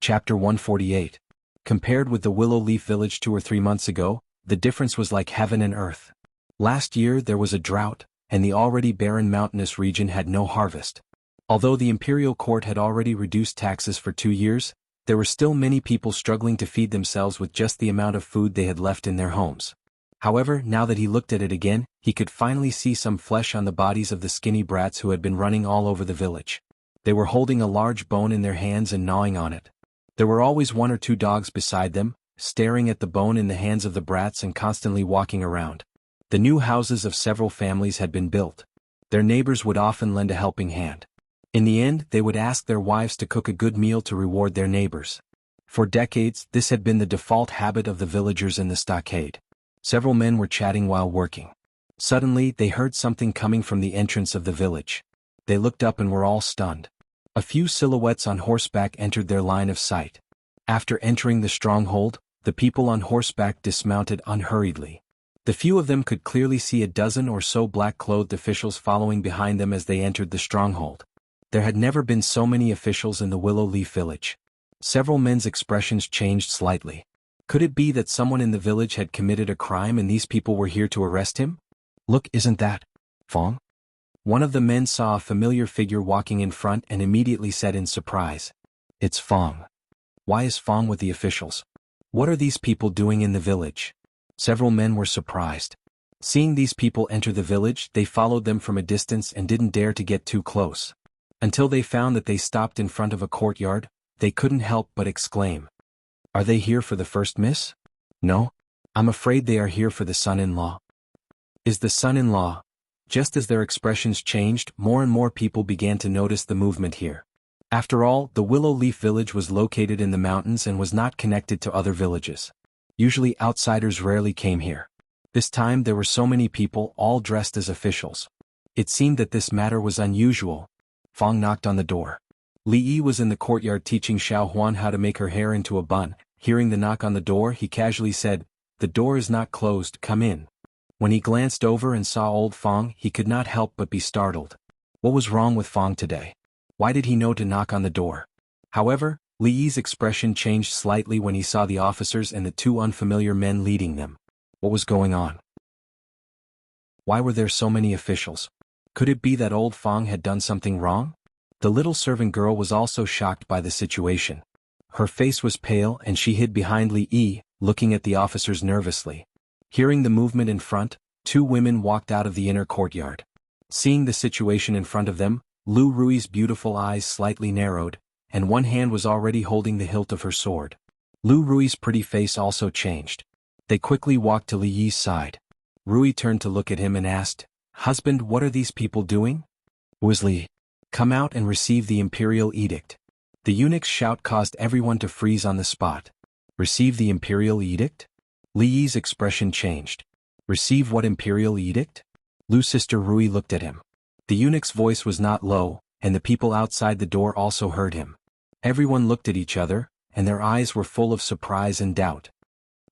Chapter 148. Compared with the Willow Leaf Village 2 or 3 months ago, the difference was like heaven and earth. Last year there was a drought, and the already barren mountainous region had no harvest. Although the imperial court had already reduced taxes for 2 years, there were still many people struggling to feed themselves with just the amount of food they had left in their homes. However, now that he looked at it again, he could finally see some flesh on the bodies of the skinny brats who had been running all over the village. They were holding a large bone in their hands and gnawing on it. There were always 1 or 2 dogs beside them, staring at the bone in the hands of the brats and constantly walking around. The new houses of several families had been built. Their neighbors would often lend a helping hand. In the end, they would ask their wives to cook a good meal to reward their neighbors. For decades, this had been the default habit of the villagers in the stockade. Several men were chatting while working. Suddenly, they heard something coming from the entrance of the village. They looked up and were all stunned. A few silhouettes on horseback entered their line of sight. After entering the stronghold, the people on horseback dismounted unhurriedly. The few of them could clearly see a dozen or so black-clothed officials following behind them as they entered the stronghold. There had never been so many officials in the Willow Leaf Village. Several men's expressions changed slightly. Could it be that someone in the village had committed a crime and these people were here to arrest him? Look, isn't that Fong? One of the men saw a familiar figure walking in front and immediately said in surprise, "It's Fong. Why is Fong with the officials? What are these people doing in the village?" Several men were surprised. Seeing these people enter the village, they followed them from a distance and didn't dare to get too close. Until they found that they stopped in front of a courtyard, they couldn't help but exclaim, "Are they here for the first miss? No? I'm afraid they are here for the son-in-law." Is the son-in-law? Just as their expressions changed, more and more people began to notice the movement here. After all, the Willow Leaf Village was located in the mountains and was not connected to other villages. Usually outsiders rarely came here. This time there were so many people, all dressed as officials. It seemed that this matter was unusual. Fong knocked on the door. Li Yi was in the courtyard teaching Xiao Huan how to make her hair into a bun. Hearing the knock on the door, he casually said, "The door is not closed, come in." When he glanced over and saw old Fong, he could not help but be startled. What was wrong with Fong today? Why did he know to knock on the door? However, Li Yi's expression changed slightly when he saw the officers and the 2 unfamiliar men leading them. What was going on? Why were there so many officials? Could it be that old Fong had done something wrong? The little servant girl was also shocked by the situation. Her face was pale and she hid behind Li Yi, looking at the officers nervously. Hearing the movement in front, 2 women walked out of the inner courtyard. Seeing the situation in front of them, Lu Rui's beautiful eyes slightly narrowed, and one hand was already holding the hilt of her sword. Lu Rui's pretty face also changed. They quickly walked to Li Yi's side. Rui turned to look at him and asked, "Husband, what are these people doing?" "Who is Li? Come out and receive the imperial edict." The eunuch's shout caused everyone to freeze on the spot. Receive the imperial edict? Li Yi's expression changed. Receive what imperial edict? Lu's sister Rui looked at him. The eunuch's voice was not low, and the people outside the door also heard him. Everyone looked at each other, and their eyes were full of surprise and doubt.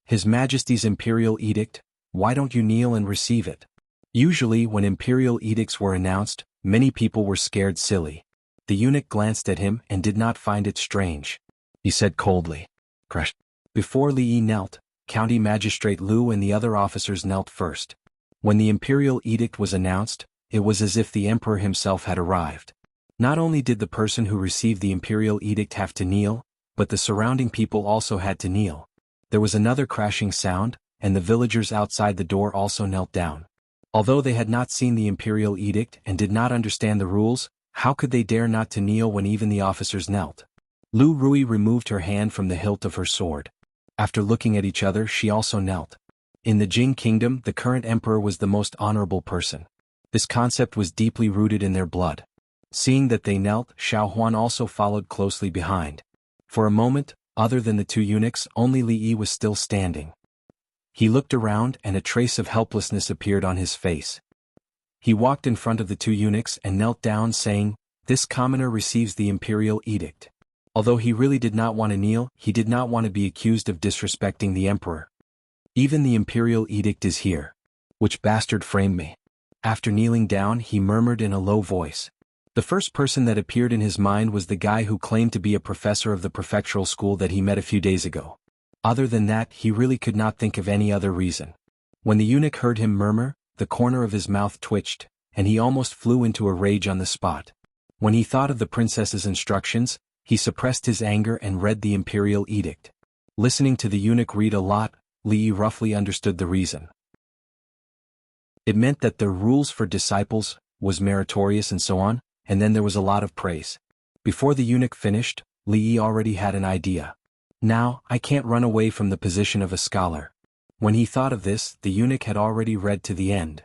His Majesty's imperial edict, why don't you kneel and receive it? Usually when imperial edicts were announced, many people were scared silly. The eunuch glanced at him and did not find it strange. He said coldly, "Crush." Before Li Yi knelt, County Magistrate Lu and the other officers knelt first. When the imperial edict was announced, it was as if the emperor himself had arrived. Not only did the person who received the imperial edict have to kneel, but the surrounding people also had to kneel. There was another crashing sound, and the villagers outside the door also knelt down. Although they had not seen the imperial edict and did not understand the rules, how could they dare not to kneel when even the officers knelt? Lu Rui removed her hand from the hilt of her sword. After looking at each other, she also knelt. In the Jing kingdom, the current emperor was the most honorable person. This concept was deeply rooted in their blood. Seeing that they knelt, Xiao Huan also followed closely behind. For a moment, other than the 2 eunuchs, only Li Yi was still standing. He looked around and a trace of helplessness appeared on his face. He walked in front of the 2 eunuchs and knelt down saying, "This commoner receives the imperial edict." Although he really did not want to kneel, he did not want to be accused of disrespecting the emperor. "Even the imperial edict is here. Which bastard framed me?" After kneeling down, he murmured in a low voice, The first person that appeared in his mind was the guy who claimed to be a professor of the prefectural school that he met a few days ago. Other than that, he really could not think of any other reason. When the eunuch heard him murmur, the corner of his mouth twitched, and he almost flew into a rage on the spot. When he thought of the princess's instructions, he suppressed his anger and read the imperial edict. Listening to the eunuch read a lot, Li roughly understood the reason. It meant that the rules for disciples was meritorious and so on, and then there was a lot of praise. Before the eunuch finished, Li already had an idea. Now, I can't run away from the position of a scholar. When he thought of this, the eunuch had already read to the end.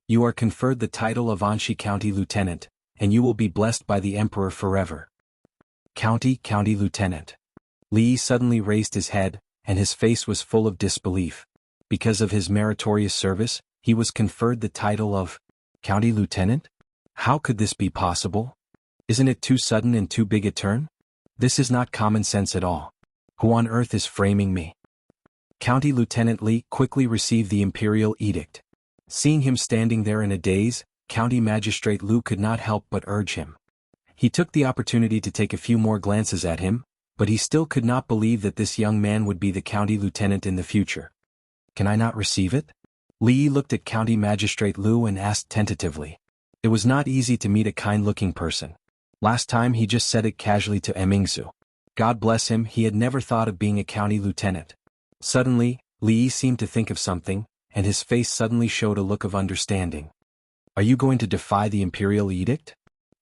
You are conferred the title of Anshi County Lieutenant, and you will be blessed by the Emperor forever. County Lieutenant. Li suddenly raised his head, and his face was full of disbelief. Because of his meritorious service, he was conferred the title of County Lieutenant? How could this be possible? Isn't it too sudden and too big a turn? This is not common sense at all. Who on earth is framing me? County Lieutenant Li quickly received the imperial edict. Seeing him standing there in a daze, County Magistrate Lu could not help but urge him. He took the opportunity to take a few more glances at him, but he still could not believe that this young man would be the county lieutenant in the future. Can I not receive it? Li looked at County Magistrate Lu and asked tentatively. It was not easy to meet a kind-looking person. Last time he just said it casually to Emingsu. God bless him, he had never thought of being a county lieutenant. Suddenly, Li seemed to think of something, and his face suddenly showed a look of understanding. Are you going to defy the imperial edict?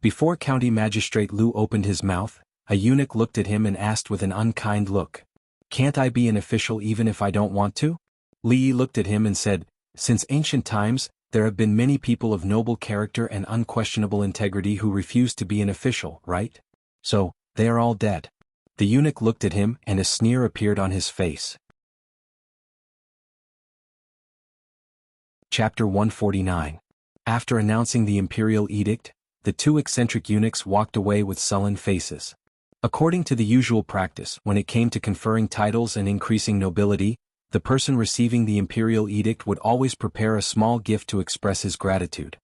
Before County Magistrate Lu opened his mouth, a eunuch looked at him and asked with an unkind look. Can't I be an official even if I don't want to? Li looked at him and said, Since ancient times, there have been many people of noble character and unquestionable integrity who refused to be an official, right? So, they are all dead. The eunuch looked at him and a sneer appeared on his face. Chapter 149. After announcing the imperial edict, the two eccentric eunuchs walked away with sullen faces. According to the usual practice, when it came to conferring titles and increasing nobility, the person receiving the imperial edict would always prepare a small gift to express his gratitude.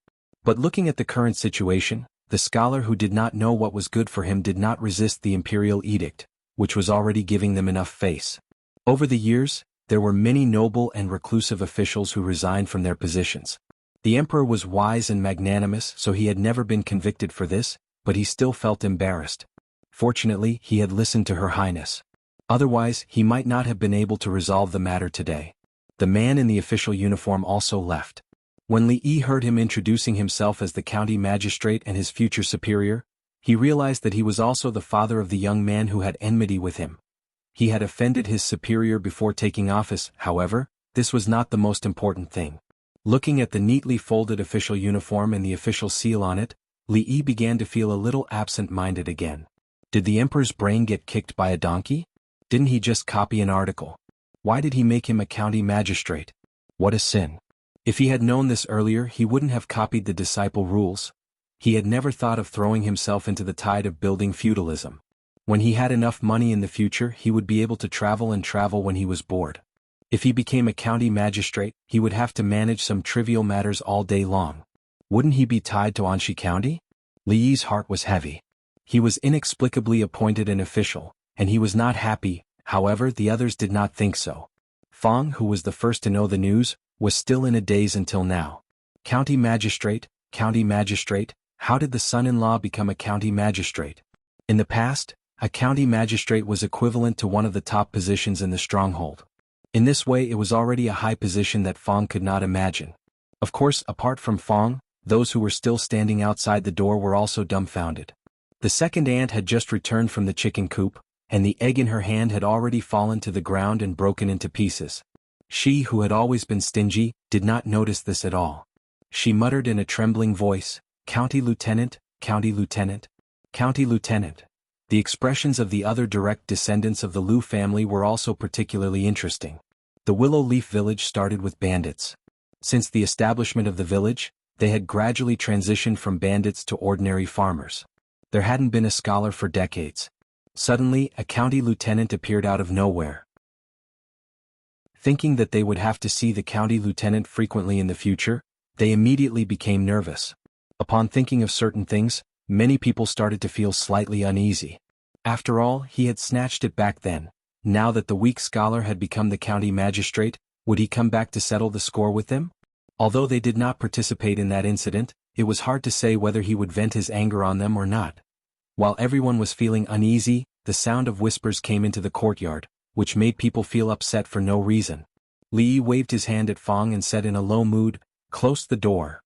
But looking at the current situation, the scholar who did not know what was good for him did not resist the imperial edict, which was already giving them enough face. Over the years, there were many noble and reclusive officials who resigned from their positions. The emperor was wise and magnanimous, so he had never been convicted for this, but he still felt embarrassed. Fortunately, he had listened to Her Highness. Otherwise, he might not have been able to resolve the matter today. The man in the official uniform also left. When Li Yi heard him introducing himself as the county magistrate and his future superior, he realized that he was also the father of the young man who had enmity with him. He had offended his superior before taking office, however, this was not the most important thing. Looking at the neatly folded official uniform and the official seal on it, Li Yi began to feel a little absent-minded again. Did the emperor's brain get kicked by a donkey? Didn't he just copy an article? Why did he make him a county magistrate? What a sin. If he had known this earlier, he wouldn't have copied the disciple rules. He had never thought of throwing himself into the tide of building feudalism. When he had enough money in the future, he would be able to travel and travel when he was bored. If he became a county magistrate, he would have to manage some trivial matters all day long. Wouldn't he be tied to Anshi County? Li Yi's heart was heavy. He was inexplicably appointed an official, and he was not happy. However, the others did not think so. Fong, who was the first to know the news, was still in a daze until now. County magistrate, how did the son-in-law become a county magistrate? In the past, a county magistrate was equivalent to one of the top positions in the stronghold. In this way, it was already a high position that Fong could not imagine. Of course, apart from Fong, those who were still standing outside the door were also dumbfounded. The second aunt had just returned from the chicken coop, and the egg in her hand had already fallen to the ground and broken into pieces. She, who had always been stingy, did not notice this at all. She muttered in a trembling voice, County Lieutenant, County Lieutenant, County Lieutenant. The expressions of the other direct descendants of the Liu family were also particularly interesting. The Willow Leaf village started with bandits. Since the establishment of the village, they had gradually transitioned from bandits to ordinary farmers. There hadn't been a scholar for decades. Suddenly, a county lieutenant appeared out of nowhere. Thinking that they would have to see the county lieutenant frequently in the future, they immediately became nervous. Upon thinking of certain things, Many people started to feel slightly uneasy. After all, he had snatched it back then. Now that the weak scholar had become the county magistrate, would he come back to settle the score with them? Although they did not participate in that incident, it was hard to say whether he would vent his anger on them or not. While everyone was feeling uneasy, the sound of whispers came into the courtyard, which made people feel upset for no reason. Li Yi waved his hand at Fang and said in a low mood, "Close the door."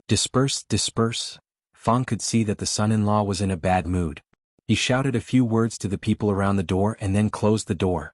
"Disperse, disperse." Fang could see that the son-in-law was in a bad mood. He shouted a few words to the people around the door and then closed the door.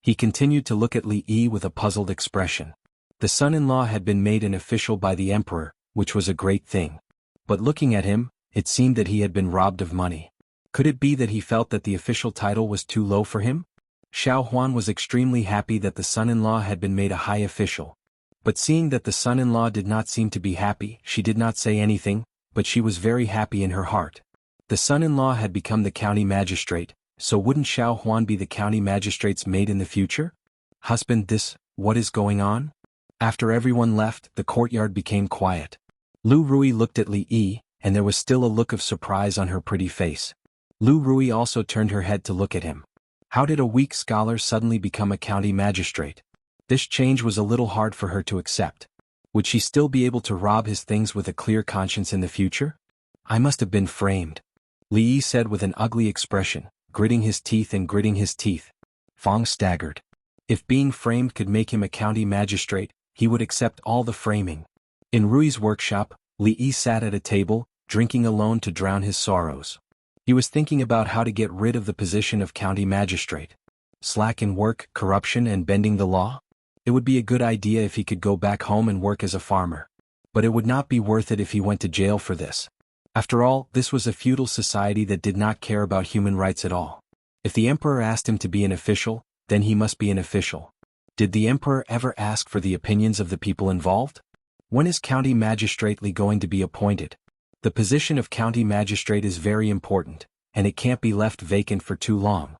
He continued to look at Li Yi with a puzzled expression. The son-in-law had been made an official by the emperor, which was a great thing. But looking at him, it seemed that he had been robbed of money. Could it be that he felt that the official title was too low for him? Xiao Huan was extremely happy that the son-in-law had been made a high official. But seeing that the son-in-law did not seem to be happy, she did not say anything, but she was very happy in her heart. The son-in-law had become the county magistrate, so wouldn't Xiao Huan be the county magistrate's maid in the future? Husband, what is going on? After everyone left, the courtyard became quiet. Lu Rui looked at Li Yi, and there was still a look of surprise on her pretty face. Lu Rui also turned her head to look at him. How did a weak scholar suddenly become a county magistrate? This change was a little hard for her to accept. Would she still be able to rob his things with a clear conscience in the future? I must have been framed, Li Yi said with an ugly expression, gritting his teeth and gritting his teeth. Fang staggered. If being framed could make him a county magistrate, he would accept all the framing. In Rui's workshop, Li Yi sat at a table, drinking alone to drown his sorrows. He was thinking about how to get rid of the position of county magistrate. Slack in work, corruption and bending the law? It would be a good idea if he could go back home and work as a farmer. But it would not be worth it if he went to jail for this. After all, this was a feudal society that did not care about human rights at all. If the emperor asked him to be an official, then he must be an official. Did the emperor ever ask for the opinions of the people involved? When is county magistrate going to be appointed? The position of county magistrate is very important, and it can't be left vacant for too long.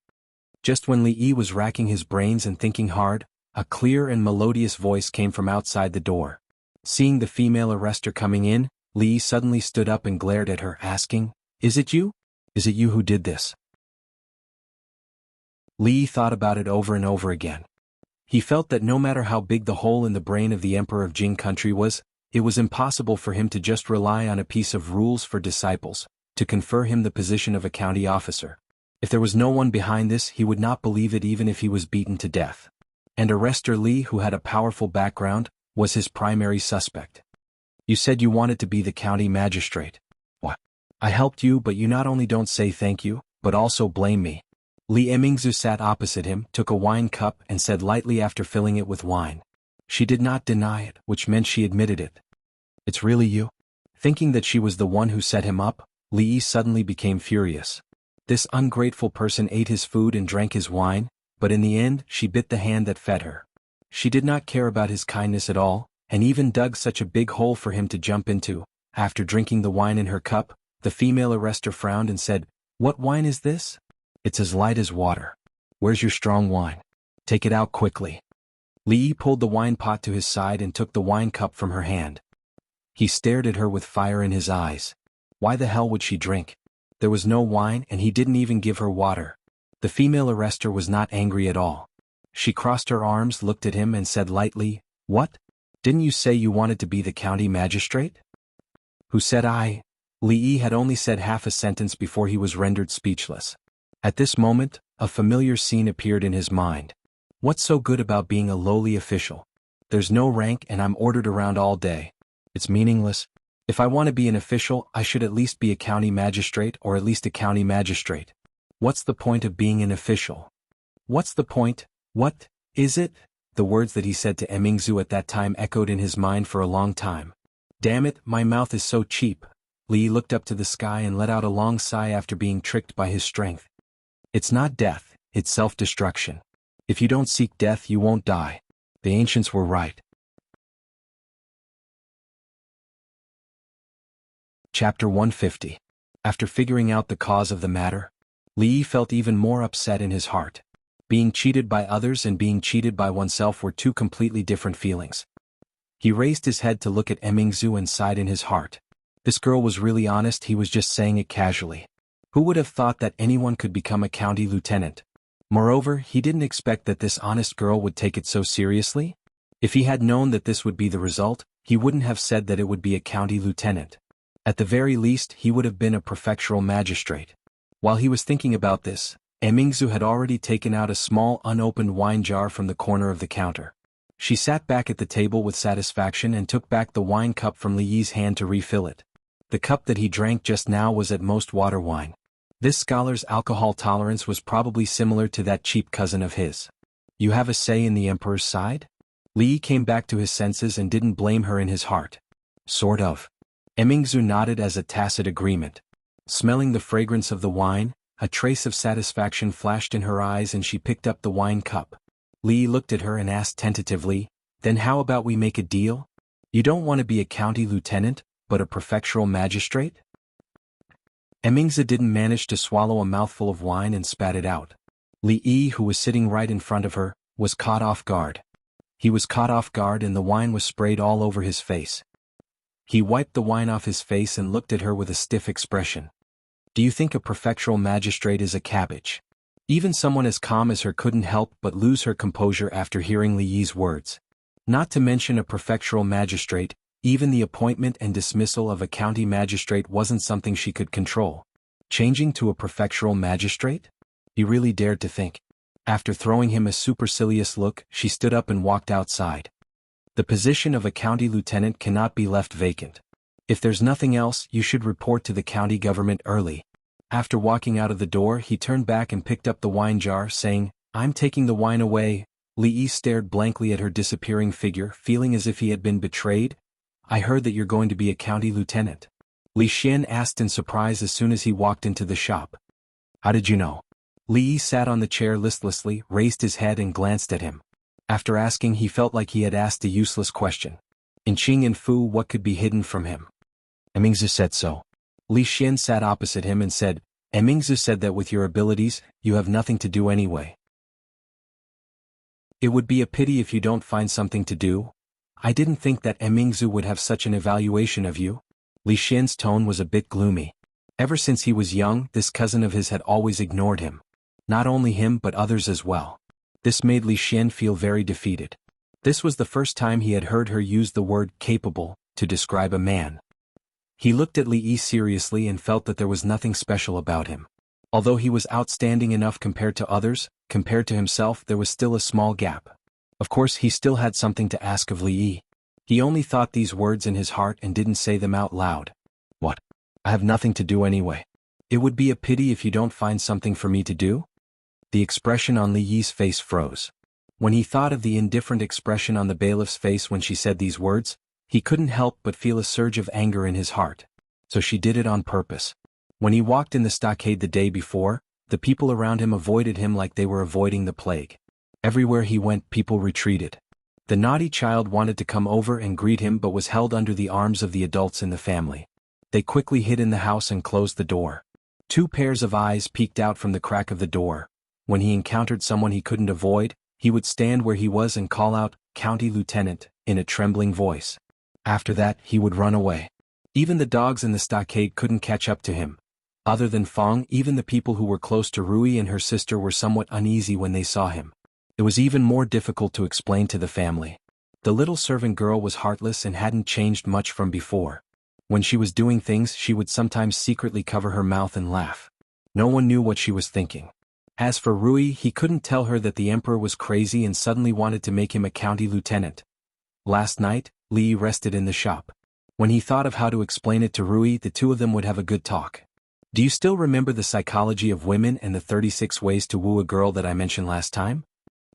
Just when Li Yi was racking his brains and thinking hard, a clear and melodious voice came from outside the door. Seeing the female arrestor coming in, Li Yi suddenly stood up and glared at her, asking, "Is it you? Is it you who did this?" Li Yi thought about it over and over again. He felt that no matter how big the hole in the brain of the emperor of Jing country was, it was impossible for him to just rely on a piece of rules for disciples, to confer him the position of a county officer. If there was no one behind this, he would not believe it even if he was beaten to death. And Arrestor Li, who had a powerful background, was his primary suspect. "You said you wanted to be the county magistrate. What? I helped you, but you not only don't say thank you, but also blame me." Li Emingzu sat opposite him, took a wine cup and said lightly after filling it with wine. She did not deny it, which meant she admitted it. "It's really you?" Thinking that she was the one who set him up, Li Yi suddenly became furious. This ungrateful person ate his food and drank his wine, but in the end she bit the hand that fed her. She did not care about his kindness at all, and even dug such a big hole for him to jump into. After drinking the wine in her cup, the female arrestor frowned and said, "What wine is this? It's as light as water. Where's your strong wine? Take it out quickly." Li Yi pulled the wine pot to his side and took the wine cup from her hand. He stared at her with fire in his eyes. Why the hell would she drink? There was no wine and he didn't even give her water. The female arrestor was not angry at all. She crossed her arms, looked at him and said lightly, "What? Didn't you say you wanted to be the county magistrate?" "Who said I?" Li Yi had only said half a sentence before he was rendered speechless. At this moment, a familiar scene appeared in his mind. What's so good about being a lowly official? There's no rank and I'm ordered around all day. It's meaningless. If I want to be an official, I should at least be a county magistrate or at least a county magistrate. What's the point of being an official? What's the point? What is it? The words that he said to Emingzu at that time echoed in his mind for a long time. Damn it, my mouth is so cheap. Li looked up to the sky and let out a long sigh after being tricked by his strength. It's not death, it's self-destruction. If you don't seek death, you won't die. The ancients were right. Chapter 150. After figuring out the cause of the matter, Li felt even more upset in his heart. Being cheated by others and being cheated by oneself were two completely different feelings. He raised his head to look at Emingzu and sighed in his heart. This girl was really honest, he was just saying it casually. Who would have thought that anyone could become a county lieutenant? Moreover, he didn't expect that this honest girl would take it so seriously. If he had known that this would be the result, he wouldn't have said that it would be a county lieutenant. At the very least, he would have been a prefectural magistrate. While he was thinking about this, Emingzu had already taken out a small unopened wine jar from the corner of the counter. She sat back at the table with satisfaction and took back the wine cup from Li Yi's hand to refill it. The cup that he drank just now was at most water wine. This scholar's alcohol tolerance was probably similar to that cheap cousin of his. You have a say in the emperor's side? Li Yi came back to his senses and didn't blame her in his heart. Sort of. Emingzu nodded as a tacit agreement. Smelling the fragrance of the wine, a trace of satisfaction flashed in her eyes and she picked up the wine cup. Li Yi looked at her and asked tentatively, "Then how about we make a deal? You don't want to be a county lieutenant, but a prefectural magistrate?" Emingzu didn't manage to swallow a mouthful of wine and spat it out. Li Yi, who was sitting right in front of her, was caught off guard. He was caught off guard and the wine was sprayed all over his face. He wiped the wine off his face and looked at her with a stiff expression. Do you think a prefectural magistrate is a cabbage? Even someone as calm as her couldn't help but lose her composure after hearing Li Yi's words. Not to mention a prefectural magistrate, even the appointment and dismissal of a county magistrate wasn't something she could control. Changing to a prefectural magistrate? He really dared to think. After throwing him a supercilious look, she stood up and walked outside. The position of a county lieutenant cannot be left vacant. If there's nothing else, you should report to the county government early. After walking out of the door, he turned back and picked up the wine jar, saying, "I'm taking the wine away." Li Yi stared blankly at her disappearing figure, feeling as if he had been betrayed. "I heard that you're going to be a county lieutenant?" Li Xian asked in surprise as soon as he walked into the shop. "How did you know?" Li Yi sat on the chair listlessly, raised his head and glanced at him. After asking, he felt like he had asked a useless question. In Qing and Fu, what could be hidden from him? Emingzu said so. Li Xian sat opposite him and said, "Emingzu said that with your abilities, you have nothing to do anyway. It would be a pity if you don't find something to do." "I didn't think that Emingzu would have such an evaluation of you." Li Xian's tone was a bit gloomy. Ever since he was young, this cousin of his had always ignored him. Not only him but others as well. This made Li Xian feel very defeated. This was the first time he had heard her use the word capable to describe a man. He looked at Li Yi seriously and felt that there was nothing special about him. Although he was outstanding enough compared to others, compared to himself there was still a small gap. Of course he still had something to ask of Li Yi. He only thought these words in his heart and didn't say them out loud. "What? I have nothing to do anyway. It would be a pity if you don't find something for me to do?" The expression on Li Yi's face froze. When he thought of the indifferent expression on the bailiff's face when she said these words, he couldn't help but feel a surge of anger in his heart. So she did it on purpose. When he walked in the stockade the day before, the people around him avoided him like they were avoiding the plague. Everywhere he went, people retreated. The naughty child wanted to come over and greet him but was held under the arms of the adults in the family. They quickly hid in the house and closed the door. 2 pairs of eyes peeked out from the crack of the door. When he encountered someone he couldn't avoid, he would stand where he was and call out, "County Lieutenant," in a trembling voice. After that, he would run away. Even the dogs in the stockade couldn't catch up to him. Other than Fong, even the people who were close to Rui and her sister were somewhat uneasy when they saw him. It was even more difficult to explain to the family. The little servant girl was heartless and hadn't changed much from before. When she was doing things, she would sometimes secretly cover her mouth and laugh. No one knew what she was thinking. As for Rui, he couldn't tell her that the emperor was crazy and suddenly wanted to make him a county lieutenant. Last night, Li Yi rested in the shop. When he thought of how to explain it to Rui, the two of them would have a good talk. "Do you still remember the psychology of women and the 36 ways to woo a girl that I mentioned last time?"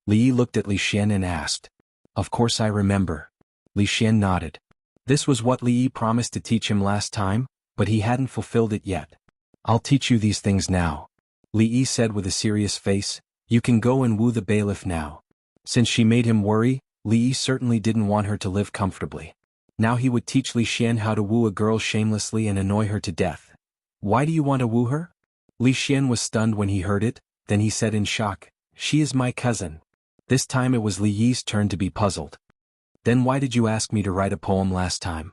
Li Yi looked at Li Xian and asked. "Of course I remember." Li Xian nodded. This was what Li Yi promised to teach him last time, but he hadn't fulfilled it yet. "I'll teach you these things now," Li Yi said with a serious face. "You can go and woo the bailiff now." Since she made him worry, Li Yi certainly didn't want her to live comfortably. Now he would teach Li Xian how to woo a girl shamelessly and annoy her to death. "Why do you want to woo her?" Li Xian was stunned when he heard it, then he said in shock, "She is my cousin." This time it was Li Yi's turn to be puzzled. "Then why did you ask me to write a poem last time?"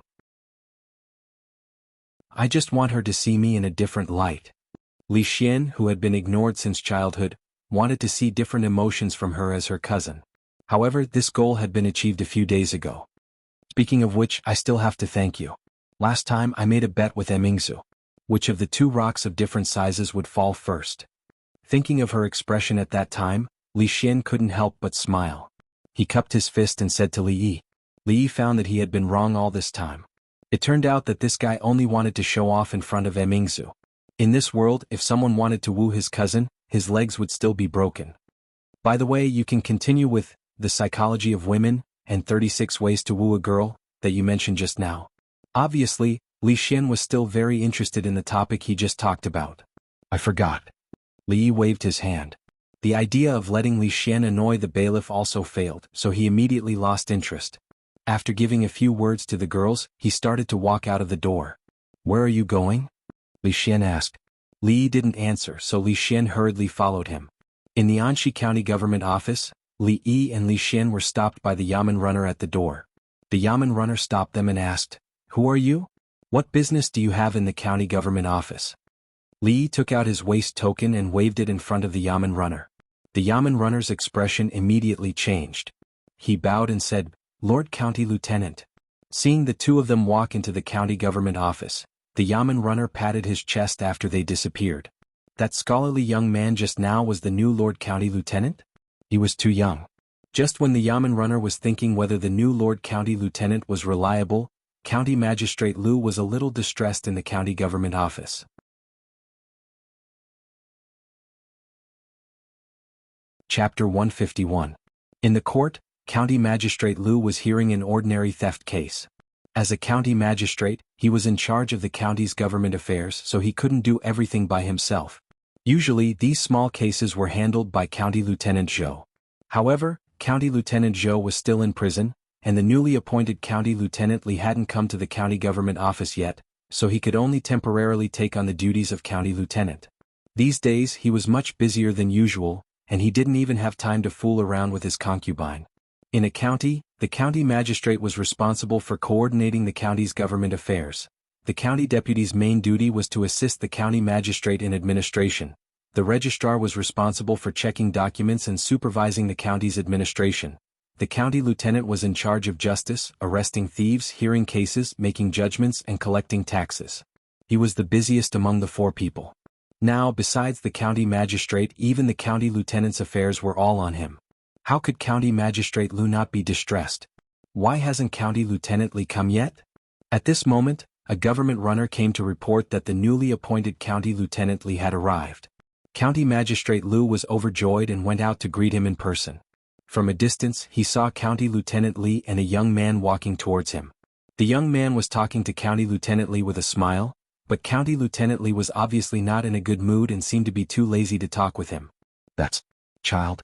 I just want her to see me in a different light. Li Xian, who had been ignored since childhood, wanted to see different emotions from her as her cousin. However, this goal had been achieved a few days ago. Speaking of which, I still have to thank you. Last time I made a bet with Emingzu. Which of the two rocks of different sizes would fall first? Thinking of her expression at that time, Li Xian couldn't help but smile. He cupped his fist and said to Li Yi. Li Yi found that he had been wrong all this time. It turned out that this guy only wanted to show off in front of Emingzu. In this world, if someone wanted to woo his cousin, his legs would still be broken. By the way, you can continue with The Psychology of Women and 36 Ways to Woo a Girl that you mentioned just now. Obviously, Li Xian was still very interested in the topic he just talked about. I forgot. Li Yi waved his hand. The idea of letting Li Xian annoy the bailiff also failed, so he immediately lost interest. After giving a few words to the girls, he started to walk out of the door. Where are you going? Li Xian asked. Li Yi didn't answer, so Li Xian hurriedly followed him. In the Anxi County government office, Li Yi and Li Xian were stopped by the Yamen runner at the door. The Yamen runner stopped them and asked, Who are you? What business do you have in the county government office? Li Yi took out his waist token and waved it in front of the Yamen runner. The Yamen runner's expression immediately changed. He bowed and said, Lord County Lieutenant. Seeing the two of them walk into the county government office, the Yamen runner patted his chest after they disappeared. That scholarly young man just now was the new Lord County Lieutenant? He was too young. Just when the Yamen runner was thinking whether the new Lord County Lieutenant was reliable, County Magistrate Lu was a little distressed in the county government office. Chapter 151. In the court, County Magistrate Lu was hearing an ordinary theft case. As a county magistrate, he was in charge of the county's government affairs, so he couldn't do everything by himself. Usually, these small cases were handled by County Lieutenant Zhou. However, County Lieutenant Zhou was still in prison, and the newly appointed County Lieutenant Li hadn't come to the county government office yet, so he could only temporarily take on the duties of County Lieutenant. These days he was much busier than usual, and he didn't even have time to fool around with his concubine. In a county, the county magistrate was responsible for coordinating the county's government affairs. The county deputy's main duty was to assist the county magistrate in administration. The registrar was responsible for checking documents and supervising the county's administration. The county lieutenant was in charge of justice, arresting thieves, hearing cases, making judgments, and collecting taxes. He was the busiest among the four people. Now, besides the county magistrate, even the county lieutenant's affairs were all on him. How could County Magistrate Lu not be distressed? Why hasn't County Lieutenant Li come yet? At this moment, a government runner came to report that the newly appointed County Lieutenant Li had arrived. County Magistrate Lu was overjoyed and went out to greet him in person. From a distance, he saw County Lieutenant Li and a young man walking towards him. The young man was talking to County Lieutenant Li with a smile, but County Lieutenant Li was obviously not in a good mood and seemed to be too lazy to talk with him. That's child.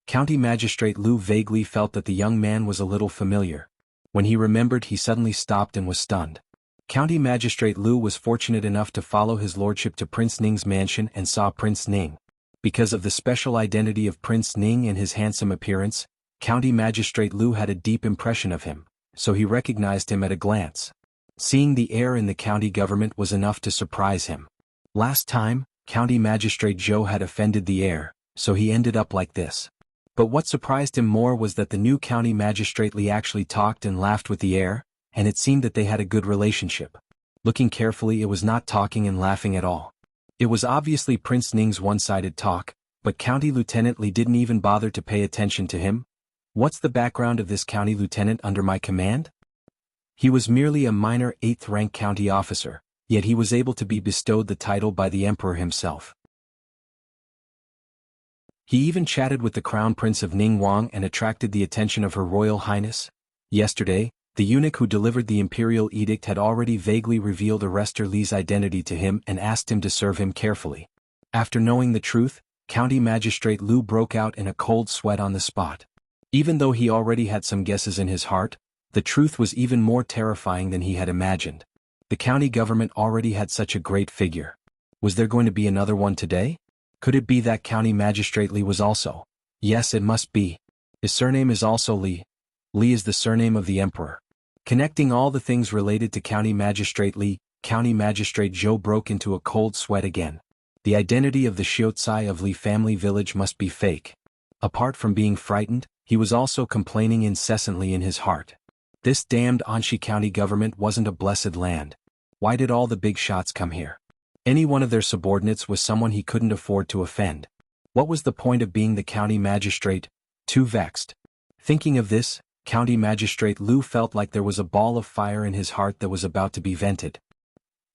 County Magistrate Lu vaguely felt that the young man was a little familiar. When he remembered, he suddenly stopped and was stunned. County Magistrate Lu was fortunate enough to follow his lordship to Prince Ning's mansion and saw Prince Ning. Because of the special identity of Prince Ning and his handsome appearance, County Magistrate Lu had a deep impression of him, so he recognized him at a glance. Seeing the heir in the county government was enough to surprise him. Last time, County Magistrate Zhou had offended the heir, so he ended up like this. But what surprised him more was that the new county magistrate Li actually talked and laughed with the heir, and it seemed that they had a good relationship. Looking carefully, it was not talking and laughing at all. It was obviously Prince Ning's one-sided talk, but County Lieutenant Li didn't even bother to pay attention to him. What's the background of this county lieutenant under my command? He was merely a minor 8th-rank county officer, yet he was able to be bestowed the title by the emperor himself. He even chatted with the Crown Prince of Ningguang and attracted the attention of Her Royal Highness. Yesterday, the eunuch who delivered the imperial edict had already vaguely revealed Arrestor Li's identity to him and asked him to serve him carefully. After knowing the truth, County Magistrate Lu broke out in a cold sweat on the spot. Even though he already had some guesses in his heart, the truth was even more terrifying than he had imagined. The county government already had such a great figure. Was there going to be another one today? Could it be that County Magistrate Li was also? Yes, it must be. His surname is also Li. Li is the surname of the emperor. Connecting all the things related to County Magistrate Li, County Magistrate Zhou broke into a cold sweat again. The identity of the Xiaocai of Li family village must be fake. Apart from being frightened, he was also complaining incessantly in his heart. This damned Anxi County government wasn't a blessed land. Why did all the big shots come here? Any one of their subordinates was someone he couldn't afford to offend. What was the point of being the county magistrate? Too vexed. Thinking of this, County Magistrate Lu felt like there was a ball of fire in his heart that was about to be vented.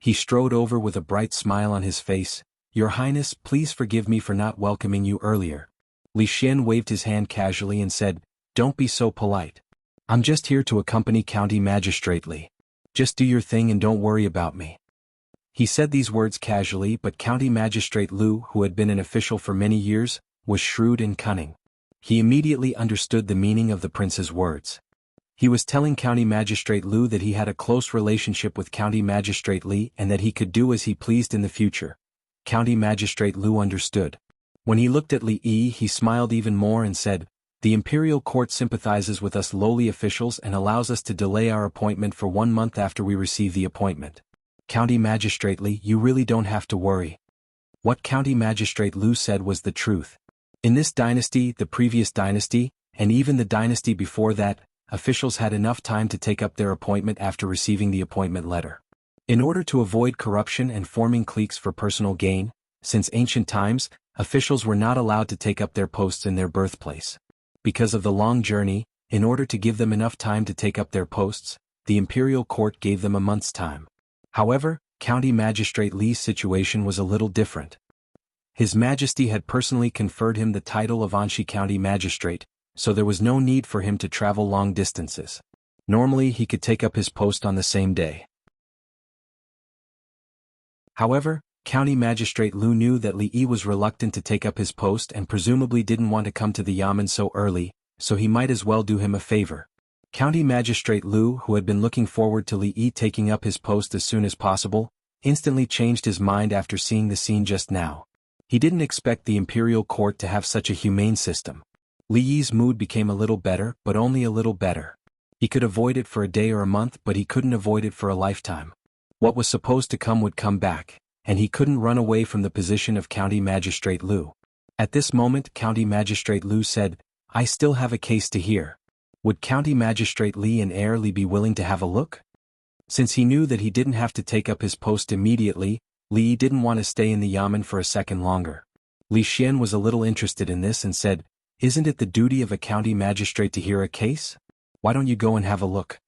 He strode over with a bright smile on his face. "Your Highness, please forgive me for not welcoming you earlier." Li Xian waved his hand casually and said, "Don't be so polite. I'm just here to accompany County Magistrate Li. Just do your thing and don't worry about me." He said these words casually, but County Magistrate Lu, who had been an official for many years, was shrewd and cunning. He immediately understood the meaning of the prince's words. He was telling County Magistrate Lu that he had a close relationship with County Magistrate Li and that he could do as he pleased in the future. County Magistrate Lu understood. When he looked at Li Yi, he smiled even more and said, "The Imperial Court sympathizes with us lowly officials and allows us to delay our appointment for 1 month after we receive the appointment. County Magistrate Li, you really don't have to worry." What County Magistrate Lu said was the truth. In this dynasty, the previous dynasty, and even the dynasty before that, officials had enough time to take up their appointment after receiving the appointment letter. In order to avoid corruption and forming cliques for personal gain, since ancient times, officials were not allowed to take up their posts in their birthplace. Because of the long journey, in order to give them enough time to take up their posts, the imperial court gave them a month's time. However, County Magistrate Li's situation was a little different. His Majesty had personally conferred him the title of Anxi County Magistrate, so there was no need for him to travel long distances. Normally he could take up his post on the same day. However, County Magistrate Lu knew that Li Yi was reluctant to take up his post and presumably didn't want to come to the Yamen so early, so he might as well do him a favor. County Magistrate Lu, who had been looking forward to Li Yi taking up his post as soon as possible, instantly changed his mind after seeing the scene just now. He didn't expect the imperial court to have such a humane system. Li Yi's mood became a little better, but only a little better. He could avoid it for a day or a month, but he couldn't avoid it for a lifetime. What was supposed to come would come back, and he couldn't run away from the position of County Magistrate Lu. At this moment, County Magistrate Lu said, "I still have a case to hear. Would County Magistrate Li and Heir Li be willing to have a look?" Since he knew that he didn't have to take up his post immediately, Li didn't want to stay in the Yamen for a second longer. Li Xian was a little interested in this and said, "Isn't it the duty of a county magistrate to hear a case? Why don't you go and have a look?"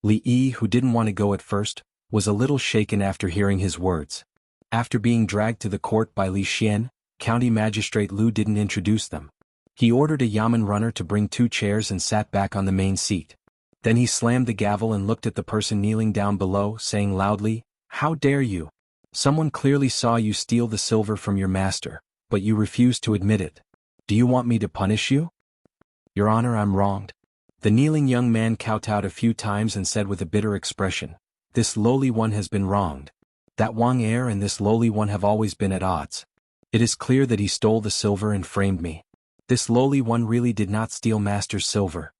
Li Yi, who didn't want to go at first, was a little shaken after hearing his words. After being dragged to the court by Li Xian, County Magistrate Lu didn't introduce them. He ordered a Yamen runner to bring 2 chairs and sat back on the main seat. Then he slammed the gavel and looked at the person kneeling down below, saying loudly, "How dare you? Someone clearly saw you steal the silver from your master, but you refuse to admit it. Do you want me to punish you?" "Your Honor, I'm wronged." The kneeling young man kowtowed a few times and said with a bitter expression, "This lowly one has been wronged. That Wang heir and this lowly one have always been at odds. It is clear that he stole the silver and framed me. This lowly one really did not steal master's silver."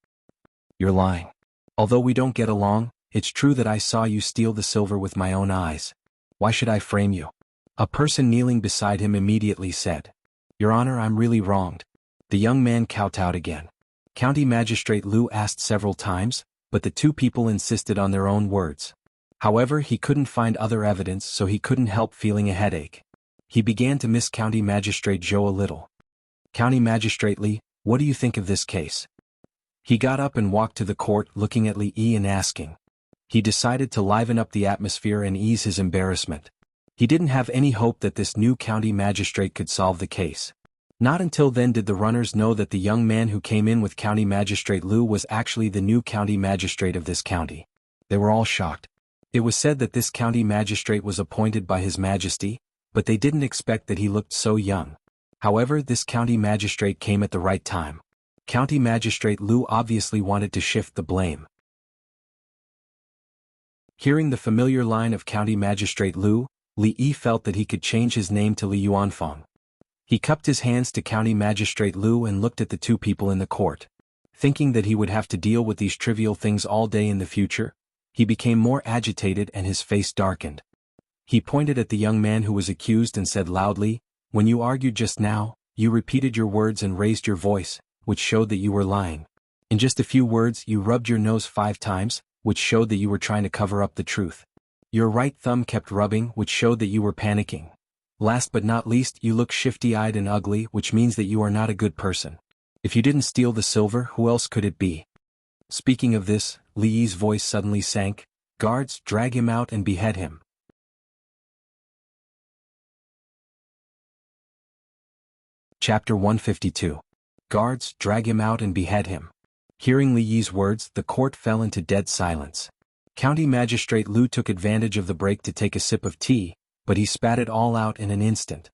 "You're lying. Although we don't get along, it's true that I saw you steal the silver with my own eyes. Why should I frame you?" A person kneeling beside him immediately said, "Your Honor, I'm really wronged." The young man kowtowed again. County Magistrate Lu asked several times, but the 2 people insisted on their own words. However, he couldn't find other evidence, so he couldn't help feeling a headache. He began to miss County Magistrate Zhou a little. "County Magistrate Li, what do you think of this case?" He got up and walked to the court, looking at Li Yi and asking. He decided to liven up the atmosphere and ease his embarrassment. He didn't have any hope that this new county magistrate could solve the case. Not until then did the runners know that the young man who came in with County Magistrate Lu was actually the new county magistrate of this county. They were all shocked. It was said that this county magistrate was appointed by His Majesty, but they didn't expect that he looked so young. However, this county magistrate came at the right time. County Magistrate Lu obviously wanted to shift the blame. Hearing the familiar line of County Magistrate Lu, Li Yi felt that he could change his name to Li Yuanfeng. He cupped his hands to County Magistrate Lu and looked at the 2 people in the court. Thinking that he would have to deal with these trivial things all day in the future, he became more agitated and his face darkened. He pointed at the young man who was accused and said loudly, "When you argued just now, you repeated your words and raised your voice, which showed that you were lying. In just a few words you rubbed your nose 5 times, which showed that you were trying to cover up the truth. Your right thumb kept rubbing, which showed that you were panicking. Last but not least, you look shifty-eyed and ugly, which means that you are not a good person. If you didn't steal the silver, who else could it be?" Speaking of this, Li Yi's voice suddenly sank. "Guards, drag him out and behead him." Chapter 152. Guards, drag him out and behead him. Hearing Li Yi's words, the court fell into dead silence. County Magistrate Lu took advantage of the break to take a sip of tea, but he spat it all out in an instant.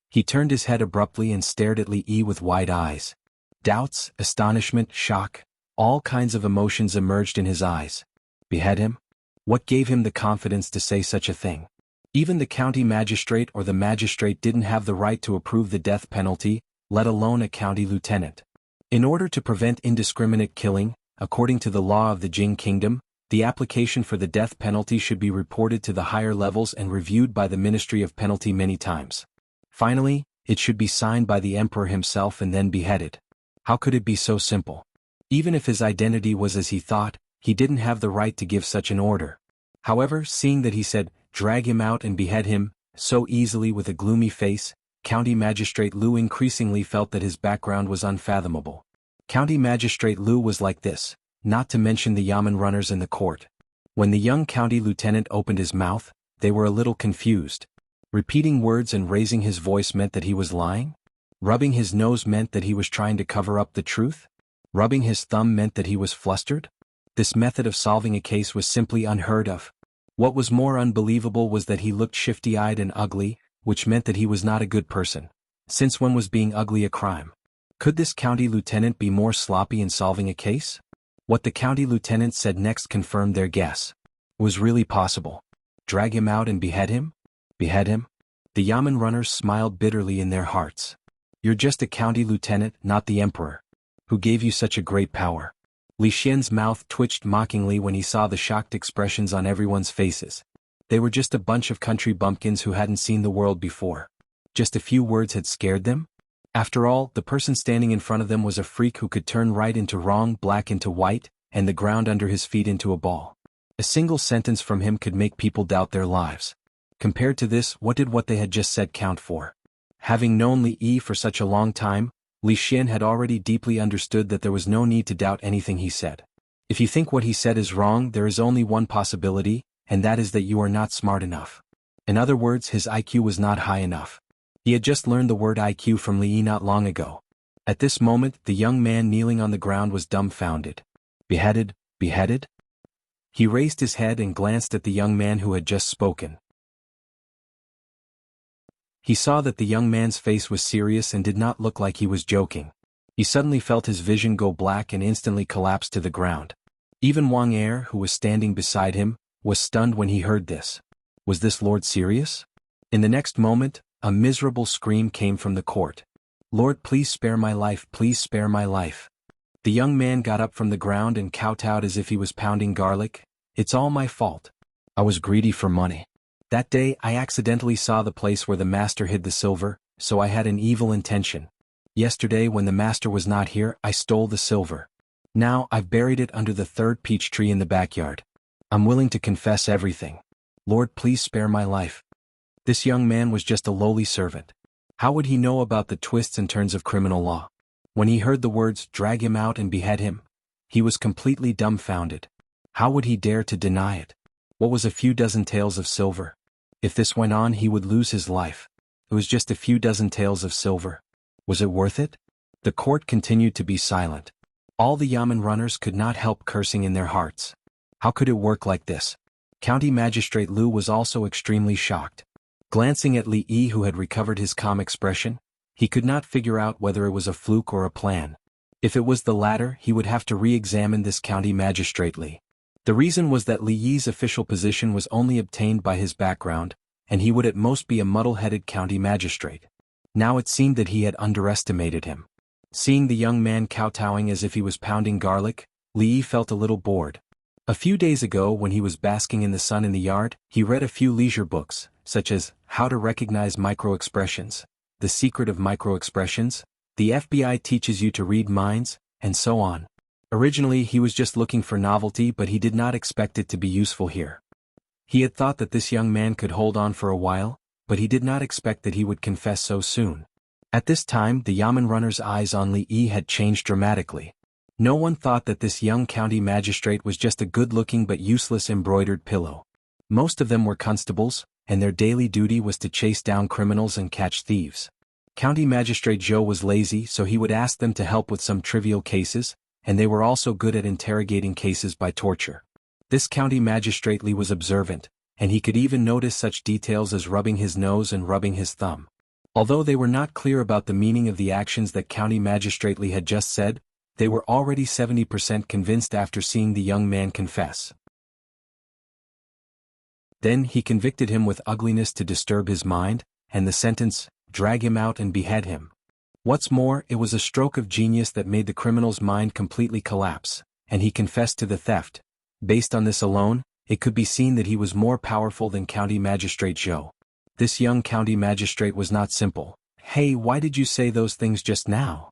He turned his head abruptly and stared at Li Yi with wide eyes. Doubts, astonishment, shock, all kinds of emotions emerged in his eyes. Behead him? What gave him the confidence to say such a thing? Even the county magistrate or the magistrate didn't have the right to approve the death penalty, let alone a county lieutenant. In order to prevent indiscriminate killing, according to the law of the Jing Kingdom, the application for the death penalty should be reported to the higher levels and reviewed by the Ministry of Penalty many times. Finally, it should be signed by the emperor himself and then beheaded. How could it be so simple? Even if his identity was as he thought, he didn't have the right to give such an order. However, seeing that he said, "Drag him out and behead him," so easily with a gloomy face, County Magistrate Lu increasingly felt that his background was unfathomable. County Magistrate Lu was like this, not to mention the yamen runners in the court. When the young county lieutenant opened his mouth, they were a little confused. Repeating words and raising his voice meant that he was lying? Rubbing his nose meant that he was trying to cover up the truth? Rubbing his thumb meant that he was flustered? This method of solving a case was simply unheard of. What was more unbelievable was that he looked shifty-eyed and ugly, which meant that he was not a good person. Since when was being ugly a crime? Could this county lieutenant be more sloppy in solving a case? What the county lieutenant said next confirmed their guess. It was really possible. Drag him out and behead him? Behead him? The yamen runners smiled bitterly in their hearts. You're just a county lieutenant, not the emperor. Who gave you such a great power? Li Xian's mouth twitched mockingly when he saw the shocked expressions on everyone's faces. They were just a bunch of country bumpkins who hadn't seen the world before. Just a few words had scared them? After all, the person standing in front of them was a freak who could turn right into wrong, black into white, and the ground under his feet into a ball. A single sentence from him could make people doubt their lives. Compared to this, what did what they had just said count for? Having known Li Yi for such a long time, Li Xian had already deeply understood that there was no need to doubt anything he said. If you think what he said is wrong, there is only one possibility, and that is that you are not smart enough. In other words, his IQ was not high enough. He had just learned the word IQ from Li Yi not long ago. At this moment, the young man kneeling on the ground was dumbfounded. Beheaded? Beheaded? He raised his head and glanced at the young man who had just spoken. He saw that the young man's face was serious and did not look like he was joking. He suddenly felt his vision go black and instantly collapsed to the ground. Even Wang Er, who was standing beside him, was stunned when he heard this. Was this lord serious? In the next moment, a miserable scream came from the court. "Lord, please spare my life, please spare my life." The young man got up from the ground and kowtowed as if he was pounding garlic. "It's all my fault. I was greedy for money. That day I accidentally saw the place where the master hid the silver, so I had an evil intention. Yesterday when the master was not here, I stole the silver. Now I've buried it under the 3rd peach tree in the backyard. I'm willing to confess everything. Lord, please spare my life." This young man was just a lowly servant. How would he know about the twists and turns of criminal law? When he heard the words, "Drag him out and behead him," he was completely dumbfounded. How would he dare to deny it? What was a few dozen taels of silver? If this went on, he would lose his life. It was just a few dozen taels of silver. Was it worth it? The court continued to be silent. All the yamen runners could not help cursing in their hearts. How could it work like this? County Magistrate Lu was also extremely shocked. Glancing at Li Yi, who had recovered his calm expression, he could not figure out whether it was a fluke or a plan. If it was the latter, he would have to re-examine this county magistrate Li. The reason was that Li Yi's official position was only obtained by his background, and he would at most be a muddle-headed county magistrate. Now it seemed that he had underestimated him. Seeing the young man kowtowing as if he was pounding garlic, Li Yi felt a little bored. A few days ago when he was basking in the sun in the yard, he read a few leisure books, such as How to Recognize Microexpressions, The Secret of Microexpressions, The FBI Teaches You to Read Minds, and so on. Originally he was just looking for novelty, but he did not expect it to be useful here. He had thought that this young man could hold on for a while, but he did not expect that he would confess so soon. At this time the Yamen runner's eyes on Li Yi had changed dramatically. No one thought that this young county magistrate was just a good-looking but useless embroidered pillow. Most of them were constables, and their daily duty was to chase down criminals and catch thieves. County Magistrate Zhou was lazy, so he would ask them to help with some trivial cases, and they were also good at interrogating cases by torture. This county magistrate Li was observant, and he could even notice such details as rubbing his nose and rubbing his thumb. Although they were not clear about the meaning of the actions that County Magistrate Li had just said, they were already 70% convinced after seeing the young man confess. Then he convicted him with ugliness to disturb his mind, and the sentence, drag him out and behead him. What's more, it was a stroke of genius that made the criminal's mind completely collapse, and he confessed to the theft. Based on this alone, it could be seen that he was more powerful than County Magistrate Zhou. This young county magistrate was not simple. Hey, why did you say those things just now?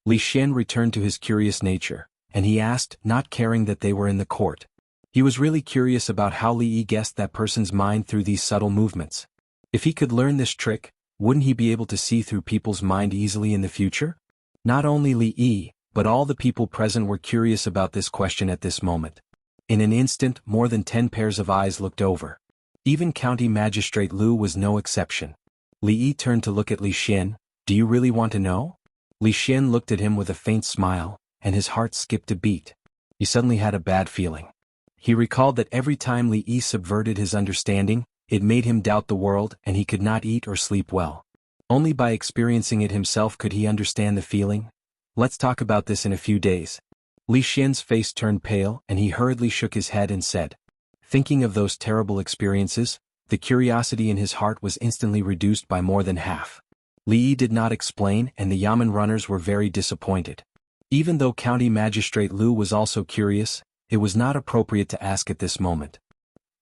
Li Xian returned to his curious nature, and he asked, not caring that they were in the court. He was really curious about how Li Yi guessed that person's mind through these subtle movements. If he could learn this trick, wouldn't he be able to see through people's mind easily in the future? Not only Li Yi, but all the people present were curious about this question at this moment. In an instant, more than 10 pairs of eyes looked over. Even County Magistrate Lu was no exception. Li Yi turned to look at Li Xian. Do you really want to know? Li Xian looked at him with a faint smile, and his heart skipped a beat. He suddenly had a bad feeling. He recalled that every time Li Yi subverted his understanding, it made him doubt the world, and he could not eat or sleep well. Only by experiencing it himself could he understand the feeling. Let's talk about this in a few days. Li Xian's face turned pale, and he hurriedly shook his head and said, thinking of those terrible experiences, the curiosity in his heart was instantly reduced by more than half. Li Yi did not explain, and the Yamen runners were very disappointed. Even though County Magistrate Lu was also curious, it was not appropriate to ask at this moment.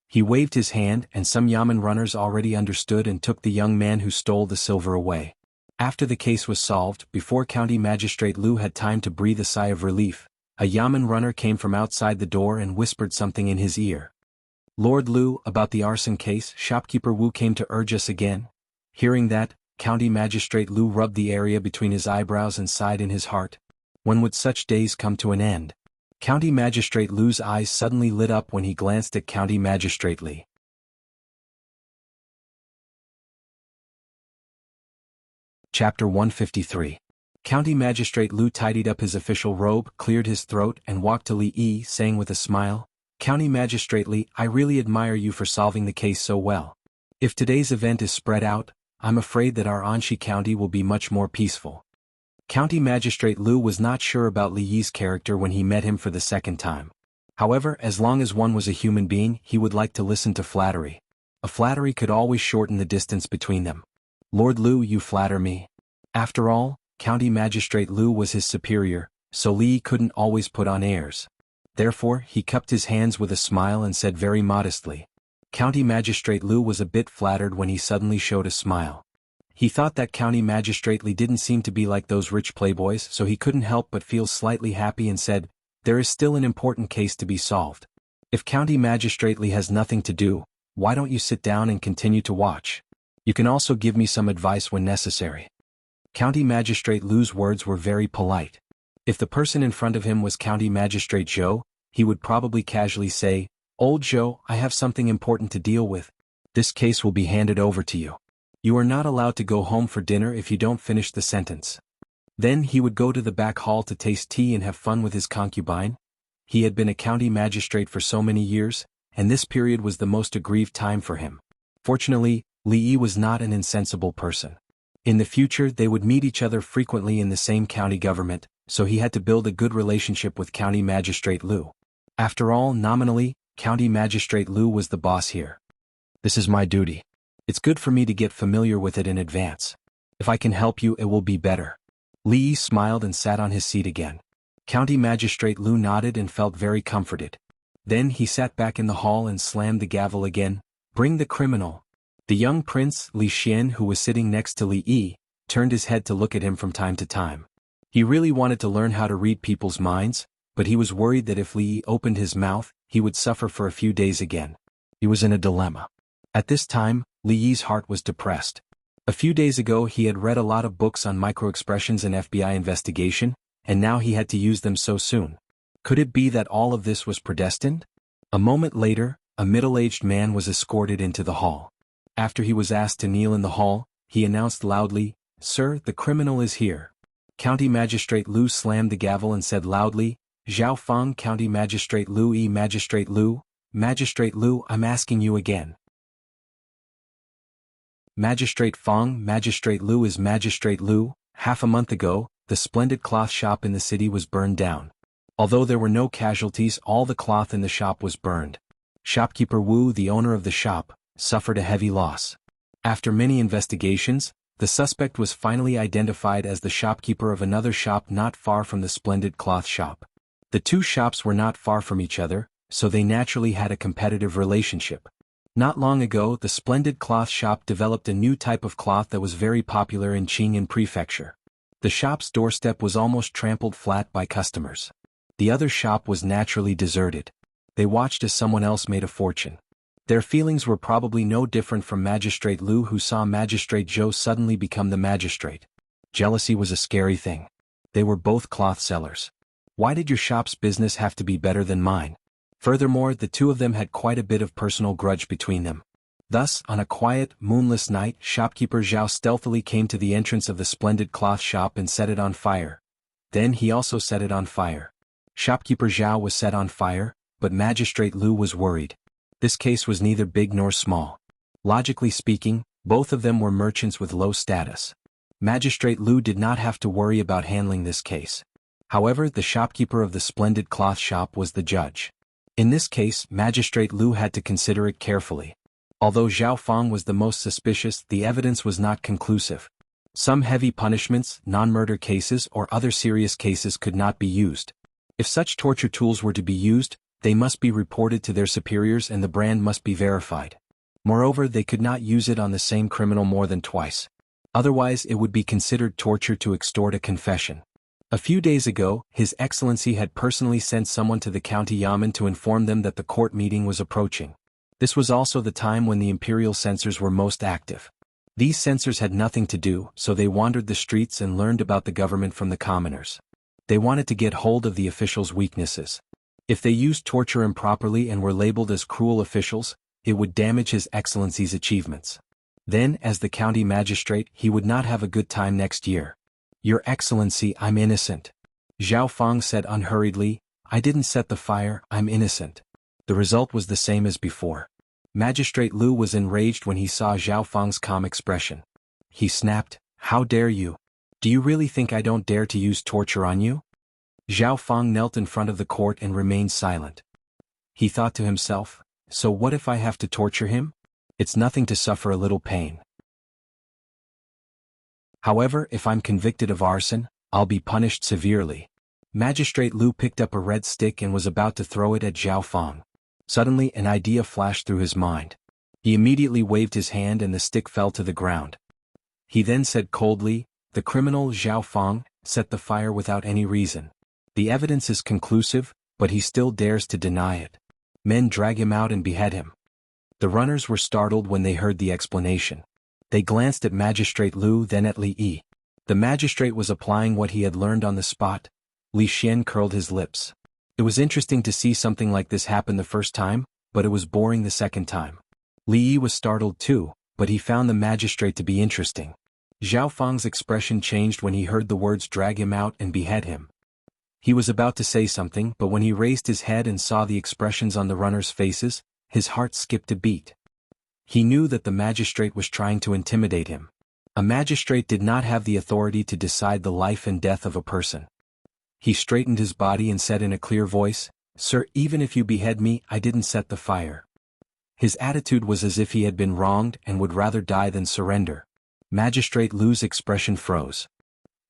He waved his hand, and some Yamen runners already understood and took the young man who stole the silver away. After the case was solved, before County Magistrate Lu had time to breathe a sigh of relief, a Yamen runner came from outside the door and whispered something in his ear. Lord Lu, about the arson case, shopkeeper Wu came to urge us again. Hearing that, County Magistrate Lu rubbed the area between his eyebrows and sighed in his heart. When would such days come to an end? County Magistrate Lu's eyes suddenly lit up when he glanced at County Magistrate Li. Chapter 153. County Magistrate Lu tidied up his official robe, cleared his throat, and walked to Li Yi, saying with a smile, County Magistrate Li, I really admire you for solving the case so well. If today's event is spread out, I'm afraid that our Anxi County will be much more peaceful. County Magistrate Lu was not sure about Li Yi's character when he met him for the second time. However, as long as one was a human being, he would like to listen to flattery. A flattery could always shorten the distance between them. Lord Lu, you flatter me. After all, County Magistrate Lu was his superior, so Li Yi couldn't always put on airs. Therefore, he cupped his hands with a smile and said very modestly. County Magistrate Lu was a bit flattered when he suddenly showed a smile. He thought that County Magistrate Li didn't seem to be like those rich playboys, so he couldn't help but feel slightly happy and said, there is still an important case to be solved. If County Magistrate Li has nothing to do, why don't you sit down and continue to watch? You can also give me some advice when necessary. County Magistrate Lu's words were very polite. If the person in front of him was County Magistrate Zhou, he would probably casually say, Old Zhou, I have something important to deal with. This case will be handed over to you. You are not allowed to go home for dinner if you don't finish the sentence. Then he would go to the back hall to taste tea and have fun with his concubine. He had been a county magistrate for so many years, and this period was the most aggrieved time for him. Fortunately, Li Yi was not an insensible person. In the future they would meet each other frequently in the same county government, so he had to build a good relationship with County Magistrate Lu. After all, nominally, County Magistrate Lu was the boss here. This is my duty. It's good for me to get familiar with it in advance. If I can help you, it will be better. Li Yi smiled and sat on his seat again. County Magistrate Lu nodded and felt very comforted. Then he sat back in the hall and slammed the gavel again. "Bring the criminal." The young prince, Li Xian, who was sitting next to Li Yi, turned his head to look at him from time to time. He really wanted to learn how to read people's minds, but he was worried that if Li Yi opened his mouth, he would suffer for a few days again. He was in a dilemma. At this time, Li Yi's heart was depressed. A few days ago he had read a lot of books on microexpressions and FBI investigation, and now he had to use them so soon. Could it be that all of this was predestined? A moment later, a middle-aged man was escorted into the hall. After he was asked to kneel in the hall, he announced loudly, "Sir, the criminal is here." County Magistrate Liu slammed the gavel and said loudly, "Zhao Feng, County Magistrate Liu Yi, Magistrate Liu, I'm asking you again. Magistrate Feng, Magistrate Liu is Magistrate Liu. Half a month ago, the splendid cloth shop in the city was burned down. Although there were no casualties, all the cloth in the shop was burned. Shopkeeper Wu, the owner of the shop, suffered a heavy loss. After many investigations, the suspect was finally identified as the shopkeeper of another shop not far from the splendid cloth shop. The two shops were not far from each other, so they naturally had a competitive relationship. Not long ago, the splendid cloth shop developed a new type of cloth that was very popular in Qing'an Prefecture. The shop's doorstep was almost trampled flat by customers. The other shop was naturally deserted. They watched as someone else made a fortune. Their feelings were probably no different from Magistrate Liu, who saw Magistrate Zhou suddenly become the magistrate. Jealousy was a scary thing. They were both cloth sellers. Why did your shop's business have to be better than mine? Furthermore, the two of them had quite a bit of personal grudge between them. Thus, on a quiet, moonless night, shopkeeper Zhao stealthily came to the entrance of the splendid cloth shop and set it on fire. Then he also set it on fire. Shopkeeper Zhao was set on fire, but Magistrate Liu was worried. This case was neither big nor small. Logically speaking, both of them were merchants with low status. Magistrate Liu did not have to worry about handling this case. However, the shopkeeper of the splendid cloth shop was the judge. In this case, Magistrate Liu had to consider it carefully. Although Zhao Feng was the most suspicious, the evidence was not conclusive. Some heavy punishments, non-murder cases or other serious cases could not be used. If such torture tools were to be used, they must be reported to their superiors and the brand must be verified. Moreover, they could not use it on the same criminal more than twice. Otherwise, it would be considered torture to extort a confession. A few days ago, His Excellency had personally sent someone to the county yamen to inform them that the court meeting was approaching. This was also the time when the imperial censors were most active. These censors had nothing to do, so they wandered the streets and learned about the government from the commoners. They wanted to get hold of the officials' weaknesses. If they used torture improperly and were labeled as cruel officials, it would damage His Excellency's achievements. Then, as the county magistrate, he would not have a good time next year. "Your Excellency, I'm innocent," Zhao Feng said unhurriedly. "I didn't set the fire, I'm innocent." The result was the same as before. Magistrate Liu was enraged when he saw Zhao Feng's calm expression. He snapped, "How dare you? Do you really think I don't dare to use torture on you?" Zhao Feng knelt in front of the court and remained silent. He thought to himself, so what if I have to torture him? It's nothing to suffer a little pain. However, if I'm convicted of arson, I'll be punished severely. Magistrate Liu picked up a red stick and was about to throw it at Zhao Feng. Suddenly, an idea flashed through his mind. He immediately waved his hand and the stick fell to the ground. He then said coldly, "The criminal Zhao Feng set the fire without any reason. The evidence is conclusive, but he still dares to deny it. Men drag him out and behead him." The runners were startled when they heard the explanation. They glanced at Magistrate Liu, then at Li Yi. The magistrate was applying what he had learned on the spot. Li Xian curled his lips. It was interesting to see something like this happen the first time, but it was boring the second time. Li Yi was startled too, but he found the magistrate to be interesting. Zhao Feng's expression changed when he heard the words "drag him out and behead him." He was about to say something, but when he raised his head and saw the expressions on the runners' faces, his heart skipped a beat. He knew that the magistrate was trying to intimidate him. A magistrate did not have the authority to decide the life and death of a person. He straightened his body and said in a clear voice, "Sir, even if you behead me, I didn't set the fire." His attitude was as if he had been wronged and would rather die than surrender. Magistrate Liu's expression froze.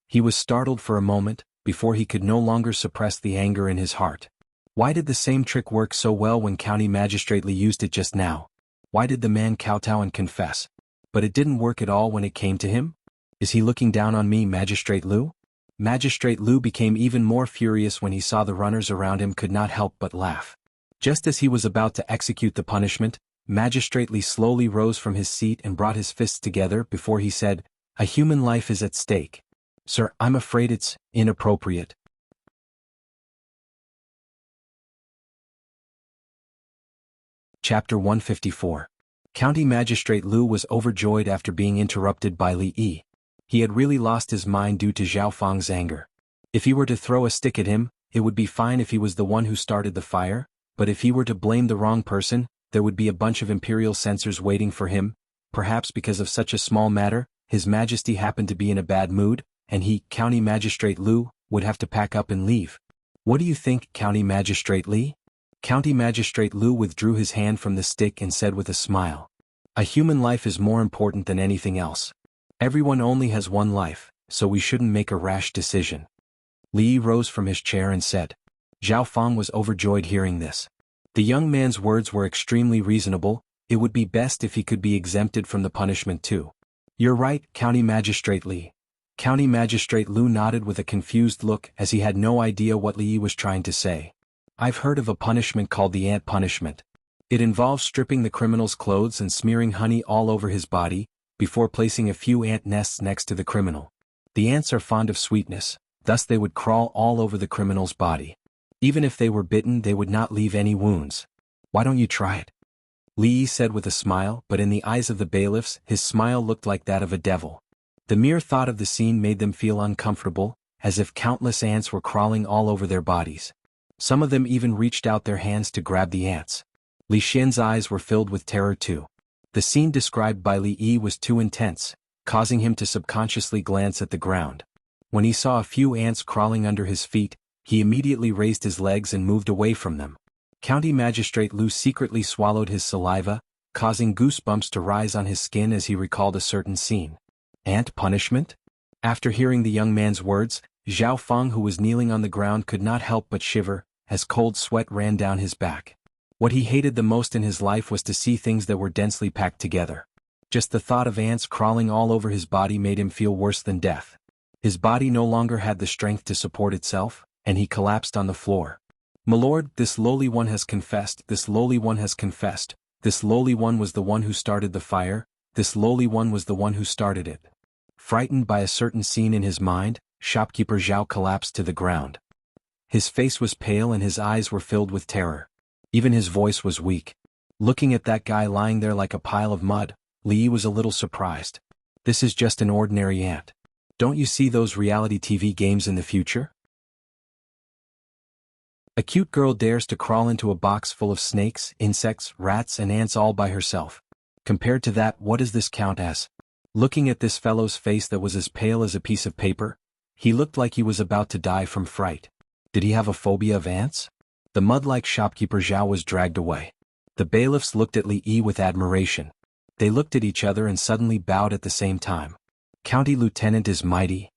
He was startled for a moment, before he could no longer suppress the anger in his heart. Why did the same trick work so well when County Magistrate Li used it just now? Why did the man kowtow and confess? But it didn't work at all when it came to him? Is he looking down on me, Magistrate Lu? Magistrate Lu became even more furious when he saw the runners around him could not help but laugh. Just as he was about to execute the punishment, Magistrate Li slowly rose from his seat and brought his fists together before he said, "A human life is at stake. Sir, I'm afraid it's inappropriate." Chapter 154. County Magistrate Lu was overjoyed after being interrupted by Li Yi. He had really lost his mind due to Zhao Fang's anger. If he were to throw a stick at him, it would be fine if he was the one who started the fire, but if he were to blame the wrong person, there would be a bunch of imperial censors waiting for him. Perhaps because of such a small matter, His Majesty happened to be in a bad mood, and he, County Magistrate Lu, would have to pack up and leave. What do you think, County Magistrate Li? County Magistrate Lu withdrew his hand from the stick and said with a smile, "A human life is more important than anything else. Everyone only has one life, so we shouldn't make a rash decision." Li rose from his chair and said. Zhao Fang was overjoyed hearing this. The young man's words were extremely reasonable. It would be best if he could be exempted from the punishment too. "You're right, County Magistrate Li." County Magistrate Lu nodded with a confused look as he had no idea what Li was trying to say. "I've heard of a punishment called the ant punishment. It involves stripping the criminal's clothes and smearing honey all over his body, before placing a few ant nests next to the criminal. The ants are fond of sweetness, thus they would crawl all over the criminal's body. Even if they were bitten, they would not leave any wounds. Why don't you try it?" Li said with a smile, but in the eyes of the bailiffs, his smile looked like that of a devil. The mere thought of the scene made them feel uncomfortable, as if countless ants were crawling all over their bodies. Some of them even reached out their hands to grab the ants. Li Xian's eyes were filled with terror too. The scene described by Li Yi was too intense, causing him to subconsciously glance at the ground. When he saw a few ants crawling under his feet, he immediately raised his legs and moved away from them. County Magistrate Lu secretly swallowed his saliva, causing goosebumps to rise on his skin as he recalled a certain scene. Ant punishment? After hearing the young man's words, Zhao Fang, who was kneeling on the ground, could not help but shiver, as cold sweat ran down his back. What he hated the most in his life was to see things that were densely packed together. Just the thought of ants crawling all over his body made him feel worse than death. His body no longer had the strength to support itself, and he collapsed on the floor. "My lord, this lowly one has confessed, this lowly one has confessed, this lowly one was the one who started the fire, this lowly one was the one who started it." Frightened by a certain scene in his mind, shopkeeper Zhao collapsed to the ground. His face was pale and his eyes were filled with terror. Even his voice was weak. Looking at that guy lying there like a pile of mud, Li was a little surprised. "This is just an ordinary ant. Don't you see those reality TV games in the future? A cute girl dares to crawl into a box full of snakes, insects, rats and ants all by herself. Compared to that, what does this count as?" Looking at this fellow's face that was as pale as a piece of paper, he looked like he was about to die from fright. Did he have a phobia of ants? The mud-like shopkeeper Zhao was dragged away. The bailiffs looked at Li Yi with admiration. They looked at each other and suddenly bowed at the same time. County Lieutenant is mighty.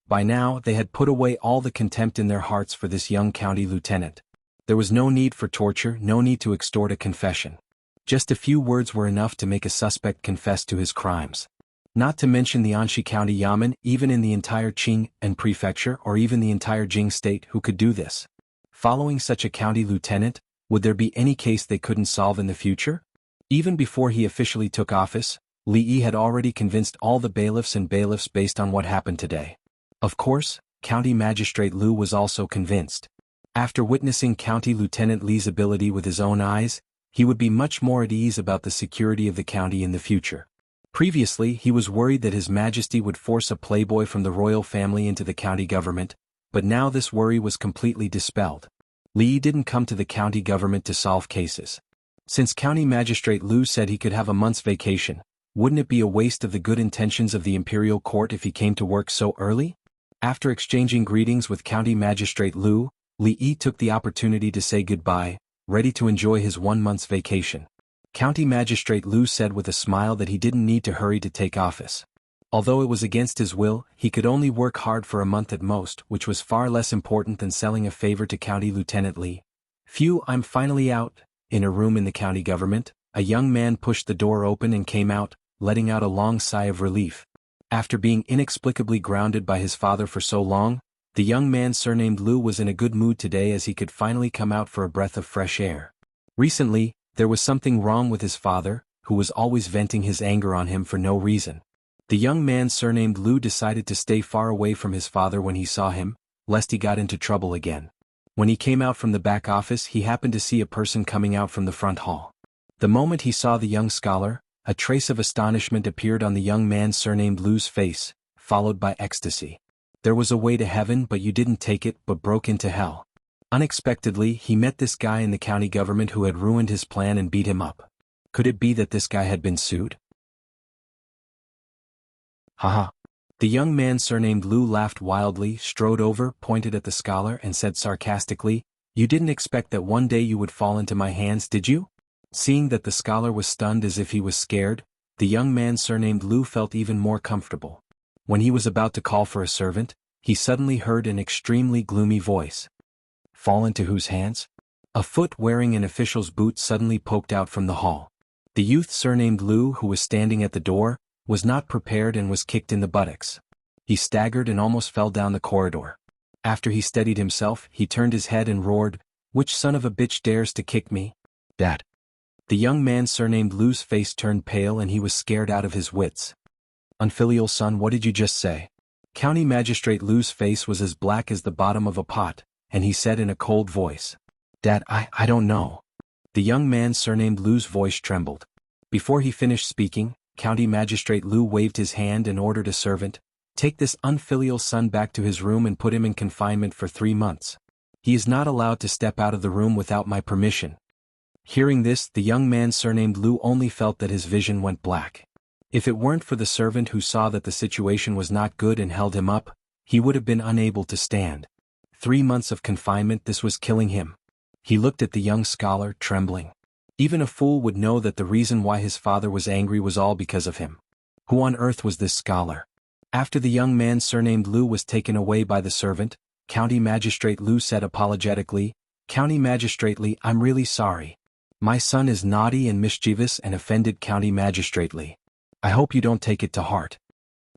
By now, they had put away all the contempt in their hearts for this young county lieutenant. There was no need for torture, no need to extort a confession. Just a few words were enough to make a suspect confess to his crimes. Not to mention the Anxi County Yamen, even in the entire Qing and Prefecture or even the entire Jing state who could do this. Following such a county lieutenant, would there be any case they couldn't solve in the future? Even before he officially took office, Li Yi had already convinced all the bailiffs based on what happened today. Of course, County Magistrate Lu was also convinced. After witnessing County Lieutenant Li's ability with his own eyes, he would be much more at ease about the security of the county in the future. Previously, he was worried that His Majesty would force a playboy from the royal family into the county government, but now this worry was completely dispelled. Li didn't come to the county government to solve cases. Since County Magistrate Lu said he could have a month's vacation, wouldn't it be a waste of the good intentions of the imperial court if he came to work so early? After exchanging greetings with County Magistrate Lu, Li Yi took the opportunity to say goodbye, ready to enjoy his 1 month's vacation. County Magistrate Lu said with a smile that he didn't need to hurry to take office. Although it was against his will, he could only work hard for a month at most, which was far less important than selling a favor to County Lieutenant Li. Phew, I'm finally out. In a room in the county government, a young man pushed the door open and came out, letting out a long sigh of relief. After being inexplicably grounded by his father for so long, the young man surnamed Lu was in a good mood today as he could finally come out for a breath of fresh air. Recently, there was something wrong with his father, who was always venting his anger on him for no reason. The young man surnamed Lu decided to stay far away from his father when he saw him, lest he got into trouble again. When he came out from the back office, he happened to see a person coming out from the front hall. The moment he saw the young scholar, a trace of astonishment appeared on the young man surnamed Lu's face, followed by ecstasy. There was a way to heaven, but you didn't take it, but broke into hell. Unexpectedly, he met this guy in the county government who had ruined his plan and beat him up. Could it be that this guy had been sued? Haha. The young man surnamed Lu laughed wildly, strode over, pointed at the scholar and said sarcastically, "You didn't expect that one day you would fall into my hands, did you?" Seeing that the scholar was stunned as if he was scared, the young man surnamed Lu felt even more comfortable. When he was about to call for a servant, he suddenly heard an extremely gloomy voice. "Fall into whose hands?" A foot wearing an official's boot suddenly poked out from the hall. The youth surnamed Lu, who was standing at the door, was not prepared and was kicked in the buttocks. He staggered and almost fell down the corridor. After he steadied himself, he turned his head and roared, "Which son of a bitch dares to kick me?" "Dad." The young man surnamed Lu's face turned pale and he was scared out of his wits. "Unfilial son, what did you just say?" County Magistrate Lu's face was as black as the bottom of a pot, and he said in a cold voice, "Dad, I don't know." The young man surnamed Lu's voice trembled. Before he finished speaking, County Magistrate Lu waved his hand and ordered a servant, "Take this unfilial son back to his room and put him in confinement for 3 months. He is not allowed to step out of the room without my permission." Hearing this, the young man surnamed Lu only felt that his vision went black. If it weren't for the servant who saw that the situation was not good and held him up, he would have been unable to stand. 3 months of confinement, this was killing him. He looked at the young scholar, trembling. Even a fool would know that the reason why his father was angry was all because of him. Who on earth was this scholar? After the young man surnamed Lu was taken away by the servant, County Magistrate Lu said apologetically, "County Magistrate Li, I'm really sorry. My son is naughty and mischievous and offended County Magistrate Li. I hope you don't take it to heart."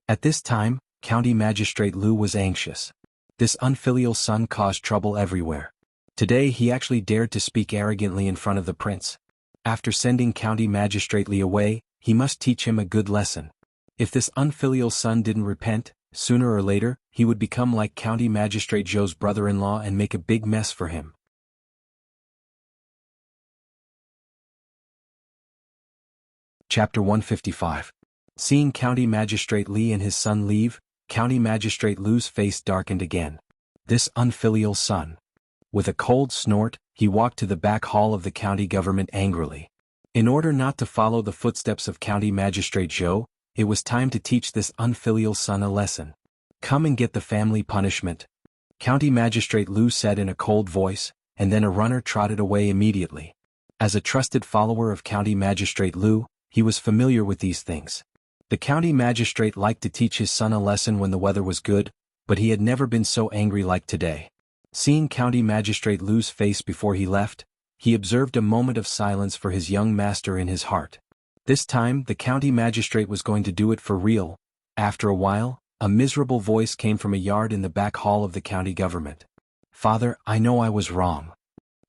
At this time, County Magistrate Lu was anxious. This unfilial son caused trouble everywhere. Today he actually dared to speak arrogantly in front of the prince. After sending County Magistrate Li away, he must teach him a good lesson. If this unfilial son didn't repent, sooner or later, he would become like County Magistrate Zhou's brother-in-law and make a big mess for him. Chapter 155. Seeing County Magistrate Li and his son leave, County Magistrate Lu's face darkened again. This unfilial son. With a cold snort, he walked to the back hall of the county government angrily. In order not to follow the footsteps of County Magistrate Zhou, it was time to teach this unfilial son a lesson. "Come and get the family punishment," County Magistrate Lu said in a cold voice, and then a runner trotted away immediately. As a trusted follower of County Magistrate Lu, he was familiar with these things. The county magistrate liked to teach his son a lesson when the weather was good, but he had never been so angry like today. Seeing County Magistrate Lu's face before he left, he observed a moment of silence for his young master in his heart. This time, the county magistrate was going to do it for real. After a while, a miserable voice came from a yard in the back hall of the county government. "Father, I know I was wrong.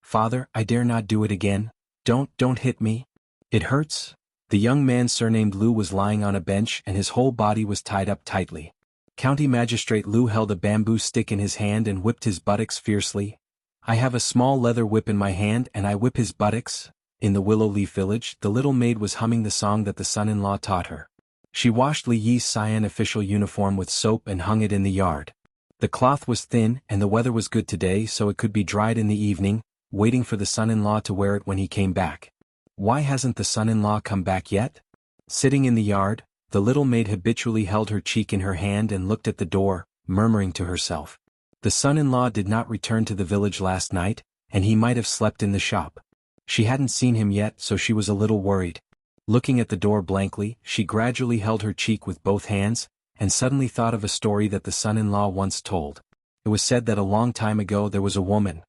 Father, I dare not do it again. Don't hit me. It hurts." The young man surnamed Lu was lying on a bench and his whole body was tied up tightly. County Magistrate Lu held a bamboo stick in his hand and whipped his buttocks fiercely. "I have a small leather whip in my hand and I whip his buttocks." In the Willow Leaf village, the little maid was humming the song that the son-in-law taught her. She washed Li Yi's cyan official uniform with soap and hung it in the yard. The cloth was thin and the weather was good today, so it could be dried in the evening, waiting for the son-in-law to wear it when he came back. Why hasn't the son-in-law come back yet? Sitting in the yard, the little maid habitually held her cheek in her hand and looked at the door, murmuring to herself. The son-in-law did not return to the village last night, and he might have slept in the shop. She hadn't seen him yet, so she was a little worried. Looking at the door blankly, she gradually held her cheek with both hands, and suddenly thought of a story that the son-in-law once told. It was said that a long time ago there was a woman.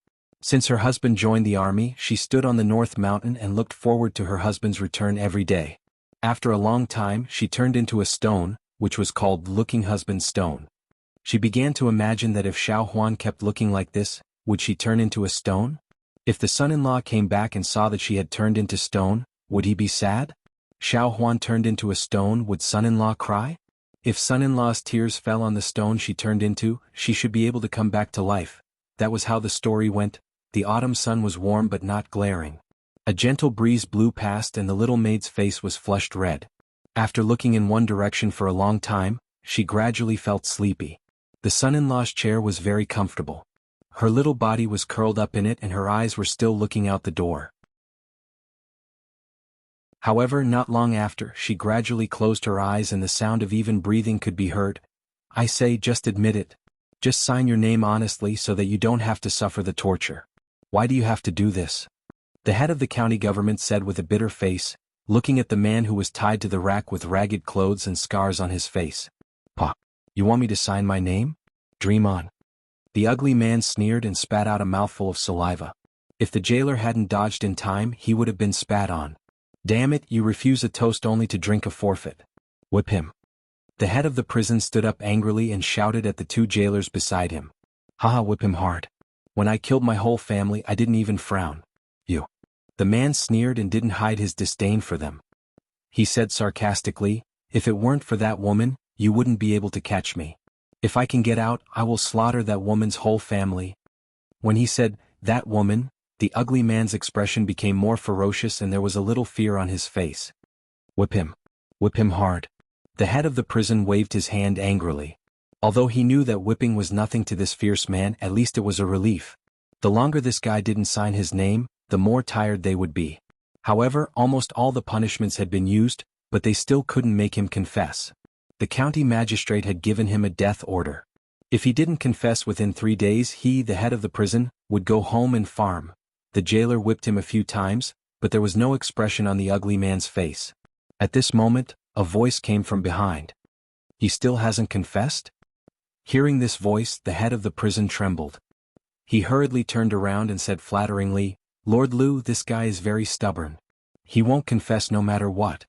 Since her husband joined the army, she stood on the North Mountain and looked forward to her husband's return every day. After a long time, she turned into a stone, which was called Looking Husband Stone. She began to imagine that if Xiao Huan kept looking like this, would she turn into a stone? If the son-in-law came back and saw that she had turned into stone, would he be sad? Xiao Huan turned into a stone, would son-in-law cry? If son-in-law's tears fell on the stone she turned into, she should be able to come back to life. That was how the story went. The autumn sun was warm but not glaring. A gentle breeze blew past and the little maid's face was flushed red. After looking in one direction for a long time, she gradually felt sleepy. The son-in-law's chair was very comfortable. Her little body was curled up in it and her eyes were still looking out the door. However, not long after, she gradually closed her eyes and the sound of even breathing could be heard. I say, just admit it. Just sign your name honestly so that you don't have to suffer the torture. Why do you have to do this? The head of the county government said with a bitter face, looking at the man who was tied to the rack with ragged clothes and scars on his face. Pa, you want me to sign my name? Dream on. The ugly man sneered and spat out a mouthful of saliva. If the jailer hadn't dodged in time, he would have been spat on. Damn it, you refuse a toast only to drink a forfeit. Whip him. The head of the prison stood up angrily and shouted at the two jailers beside him. Haha, whip him hard. When I killed my whole family, I didn't even frown. You. The man sneered and didn't hide his disdain for them. He said sarcastically, if it weren't for that woman, you wouldn't be able to catch me. If I can get out, I will slaughter that woman's whole family. When he said, that woman, the ugly man's expression became more ferocious and there was a little fear on his face. Whip him. Whip him hard. The head of the prison waved his hand angrily. Although he knew that whipping was nothing to this fierce man, at least it was a relief. The longer this guy didn't sign his name, the more tired they would be. However, almost all the punishments had been used, but they still couldn't make him confess. The county magistrate had given him a death order. If he didn't confess within 3 days, he, the head of the prison, would go home and farm. The jailer whipped him a few times, but there was no expression on the ugly man's face. At this moment, a voice came from behind. He still hasn't confessed? Hearing this voice, the head of the prison trembled. He hurriedly turned around and said flatteringly, Lord Liu, this guy is very stubborn. He won't confess no matter what.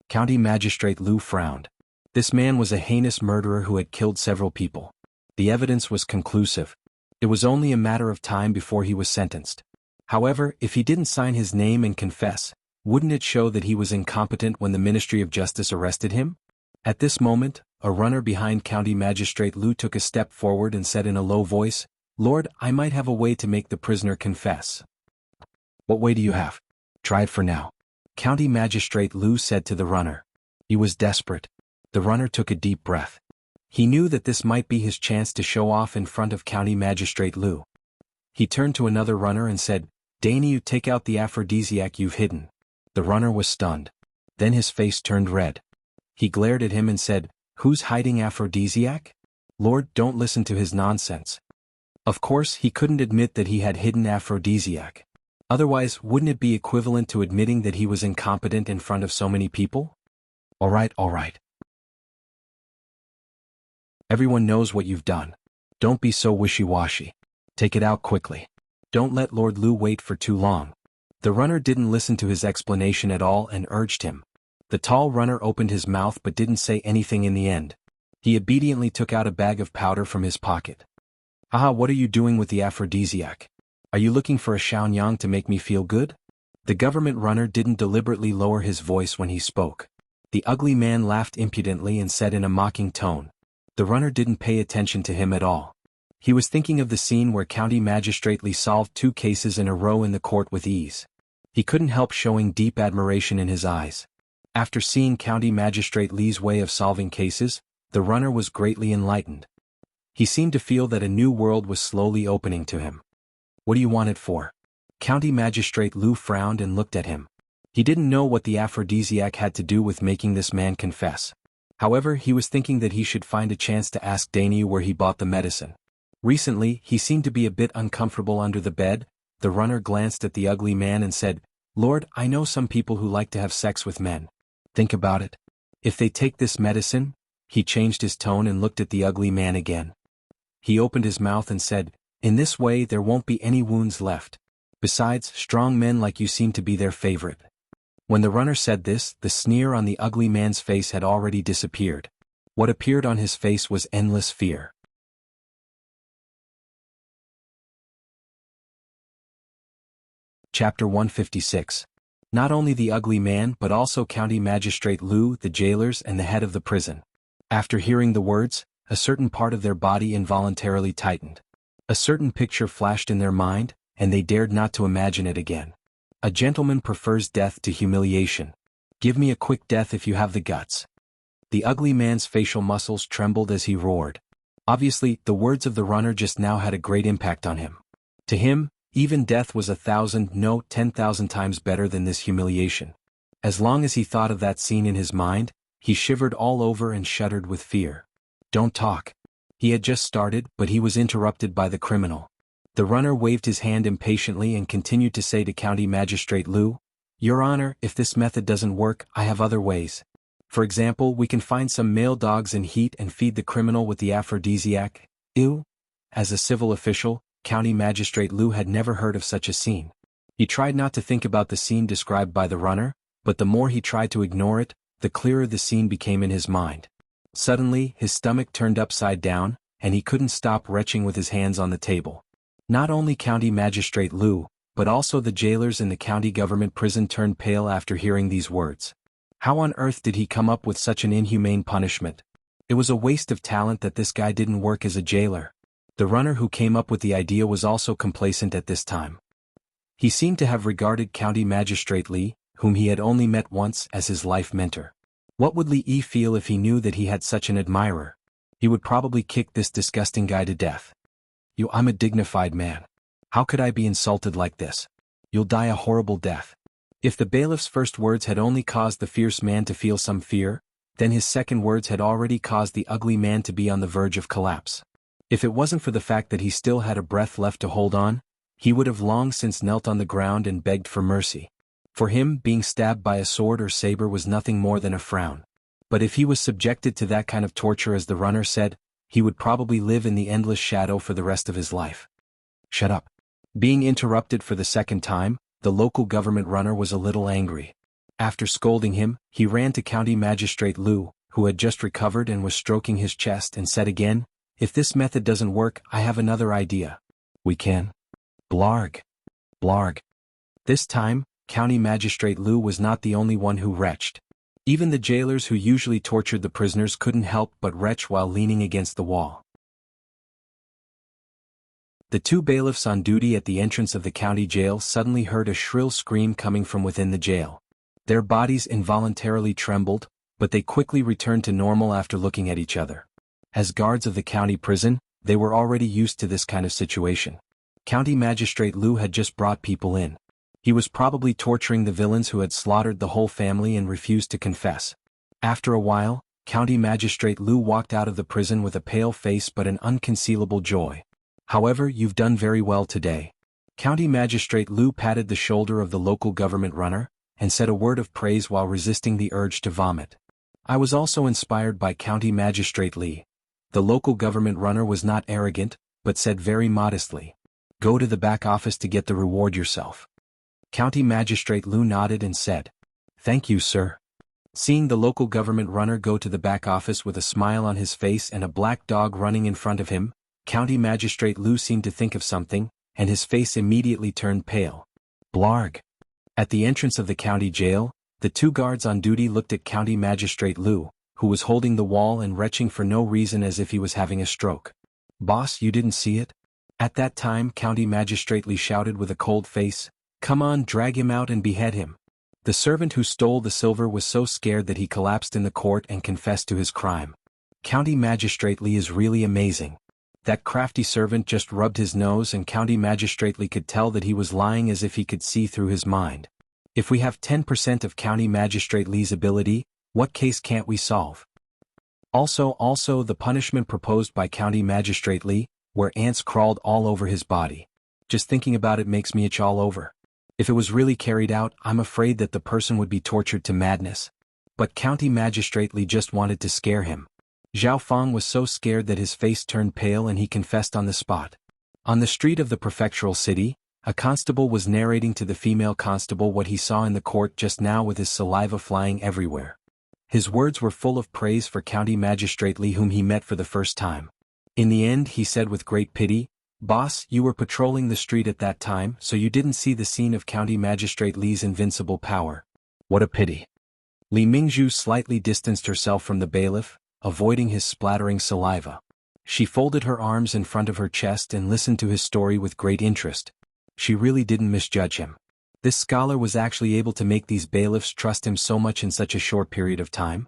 County Magistrate Liu frowned. This man was a heinous murderer who had killed several people. The evidence was conclusive. It was only a matter of time before he was sentenced. However, if he didn't sign his name and confess, wouldn't it show that he was incompetent when the Ministry of Justice arrested him? At this moment, a runner behind County Magistrate Liu took a step forward and said in a low voice, Lord, I might have a way to make the prisoner confess. What way do you have? Try it for now. County Magistrate Liu said to the runner. He was desperate. The runner took a deep breath. He knew that this might be his chance to show off in front of County Magistrate Liu. He turned to another runner and said, Danny, you take out the aphrodisiac you've hidden. The runner was stunned. Then his face turned red. He glared at him and said, Who's hiding aphrodisiac? Lord, don't listen to his nonsense. Of course, he couldn't admit that he had hidden aphrodisiac. Otherwise, wouldn't it be equivalent to admitting that he was incompetent in front of so many people? All right. Everyone knows what you've done. Don't be so wishy-washy. Take it out quickly. Don't let Lord Liu wait for too long. The runner didn't listen to his explanation at all and urged him. The tall runner opened his mouth but didn't say anything in the end. He obediently took out a bag of powder from his pocket. Haha, what are you doing with the aphrodisiac? Are you looking for a Xiaonyang to make me feel good? The government runner didn't deliberately lower his voice when he spoke. The ugly man laughed impudently and said in a mocking tone. The runner didn't pay attention to him at all. He was thinking of the scene where County Magistrate Li solved 2 cases in a row in the court with ease. He couldn't help showing deep admiration in his eyes. After seeing County Magistrate Li's way of solving cases, the runner was greatly enlightened. He seemed to feel that a new world was slowly opening to him. What do you want it for? County Magistrate Liu frowned and looked at him. He didn't know what the aphrodisiac had to do with making this man confess. However, he was thinking that he should find a chance to ask Danyu where he bought the medicine. Recently, he seemed to be a bit uncomfortable under the bed. The runner glanced at the ugly man and said, Lord, I know some people who like to have sex with men. Think about it. If they take this medicine, he changed his tone and looked at the ugly man again. He opened his mouth and said, In this way there won't be any wounds left. Besides, strong men like you seem to be their favorite. When the runner said this, the sneer on the ugly man's face had already disappeared. What appeared on his face was endless fear. Chapter 156. Not only the ugly man but also County Magistrate Liu, the jailers and the head of the prison. After hearing the words, a certain part of their body involuntarily tightened. A certain picture flashed in their mind, and they dared not to imagine it again. A gentleman prefers death to humiliation. Give me a quick death if you have the guts. The ugly man's facial muscles trembled as he roared. Obviously, the words of the runner just now had a great impact on him. To him, even death was 1,000, no, 10,000 times better than this humiliation. As long as he thought of that scene in his mind, he shivered all over and shuddered with fear. Don't talk. He had just started, but he was interrupted by the criminal. The runner waved his hand impatiently and continued to say to County Magistrate Liu, Your Honor, if this method doesn't work, I have other ways. For example, we can find some male dogs in heat and feed the criminal with the aphrodisiac. Ew. As a civil official, County Magistrate Liu had never heard of such a scene. He tried not to think about the scene described by the runner, but the more he tried to ignore it, the clearer the scene became in his mind. Suddenly, his stomach turned upside down, and he couldn't stop retching with his hands on the table. Not only County Magistrate Liu, but also the jailers in the county government prison turned pale after hearing these words. How on earth did he come up with such an inhumane punishment? It was a waste of talent that this guy didn't work as a jailer. The runner who came up with the idea was also complacent at this time. He seemed to have regarded County Magistrate Li, whom he had only met once, as his life mentor. What would Li Yi feel if he knew that he had such an admirer? He would probably kick this disgusting guy to death. I'm a dignified man. How could I be insulted like this? You'll die a horrible death. If the bailiff's first words had only caused the fierce man to feel some fear, then his second words had already caused the ugly man to be on the verge of collapse. If it wasn't for the fact that he still had a breath left to hold on, he would have long since knelt on the ground and begged for mercy. For him, being stabbed by a sword or saber was nothing more than a frown. But if he was subjected to that kind of torture as the runner said, he would probably live in the endless shadow for the rest of his life. Shut up. Being interrupted for the second time, the local government runner was a little angry. After scolding him, he ran to County Magistrate Liu, who had just recovered and was stroking his chest, and said again, If this method doesn't work, I have another idea. We can. Blarg. Blarg. This time, County Magistrate Liu was not the only one who retched. Even the jailers who usually tortured the prisoners couldn't help but retch while leaning against the wall. The two bailiffs on duty at the entrance of the county jail suddenly heard a shrill scream coming from within the jail. Their bodies involuntarily trembled, but they quickly returned to normal after looking at each other. As guards of the county prison, they were already used to this kind of situation. County Magistrate Liu had just brought people in. He was probably torturing the villains who had slaughtered the whole family and refused to confess. After a while, County Magistrate Liu walked out of the prison with a pale face but an unconcealable joy. However, you've done very well today. County Magistrate Liu patted the shoulder of the local government runner, and said a word of praise while resisting the urge to vomit. I was also inspired by County Magistrate Li. The local government runner was not arrogant, but said very modestly, Go to the back office to get the reward yourself. County Magistrate Liu nodded and said, Thank you, sir. Seeing the local government runner go to the back office with a smile on his face and a black dog running in front of him, County Magistrate Liu seemed to think of something, and his face immediately turned pale. Blarg. At the entrance of the county jail, the two guards on duty looked at County Magistrate Liu, who was holding the wall and retching for no reason as if he was having a stroke. Boss, you didn't see it? At that time, County Magistrate Li shouted with a cold face, Come on, drag him out and behead him. The servant who stole the silver was so scared that he collapsed in the court and confessed to his crime. County Magistrate Li is really amazing. That crafty servant just rubbed his nose and County Magistrate Li could tell that he was lying as if he could see through his mind. If we have 10% of County Magistrate Li's ability, what case can't we solve? Also the punishment proposed by County Magistrate Li, where ants crawled all over his body. Just thinking about it makes me itch all over. If it was really carried out, I'm afraid that the person would be tortured to madness. But County Magistrate Li just wanted to scare him. Zhao Feng was so scared that his face turned pale and he confessed on the spot. On the street of the prefectural city, a constable was narrating to the female constable what he saw in the court just now with his saliva flying everywhere. His words were full of praise for County Magistrate Li, whom he met for the first time. In the end, he said with great pity, "Boss, you were patrolling the street at that time, so you didn't see the scene of County Magistrate Li's invincible power. What a pity." Li Mingzhu slightly distanced herself from the bailiff, avoiding his splattering saliva. She folded her arms in front of her chest and listened to his story with great interest. She really didn't misjudge him. This scholar was actually able to make these bailiffs trust him so much in such a short period of time.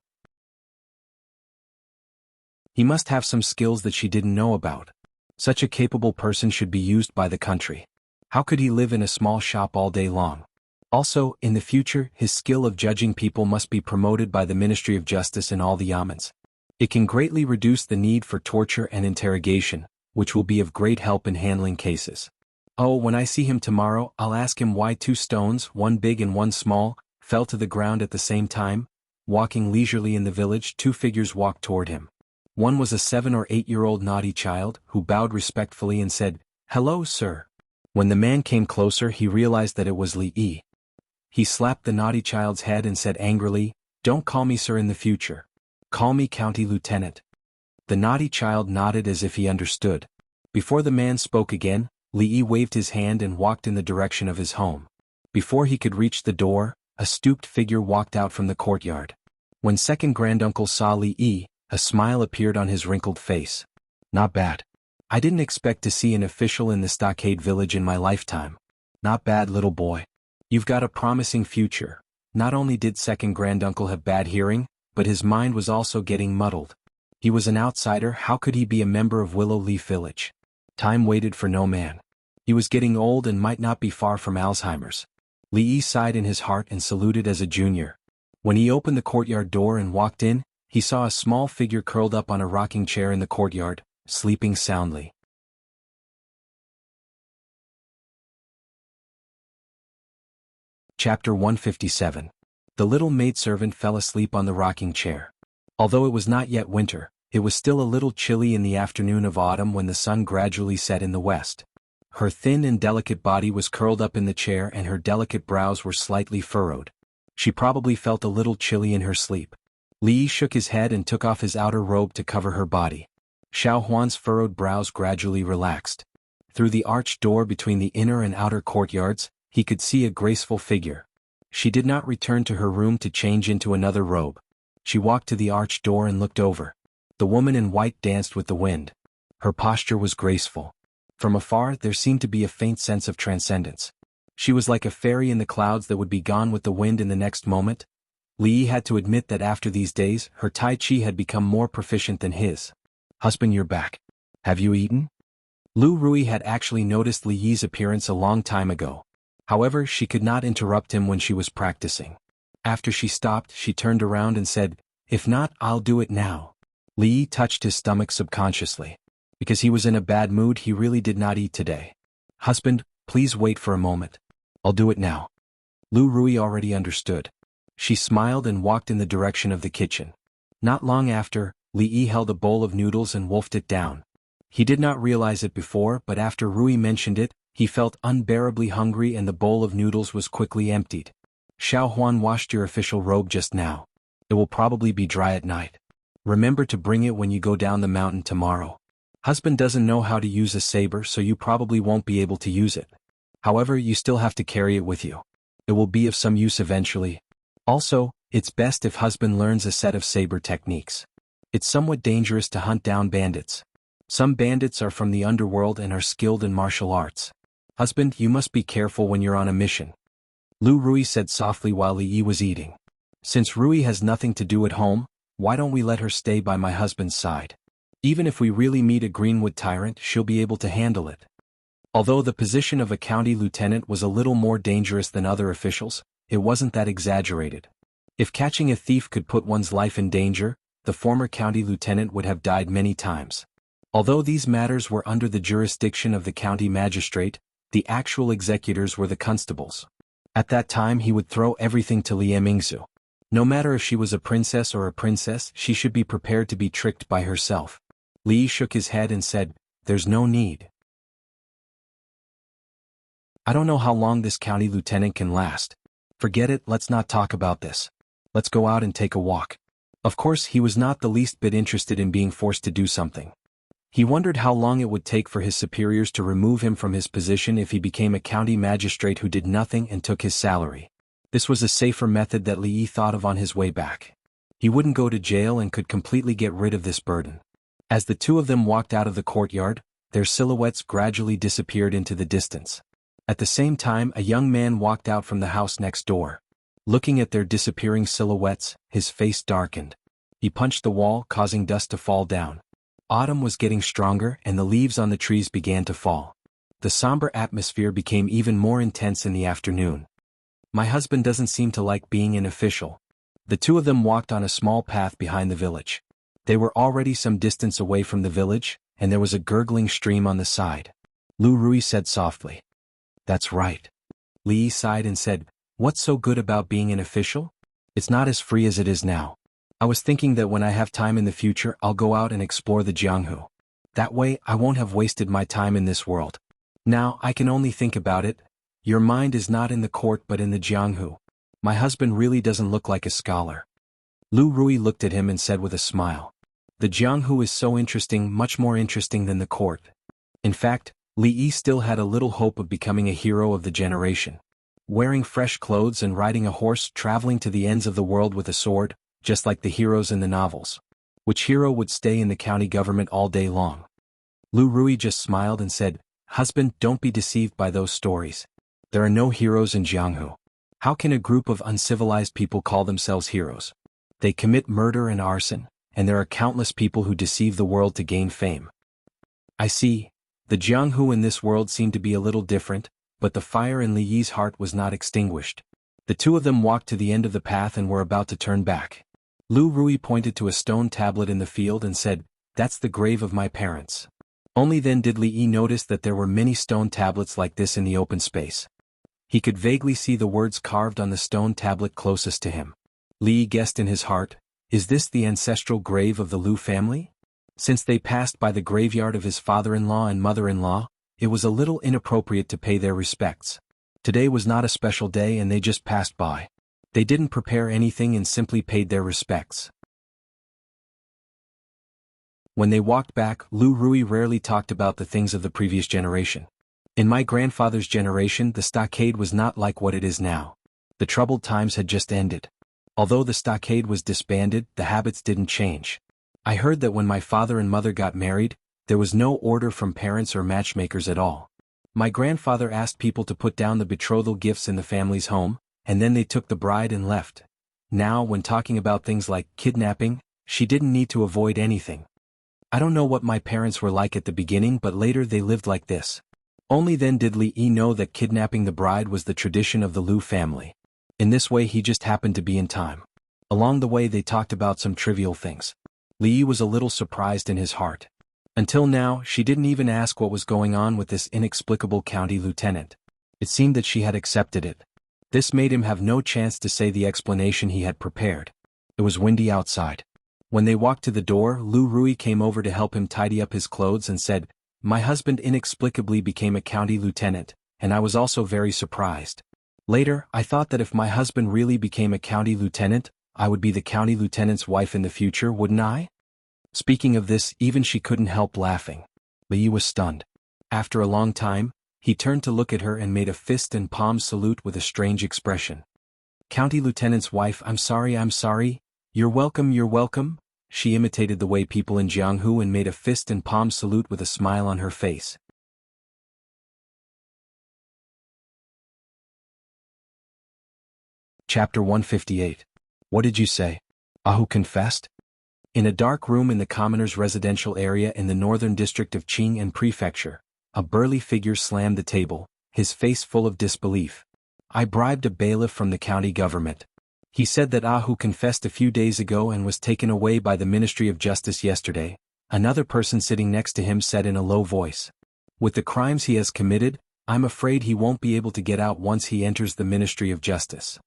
He must have some skills that she didn't know about. Such a capable person should be used by the country. How could he live in a small shop all day long? Also, in the future, his skill of judging people must be promoted by the Ministry of Justice in all the yamens. It can greatly reduce the need for torture and interrogation, which will be of great help in handling cases. Oh, when I see him tomorrow, I'll ask him why 2 stones, one big and one small, fell to the ground at the same time. Walking leisurely in the village, 2 figures walked toward him. One was a 7 or 8-year-old naughty child, who bowed respectfully and said, "Hello, sir." When the man came closer, he realized that it was Li Yi. He slapped the naughty child's head and said angrily, "Don't call me sir in the future. Call me County Lieutenant." The naughty child nodded as if he understood. Before the man spoke again, Li Yi waved his hand and walked in the direction of his home. Before he could reach the door, a stooped figure walked out from the courtyard. When second granduncle saw Li Yi, a smile appeared on his wrinkled face. "Not bad. I didn't expect to see an official in the stockade village in my lifetime. Not bad, little boy. You've got a promising future." Not only did second granduncle have bad hearing, but his mind was also getting muddled. He was an outsider. How could he be a member of Willow Leaf Village? Time waited for no man. He was getting old and might not be far from Alzheimer's. Li Yi sighed in his heart and saluted as a junior. When he opened the courtyard door and walked in, he saw a small figure curled up on a rocking chair in the courtyard, sleeping soundly. Chapter 157. The little maidservant fell asleep on the rocking chair. Although it was not yet winter, it was still a little chilly in the afternoon of autumn when the sun gradually set in the west. Her thin and delicate body was curled up in the chair and her delicate brows were slightly furrowed. She probably felt a little chilly in her sleep. Li Yi shook his head and took off his outer robe to cover her body. Xiao Huan's furrowed brows gradually relaxed. Through the arched door between the inner and outer courtyards, he could see a graceful figure. She did not return to her room to change into another robe. She walked to the arched door and looked over. The woman in white danced with the wind. Her posture was graceful. From afar, there seemed to be a faint sense of transcendence. She was like a fairy in the clouds that would be gone with the wind in the next moment. Li Yi had to admit that after these days, her Tai Chi had become more proficient than his. "Husband, you're back. Have you eaten?" Lu Rui had actually noticed Li Yi's appearance a long time ago. However, she could not interrupt him when she was practicing. After she stopped, she turned around and said, "If not, I'll do it now." Li Yi touched his stomach subconsciously. Because he was in a bad mood, he really did not eat today. "Husband, please wait for a moment. I'll do it now." Lu Rui already understood. She smiled and walked in the direction of the kitchen. Not long after, Li Yi held a bowl of noodles and wolfed it down. He did not realize it before, but after Rui mentioned it, he felt unbearably hungry and the bowl of noodles was quickly emptied. "Xiao Huan washed your official robe just now. It will probably be dry at night. Remember to bring it when you go down the mountain tomorrow. Husband doesn't know how to use a saber, so you probably won't be able to use it. However, you still have to carry it with you. It will be of some use eventually. Also, it's best if husband learns a set of saber techniques. It's somewhat dangerous to hunt down bandits. Some bandits are from the underworld and are skilled in martial arts. Husband, you must be careful when you're on a mission." Lu Rui said softly while Li Yi was eating. "Since Rui has nothing to do at home, why don't we let her stay by my husband's side? Even if we really meet a Greenwood tyrant, she'll be able to handle it." Although the position of a county lieutenant was a little more dangerous than other officials, it wasn't that exaggerated. If catching a thief could put one's life in danger, the former county lieutenant would have died many times. Although these matters were under the jurisdiction of the county magistrate, the actual executors were the constables. At that time he would throw everything to Li Mingzhu. No matter if she was a princess or a princess, she should be prepared to be tricked by herself. Li shook his head and said, "There's no need." I don't know how long this county lieutenant can last. Forget it, let's not talk about this. Let's go out and take a walk. Of course, he was not the least bit interested in being forced to do something. He wondered how long it would take for his superiors to remove him from his position if he became a county magistrate who did nothing and took his salary. This was a safer method that Li Yi thought of on his way back. He wouldn't go to jail and could completely get rid of this burden. As the two of them walked out of the courtyard, their silhouettes gradually disappeared into the distance. At the same time, a young man walked out from the house next door. Looking at their disappearing silhouettes, his face darkened. He punched the wall, causing dust to fall down. Autumn was getting stronger and the leaves on the trees began to fall. The somber atmosphere became even more intense in the afternoon. My husband doesn't seem to like being an official. The two of them walked on a small path behind the village. They were already some distance away from the village, and there was a gurgling stream on the side. Lu Rui said softly. That's right. Li Yi sighed and said, what's so good about being an official? It's not as free as it is now. I was thinking that when I have time in the future I'll go out and explore the Jianghu. That way I won't have wasted my time in this world. Now I can only think about it. Your mind is not in the court but in the Jianghu. My husband really doesn't look like a scholar. Lu Rui looked at him and said with a smile. The Jianghu is so interesting, much more interesting than the court. In fact, Li Yi still had a little hope of becoming a hero of the generation. Wearing fresh clothes and riding a horse, traveling to the ends of the world with a sword, just like the heroes in the novels. Which hero would stay in the county government all day long? Lu Rui just smiled and said, husband, don't be deceived by those stories. There are no heroes in Jianghu. How can a group of uncivilized people call themselves heroes? They commit murder and arson, and there are countless people who deceive the world to gain fame. I see. The Jianghu in this world seemed to be a little different, but the fire in Li Yi's heart was not extinguished. The two of them walked to the end of the path and were about to turn back. Lu Rui pointed to a stone tablet in the field and said, that's the grave of my parents. Only then did Li Yi notice that there were many stone tablets like this in the open space. He could vaguely see the words carved on the stone tablet closest to him. Li Yi guessed in his heart, is this the ancestral grave of the Lu family? Since they passed by the graveyard of his father-in-law and mother-in-law, it was a little inappropriate to pay their respects. Today was not a special day and they just passed by. They didn't prepare anything and simply paid their respects. When they walked back, Lu Rui rarely talked about the things of the previous generation. In my grandfather's generation, the stockade was not like what it is now. The troubled times had just ended. Although the stockade was disbanded, the habits didn't change. I heard that when my father and mother got married, there was no order from parents or matchmakers at all. My grandfather asked people to put down the betrothal gifts in the family's home, and then they took the bride and left. Now, when talking about things like kidnapping, she didn't need to avoid anything. I don't know what my parents were like at the beginning, but later they lived like this. Only then did Li Yi know that kidnapping the bride was the tradition of the Lu family. In this way he just happened to be in time. Along the way they talked about some trivial things. Li Yi was a little surprised in his heart. Until now, she didn't even ask what was going on with this inexplicable county lieutenant. It seemed that she had accepted it. This made him have no chance to say the explanation he had prepared. It was windy outside. When they walked to the door, Lu Rui came over to help him tidy up his clothes and said, my husband inexplicably became a county lieutenant, and I was also very surprised. Later, I thought that if my husband really became a county lieutenant, I would be the county lieutenant's wife in the future, wouldn't I? Speaking of this, even she couldn't help laughing. Li Yi was stunned. After a long time, he turned to look at her and made a fist and palm salute with a strange expression. County lieutenant's wife, I'm sorry. You're welcome. She imitated the way people in Jianghu and made a fist and palm salute with a smile on her face. Chapter 158. What did you say? Ahu confessed? In a dark room in the commoner's residential area in the northern district of Qing'an Prefecture, a burly figure slammed the table, his face full of disbelief. I bribed a bailiff from the county government. He said that Ahu confessed a few days ago and was taken away by the Ministry of Justice yesterday, another person sitting next to him said in a low voice. With the crimes he has committed, I'm afraid he won't be able to get out once he enters the Ministry of Justice.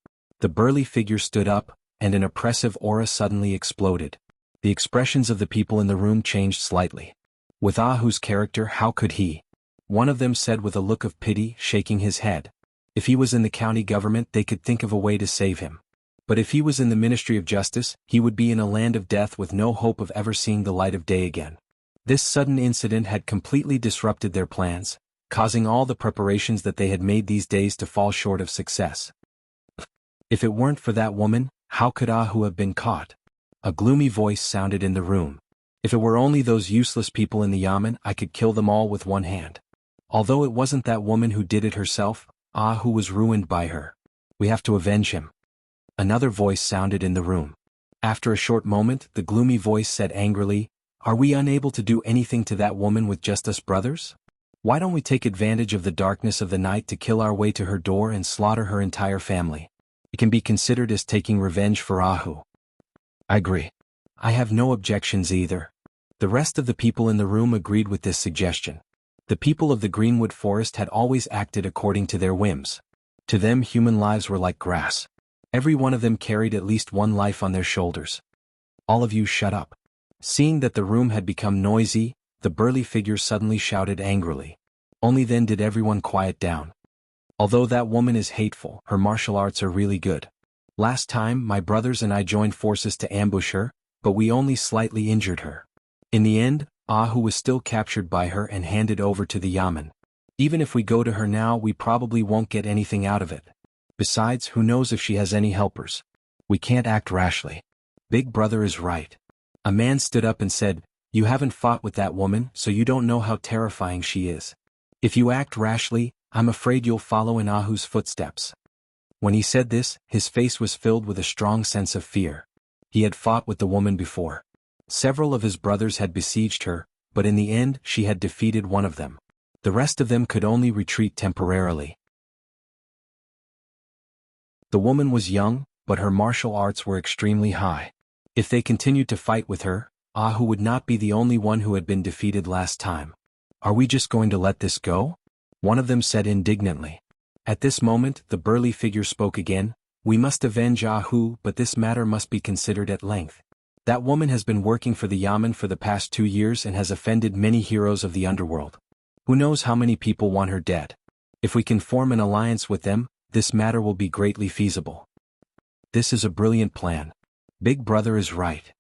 The burly figure stood up, and an oppressive aura suddenly exploded. The expressions of the people in the room changed slightly. With Ahu's character, how could he? One of them said with a look of pity, shaking his head. If he was in the county government they could think of a way to save him. But if he was in the Ministry of Justice, he would be in a land of death with no hope of ever seeing the light of day again. This sudden incident had completely disrupted their plans, causing all the preparations that they had made these days to fall short of success. If it weren't for that woman, how could Ahu have been caught? A gloomy voice sounded in the room. If it were only those useless people in the yamen, I could kill them all with one hand. Although it wasn't that woman who did it herself, Ahu was ruined by her. We have to avenge him. Another voice sounded in the room. After a short moment, the gloomy voice said angrily, "Are we unable to do anything to that woman with just us brothers? Why don't we take advantage of the darkness of the night to kill our way to her door and slaughter her entire family? It can be considered as taking revenge for Ahu." I agree. I have no objections either. The rest of the people in the room agreed with this suggestion. The people of the Greenwood Forest had always acted according to their whims. To them human lives were like grass. Every one of them carried at least one life on their shoulders. "All of you shut up." Seeing that the room had become noisy, the burly figure suddenly shouted angrily. Only then did everyone quiet down. "Although that woman is hateful, her martial arts are really good. Last time, my brothers and I joined forces to ambush her, but we only slightly injured her. In the end, Ahu was still captured by her and handed over to the yamen. Even if we go to her now, we probably won't get anything out of it. Besides, who knows if she has any helpers? We can't act rashly. Big brother is right." A man stood up and said, "You haven't fought with that woman, so you don't know how terrifying she is. If you act rashly, I'm afraid you'll follow in Ahu's footsteps." When he said this, his face was filled with a strong sense of fear. He had fought with the woman before. Several of his brothers had besieged her, but in the end she had defeated one of them. The rest of them could only retreat temporarily. The woman was young, but her martial arts were extremely high. If they continued to fight with her, Ahu would not be the only one who had been defeated last time. "Are we just going to let this go?" one of them said indignantly. At this moment, the burly figure spoke again. "We must avenge Ahu, but this matter must be considered at length. That woman has been working for the yamen for the past 2 years and has offended many heroes of the underworld. Who knows how many people want her dead? If we can form an alliance with them, this matter will be greatly feasible." This is a brilliant plan. Big brother is right.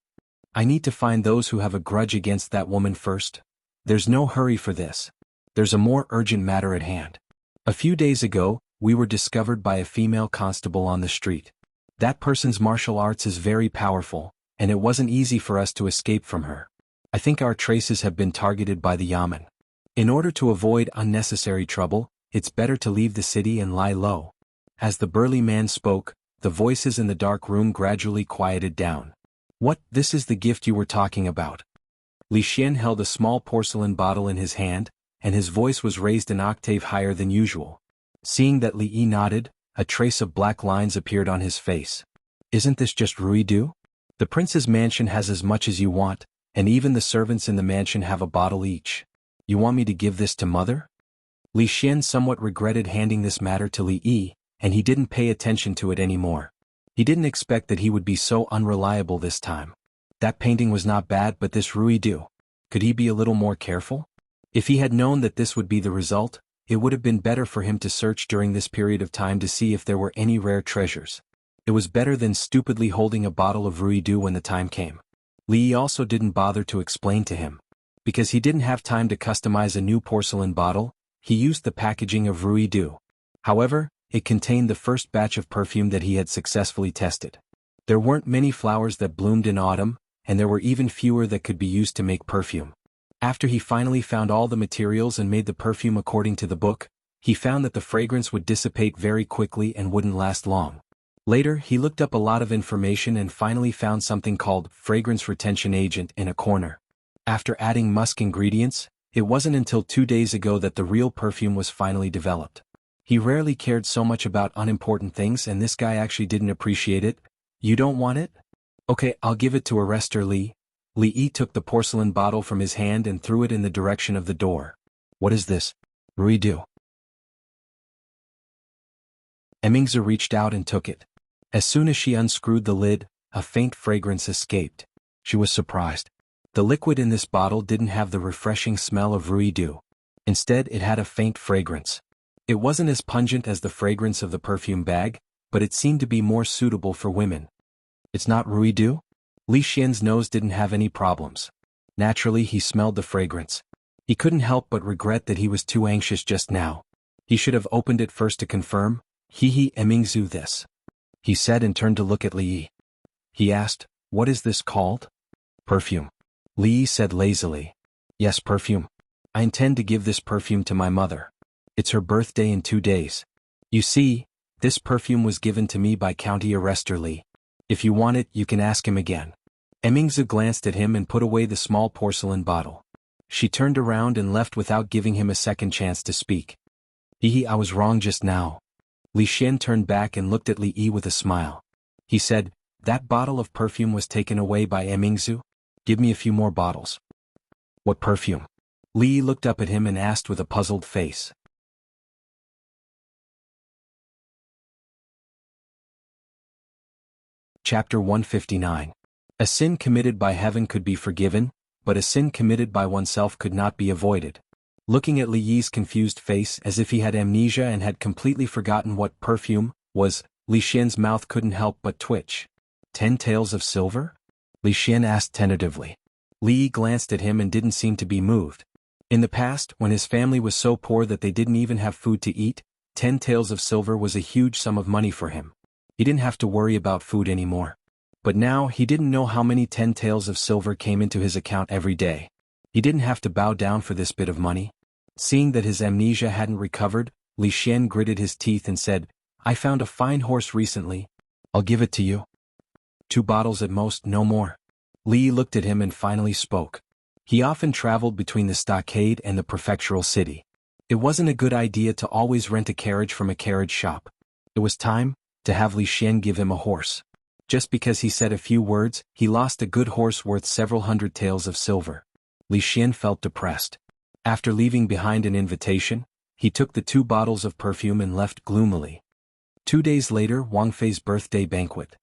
I need to find those who have a grudge against that woman first. There's no hurry for this. There's a more urgent matter at hand. A few days ago, we were discovered by a female constable on the street. That person's martial arts is very powerful, and it wasn't easy for us to escape from her. I think our traces have been targeted by the yamen. In order to avoid unnecessary trouble, it's better to leave the city and lie low. As the burly man spoke, the voices in the dark room gradually quieted down. "What, this is the gift you were talking about?" Li Xian held a small porcelain bottle in his hand, and his voice was raised an octave higher than usual. Seeing that Li Yi nodded, a trace of black lines appeared on his face. "Isn't this just ruidu? The prince's mansion has as much as you want, and even the servants in the mansion have a bottle each. You want me to give this to mother?" Li Xian somewhat regretted handing this matter to Li Yi, and he didn't pay attention to it anymore. He didn't expect that he would be so unreliable this time. That painting was not bad, but this ruidu. Could he be a little more careful? If he had known that this would be the result, it would have been better for him to search during this period of time to see if there were any rare treasures. It was better than stupidly holding a bottle of ruidu when the time came. Li Yi also didn't bother to explain to him. Because he didn't have time to customize a new porcelain bottle, he used the packaging of ruidu. However, it contained the first batch of perfume that he had successfully tested. There weren't many flowers that bloomed in autumn, and there were even fewer that could be used to make perfume. After he finally found all the materials and made the perfume according to the book, he found that the fragrance would dissipate very quickly and wouldn't last long. Later, he looked up a lot of information and finally found something called fragrance retention agent in a corner. After adding musk ingredients, it wasn't until 2 days ago that the real perfume was finally developed. He rarely cared so much about unimportant things, and this guy actually didn't appreciate it. "You don't want it? Okay, I'll give it to Arrestor Li." Li Yi took the porcelain bottle from his hand and threw it in the direction of the door. "What is this?" "Ruidu." Emingzi reached out and took it. As soon as she unscrewed the lid, a faint fragrance escaped. She was surprised. The liquid in this bottle didn't have the refreshing smell of ruidu. Instead, it had a faint fragrance. It wasn't as pungent as the fragrance of the perfume bag, but it seemed to be more suitable for women. It's not Ruidu? Li Xian's nose didn't have any problems. Naturally, he smelled the fragrance. He couldn't help but regret that he was too anxious just now. He should have opened it first to confirm. He Emingzu this. He said and turned to look at Li Yi. He asked, what is this called? Perfume. Li Yi said lazily. Yes, perfume. I intend to give this perfume to my mother. It's her birthday in 2 days. You see, this perfume was given to me by County Arrestor Li. If you want it, you can ask him again. Emingzu glanced at him and put away the small porcelain bottle. She turned around and left without giving him a second chance to speak. I was wrong just now. Li Xian turned back and looked at Li Yi with a smile. He said, that bottle of perfume was taken away by Emingzu? Give me a few more bottles. What perfume? Li Yi looked up at him and asked with a puzzled face. Chapter 159. A sin committed by heaven could be forgiven, but a sin committed by oneself could not be avoided. Looking at Li Yi's confused face as if he had amnesia and had completely forgotten what perfume was, Li Xian's mouth couldn't help but twitch. 10 taels of silver? Li Xian asked tentatively. Li Yi glanced at him and didn't seem to be moved. In the past, when his family was so poor that they didn't even have food to eat, 10 taels of silver was a huge sum of money for him. He didn't have to worry about food anymore. But now he didn't know how many 10 taels of silver came into his account every day. He didn't have to bow down for this bit of money. Seeing that his amnesia hadn't recovered, Li Xian gritted his teeth and said, I found a fine horse recently. I'll give it to you. 2 bottles at most, no more. Li Yi looked at him and finally spoke. He often traveled between the stockade and the prefectural city. It wasn't a good idea to always rent a carriage from a carriage shop. It was time to have Li Xian give him a horse. Just because he said a few words, he lost a good horse worth several hundred taels of silver. Li Xian felt depressed. After leaving behind an invitation, he took the 2 bottles of perfume and left gloomily. 2 days later, Wang Fei's birthday banquet.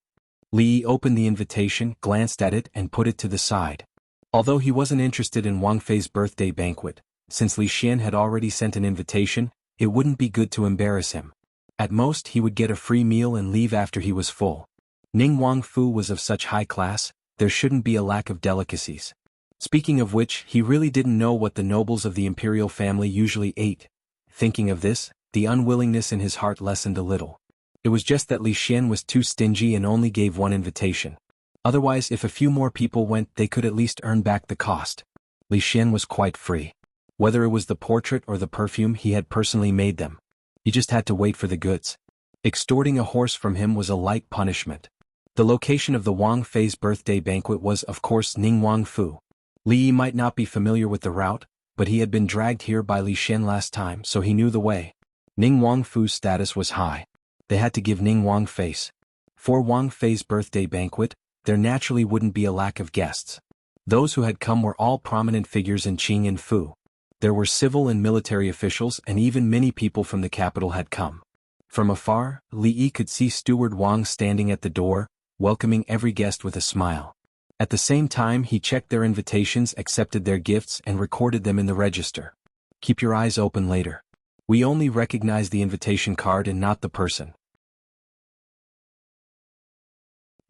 Li Yi opened the invitation, glanced at it and put it to the side. Although he wasn't interested in Wang Fei's birthday banquet, since Li Xian had already sent an invitation, it wouldn't be good to embarrass him. At most he would get a free meal and leave after he was full. Ning Wang Fu was of such high class, there shouldn't be a lack of delicacies. Speaking of which, he really didn't know what the nobles of the imperial family usually ate. Thinking of this, the unwillingness in his heart lessened a little. It was just that Li Xian was too stingy and only gave 1 invitation. Otherwise, if a few more people went, they could at least earn back the cost. Li Xian was quite free. Whether it was the portrait or the perfume, he had personally made them. He just had to wait for the goods. Extorting a horse from him was a light punishment. The location of the Wang Fei's birthday banquet was, of course, Ning Wang Fu. Li Yi might not be familiar with the route, but he had been dragged here by Li Xian last time, so he knew the way. Ning Wang Fu's status was high. They had to give Ning Wang face. For Wang Fei's birthday banquet, there naturally wouldn't be a lack of guests. Those who had come were all prominent figures in Qing and Fu. There were civil and military officials and even many people from the capital had come. From afar, Li Yi could see Steward Wang standing at the door, welcoming every guest with a smile. At the same time, he checked their invitations, accepted their gifts, and recorded them in the register. Keep your eyes open later. We only recognize the invitation card and not the person.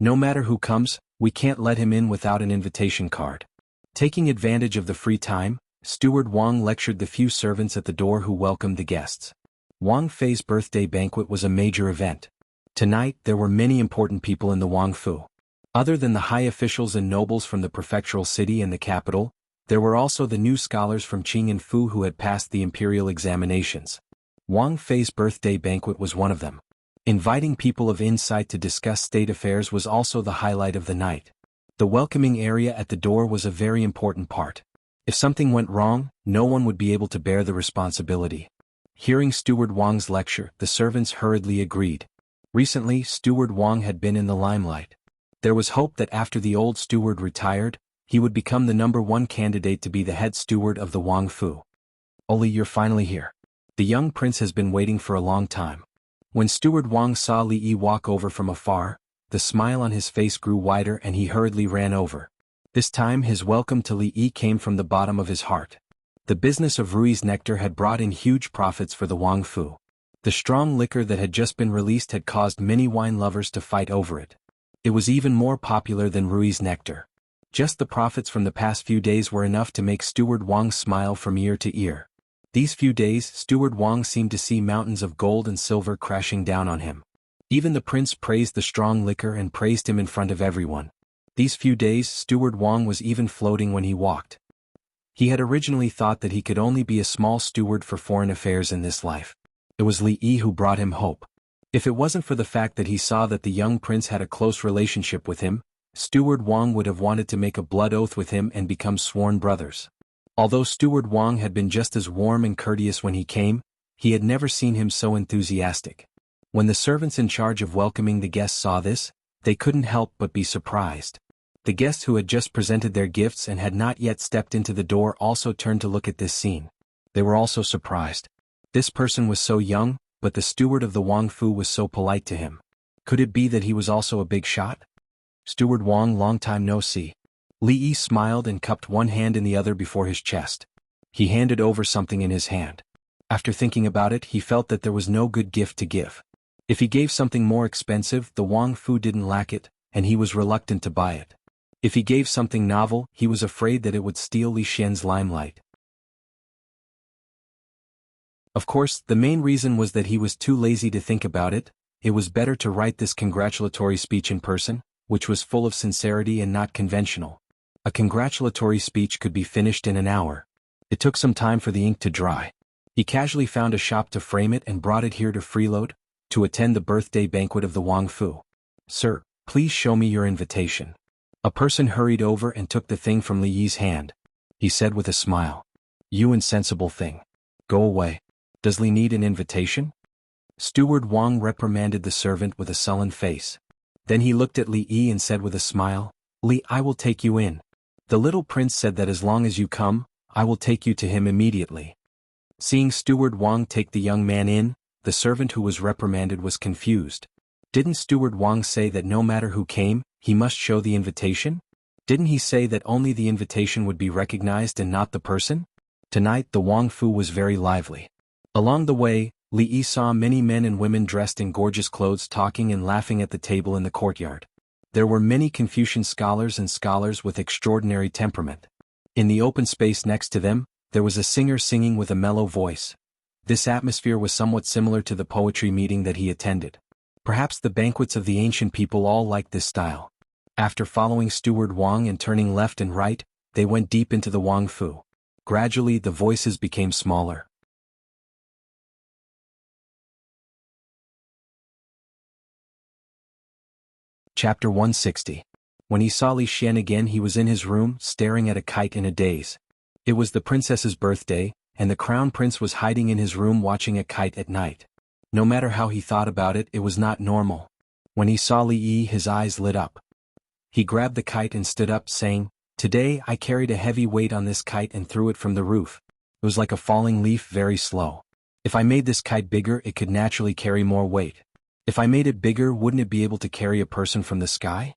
No matter who comes, we can't let him in without an invitation card. Taking advantage of the free time, Steward Wang lectured the few servants at the door who welcomed the guests. Wang Fei's birthday banquet was a major event. Tonight, there were many important people in the Wang Fu. Other than the high officials and nobles from the prefectural city and the capital, there were also the new scholars from Qing and Fu who had passed the imperial examinations. Wang Fei's birthday banquet was one of them. Inviting people of insight to discuss state affairs was also the highlight of the night. The welcoming area at the door was a very important part. If something went wrong, no one would be able to bear the responsibility. Hearing Steward Wang's lecture, the servants hurriedly agreed. Recently, Steward Wang had been in the limelight. There was hope that after the old steward retired, he would become the #1 candidate to be the head steward of the Wang Fu. Oli, you're finally here. The young prince has been waiting for a long time. When Steward Wang saw Li Yi walk over from afar, the smile on his face grew wider and he hurriedly ran over. This time his welcome to Li Yi came from the bottom of his heart. The business of Rui's nectar had brought in huge profits for the Jianghu. The strong liquor that had just been released had caused many wine lovers to fight over it. It was even more popular than Rui's nectar. Just the profits from the past few days were enough to make Steward Wang smile from ear to ear. These few days, Steward Wang seemed to see mountains of gold and silver crashing down on him. Even the prince praised the strong liquor and praised him in front of everyone. These few days, Steward Wang was even floating when he walked. He had originally thought that he could only be a small steward for foreign affairs in this life. It was Li Yi who brought him hope. If it wasn't for the fact that he saw that the young prince had a close relationship with him, Steward Wang would have wanted to make a blood oath with him and become sworn brothers. Although Steward Wang had been just as warm and courteous when he came, he had never seen him so enthusiastic. When the servants in charge of welcoming the guests saw this, they couldn't help but be surprised. The guests who had just presented their gifts and had not yet stepped into the door also turned to look at this scene. They were also surprised. This person was so young, but the steward of the Jianghu was so polite to him. Could it be that he was also a big shot? Steward Wang, long time no see. Li Yi smiled and cupped one hand in the other before his chest. He handed over something in his hand. After thinking about it, he felt that there was no good gift to give. If he gave something more expensive, the Jianghu didn't lack it, and he was reluctant to buy it. If he gave something novel, he was afraid that it would steal Li Xian's limelight. Of course, the main reason was that he was too lazy to think about it. It was better to write this congratulatory speech in person, which was full of sincerity and not conventional. A congratulatory speech could be finished in an hour. It took some time for the ink to dry. He casually found a shop to frame it and brought it here to Freeload, to attend the birthday banquet of the Jianghu. "Sir, please show me your invitation." A person hurried over and took the thing from Li Yi's hand. He said with a smile, "You insensible thing. Go away. Does Li need an invitation?" Steward Wang reprimanded the servant with a sullen face. Then he looked at Li Yi and said with a smile, "Li, I will take you in." The little prince said that as long as you come, I will take you to him immediately. Seeing Steward Wang take the young man in, the servant who was reprimanded was confused. Didn't Steward Wang say that no matter who came, he must show the invitation? Didn't he say that only the invitation would be recognized and not the person? Tonight the Jianghu was very lively. Along the way, Li Yi saw many men and women dressed in gorgeous clothes talking and laughing at the table in the courtyard. There were many Confucian scholars and scholars with extraordinary temperament. In the open space next to them, there was a singer singing with a mellow voice. This atmosphere was somewhat similar to the poetry meeting that he attended. Perhaps the banquets of the ancient people all liked this style. After following Steward Wang and turning left and right, they went deep into the Jianghu. Gradually the voices became smaller. Chapter 160. When he saw Li Xian again, he was in his room, staring at a kite in a daze. It was the princess's birthday, and the crown prince was hiding in his room watching a kite at night. No matter how he thought about it, it was not normal. When he saw Li Yi, his eyes lit up. He grabbed the kite and stood up, saying, "Today I carried a heavy weight on this kite and threw it from the roof. It was like a falling leaf, very slow. If I made this kite bigger, it could naturally carry more weight. If I made it bigger, wouldn't it be able to carry a person from the sky?"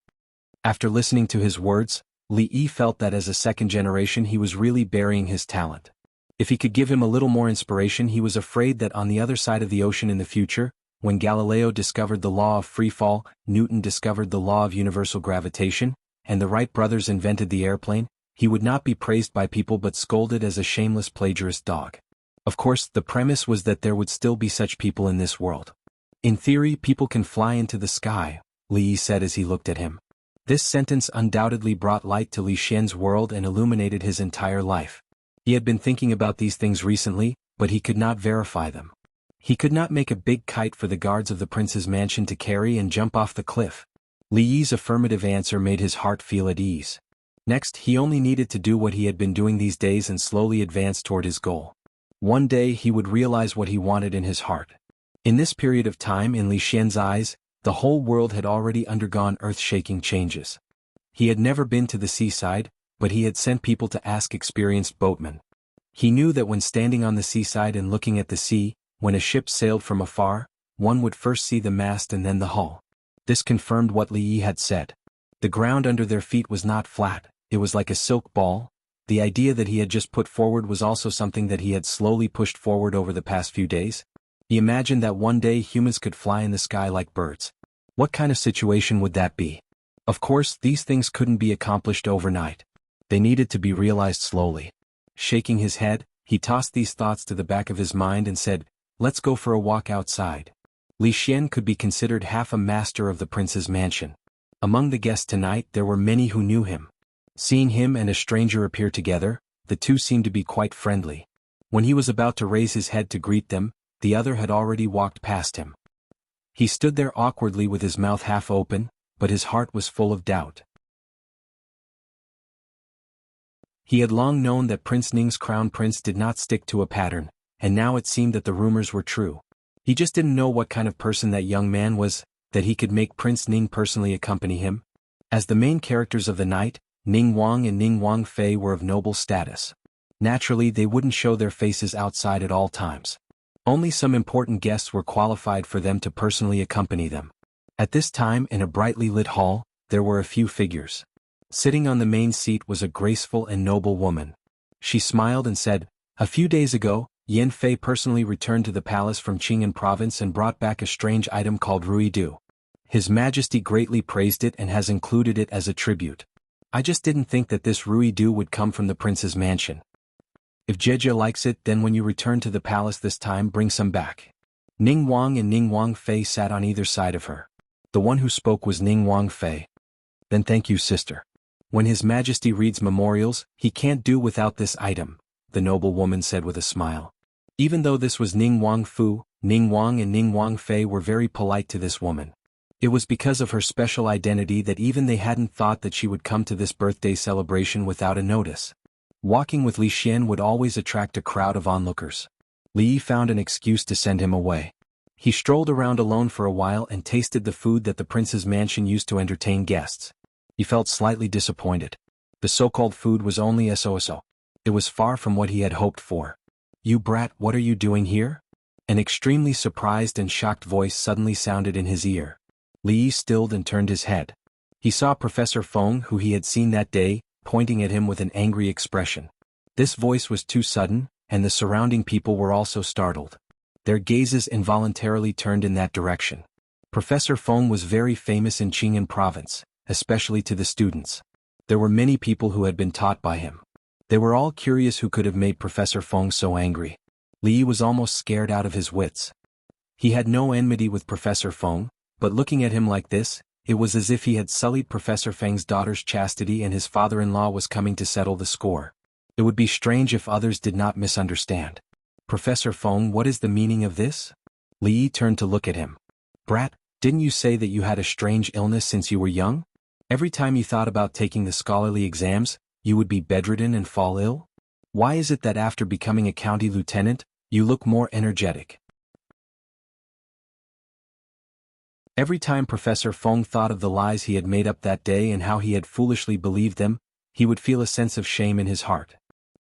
After listening to his words, Li Yi felt that as a second generation he was really burying his talent. If he could give him a little more inspiration, he was afraid that on the other side of the ocean in the future, when Galileo discovered the law of free fall, Newton discovered the law of universal gravitation, and the Wright brothers invented the airplane, he would not be praised by people but scolded as a shameless plagiarist dog. Of course, the premise was that there would still be such people in this world. "In theory, people can fly into the sky," Li Yi said as he looked at him. This sentence undoubtedly brought light to Li Xian's world and illuminated his entire life. He had been thinking about these things recently, but he could not verify them. He could not make a big kite for the guards of the prince's mansion to carry and jump off the cliff. Li Yi's affirmative answer made his heart feel at ease. Next, he only needed to do what he had been doing these days and slowly advance toward his goal. One day he would realize what he wanted in his heart. In this period of time, in Li Xian's eyes, the whole world had already undergone earth-shaking changes. He had never been to the seaside, but he had sent people to ask experienced boatmen. He knew that when standing on the seaside and looking at the sea, when a ship sailed from afar, one would first see the mast and then the hull. This confirmed what Li Yi had said. The ground under their feet was not flat, it was like a silk ball. The idea that he had just put forward was also something that he had slowly pushed forward over the past few days. He imagined that one day humans could fly in the sky like birds. What kind of situation would that be? Of course, these things couldn't be accomplished overnight. They needed to be realized slowly. Shaking his head, he tossed these thoughts to the back of his mind and said, "Let's go for a walk outside." Li Xian could be considered half a master of the prince's mansion. Among the guests tonight there were many who knew him. Seeing him and a stranger appear together, the two seemed to be quite friendly. When he was about to raise his head to greet them, the other had already walked past him. He stood there awkwardly with his mouth half open, but his heart was full of doubt. He had long known that Prince Ning's crown prince did not stick to a pattern, and now it seemed that the rumors were true. He just didn't know what kind of person that young man was, that he could make Prince Ning personally accompany him. As the main characters of the night, Ning Wang and Ning Wang Fei were of noble status. Naturally, they wouldn't show their faces outside at all times. Only some important guests were qualified for them to personally accompany them. At this time, in a brightly lit hall, there were a few figures. Sitting on the main seat was a graceful and noble woman. She smiled and said, "A few days ago, Yan Fei personally returned to the palace from Qing'an province and brought back a strange item called ruidu. His Majesty greatly praised it and has included it as a tribute. I just didn't think that this ruidu would come from the prince's mansion. If Jejia likes it, then when you return to the palace this time, bring some back." Ning Wang and Ning Wang Fei sat on either side of her. The one who spoke was Ning Wang Fei. "Then thank you, sister. When His Majesty reads memorials, he can't do without this item," the noble woman said with a smile. Even though this was Ning Wang Fu, Ning Wang and Ning Wang Fei were very polite to this woman. It was because of her special identity that even they hadn't thought that she would come to this birthday celebration without a notice. Walking with Li Xian would always attract a crowd of onlookers. Li Yi found an excuse to send him away. He strolled around alone for a while and tasted the food that the prince's mansion used to entertain guests. He felt slightly disappointed. The so-called food was only so-so. It was far from what he had hoped for. "You brat, what are you doing here?" An extremely surprised and shocked voice suddenly sounded in his ear. Li Yi stilled and turned his head. He saw Professor Feng, who he had seen that day, pointing at him with an angry expression. This voice was too sudden, and the surrounding people were also startled. Their gazes involuntarily turned in that direction. Professor Feng was very famous in Qing'an province, especially to the students. There were many people who had been taught by him. They were all curious who could have made Professor Feng so angry. Li Yi was almost scared out of his wits. He had no enmity with Professor Feng, but looking at him like this, it was as if he had sullied Professor Feng's daughter's chastity and his father-in-law was coming to settle the score. It would be strange if others did not misunderstand. "Professor Feng, what is the meaning of this?" Li Yi turned to look at him. "Brat, didn't you say that you had a strange illness since you were young? Every time you thought about taking the scholarly exams, you would be bedridden and fall ill? Why is it that after becoming a county lieutenant, you look more energetic?" Every time Professor Feng thought of the lies he had made up that day and how he had foolishly believed them, he would feel a sense of shame in his heart.